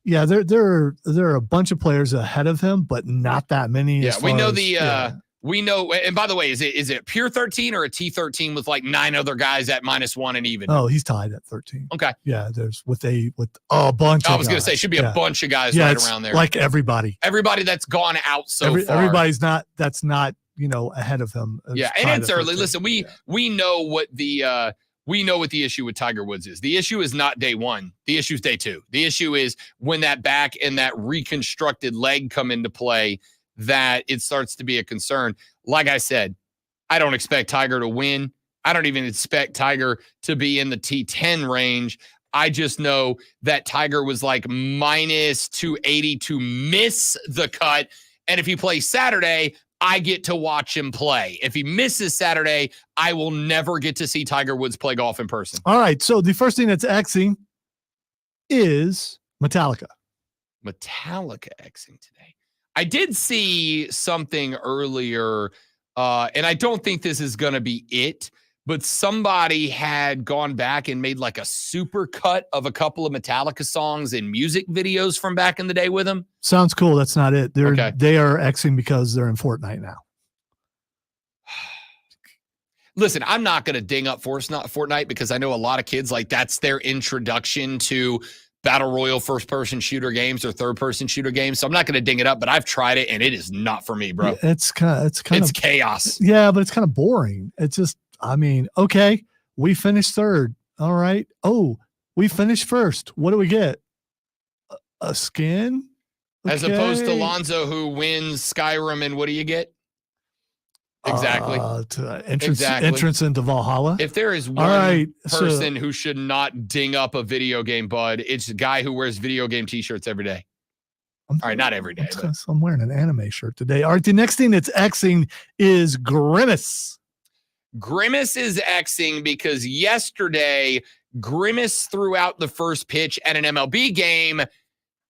Yeah, there are a bunch of players ahead of him, but not that many. Yeah, we know we know, and by the way, is it pure 13 or a T13 with like 9 other guys at -1 and even? Oh, he's tied at 13. Okay. Yeah, there's with a bunch of I was going to say, should be a bunch of guys right around there. Like everybody. Everybody that's gone out so far. Everybody's that's not, ahead of him. Yeah, and it's early. Listen, we know what the issue with Tiger Woods is. The issue is not day one. The issue is day two. The issue is when that back and that reconstructed leg come into play, that it starts to be a concern. Like I said, I don't expect Tiger to win. I don't even expect Tiger to be in the T10 range. I just know that Tiger was like -280 to miss the cut. And if he plays Saturday, I get to watch him play. If he misses Saturday, I will never get to see Tiger Woods play golf in person. All right. So the first thing that's Xing is Metallica. Metallica Xing today. I did see something earlier, and I don't think this is going to be it, but somebody had gone back and made like a super cut of a couple of Metallica songs and music videos from back in the day with them. Sounds cool. That's not it. They are Xing because they're in Fortnite now. Listen, I'm not going to ding up Fortnite because I know a lot of kids, like, that's their introduction to battle royal first-person shooter games or third-person shooter games. So I'm not going to ding it up, but I've tried it and it is not for me, bro. It's chaos. Yeah, but it's kind of boring. It's just, okay, we finished third. All right. Oh, we finished first. What do we get? A skin? Okay. As opposed to Lonzo, who wins Skyrim, and what do you get? Exactly. Entrance into Valhalla. If there is one person who should not ding up a video game, bud, it's a guy who wears video game t-shirts every day. All right, not every day. I'm wearing an anime shirt today. All right, the next thing that's Xing is Grimace. Grimace is Xing because yesterday Grimace threw out the first pitch at an MLB game,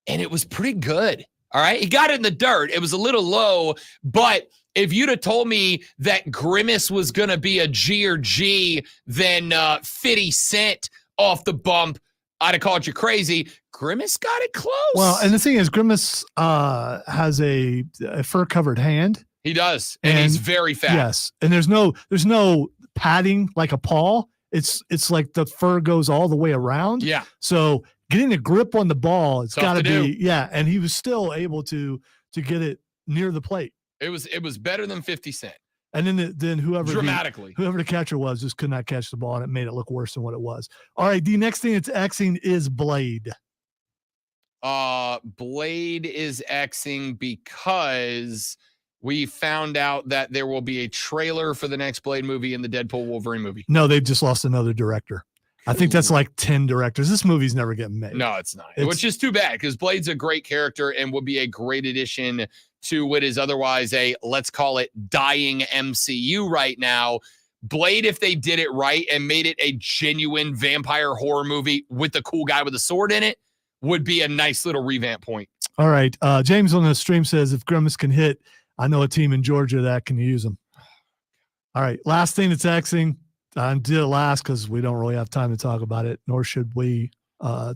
and it was pretty good. All right, he got it in the dirt. It was a little low, but if you'd have told me that Grimace was going to be a G or G, then 50 Cent off the bump, I'd have called you crazy. Grimace got it close. Well, and the thing is, Grimace has a fur-covered hand. He does, and he's very fast. Yes, and there's no padding like a paw. It's like the fur goes all the way around. Yeah. So getting a grip on the ball, it's got to be. do. Yeah, and he was still able to get it near the plate. It was better than 50 Cent. And then whoever the catcher was just could not catch the ball, and it made it look worse than what it was. All right, the next thing it's Xing is Blade. Blade is Xing because we found out that there will be a trailer for the next Blade movie in the Deadpool Wolverine movie. No, they've just lost another director. I think that's like 10 directors. This movie's never getting made. No, it's not. Which is too bad because Blade's a great character and would be a great addition to what is otherwise a, let's call it, dying MCU right now. Blade, if they did it right and made it a genuine vampire horror movie with the cool guy with a sword in it, would be a nice little revamp point. All right. James on the stream says, if Grimace can hit, I know a team in Georgia that can use him. All right. Last thing that's Xing. I did it last because we don't really have time to talk about it, nor should we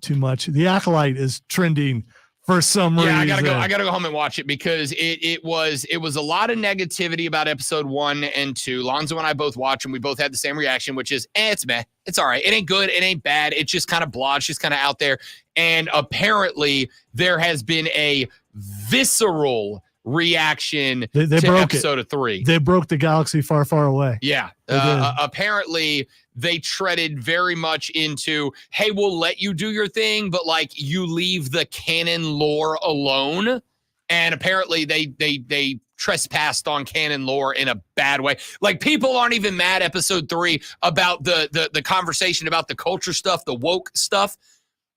too much. The Acolyte is trending for some reason. I gotta go home and watch it because it was a lot of negativity about episode 1 and 2. Lonzo and I both watched and we both had the same reaction, which is, it's meh. It's all right. It ain't good. It ain't bad. It's just kind of blah. It's just kind of out there. And apparently there has been a visceral reaction They to broke episode of 3. They broke the galaxy far, far away. Yeah. They did. Apparently, they treaded very much into, hey, we'll let you do your thing, but like you leave the canon lore alone. And apparently, they trespassed on canon lore in a bad way. Like people aren't even mad episode 3 about the conversation about the culture stuff, the woke stuff.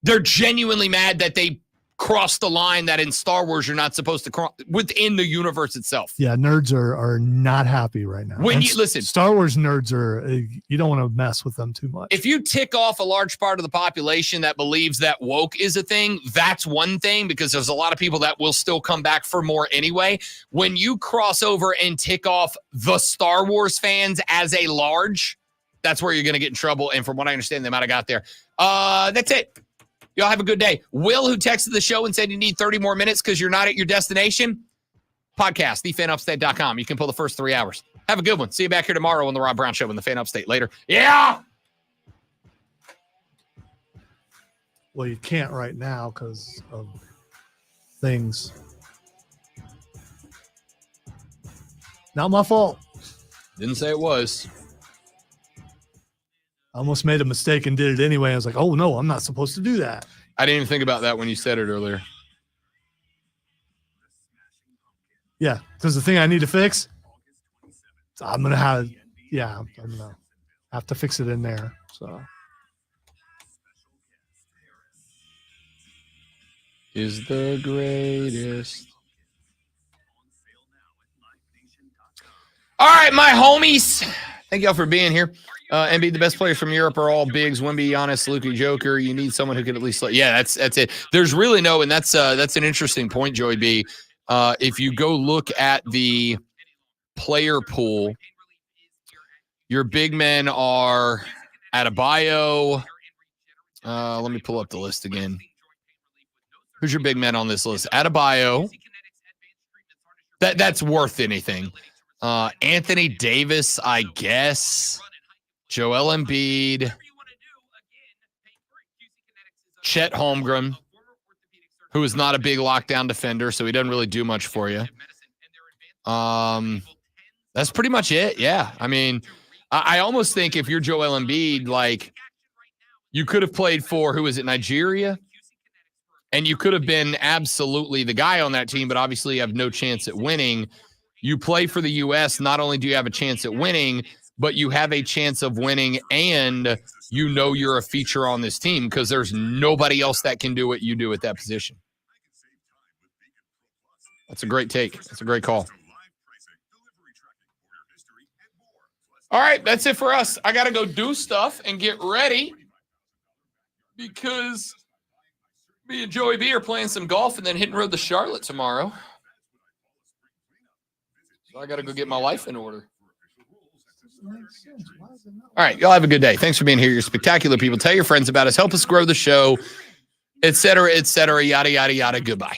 They're genuinely mad that they crossed the line that in Star Wars you're not supposed to cross within the universe itself. Yeah, nerds are not happy right now. When And you listen, Star Wars nerds are you don't want to mess with them too much. if you tick off a large part of the population that believes that woke is a thing, that's one thing, because there's a lot of people that will still come back for more anyway. When you cross over and tick off the Star Wars fans as a large, that's where you're going to get in trouble. And from what I understand, they might have got there. That's it. Y'all have a good day. Will, who texted the show and said you need 30 more minutes because you're not at your destination, podcast, thefanupstate.com. You can pull the first 3 hours. Have a good one. See you back here tomorrow on the Rob Brown Show in the Fan Upstate. Later. Yeah! Well, you can't right now because of things. Not my fault. Didn't say it was. I almost made a mistake and did it anyway. I was like, oh, no, I'm not supposed to do that. I didn't even think about that when you said it earlier. Yeah, because the thing I need to fix, I'm going to have, I'm going to have to fix it in there. So. Is the greatest. All right, my homies. Thank y'all for being here. And be the best players from Europe are all bigs. Wimby, Giannis, Luka, Joker. You need someone who can at least. That's it. There's really no, and that's an interesting point, Joey B. If you go look at the player pool, your big men are Adebayo. Let me pull up the list again. Who's your big men on this list? Adebayo. That's worth anything. Anthony Davis, I guess. Joel Embiid. Chet Holmgren, who is not a big lockdown defender, so he doesn't really do much for you. That's pretty much it. Yeah. I mean, I almost think if you're Joel Embiid, like you could have played for, who is it, Nigeria? And you could have been absolutely the guy on that team, but obviously you have no chance at winning. You play for the U.S., not only do you have a chance at winning, but you have a chance of winning, and you know you're a feature on this team because there's nobody else that can do what you do at that position. That's a great take. That's a great call. All right, that's it for us. I got to go do stuff and get ready because me and Joey B are playing some golf and then hitting road to Charlotte tomorrow. So I got to go get my life in order. All right, y'all have a good day. Thanks for being here. You're spectacular people. Tell your friends about us. Help us grow the show, et cetera, yada, yada, yada. Goodbye.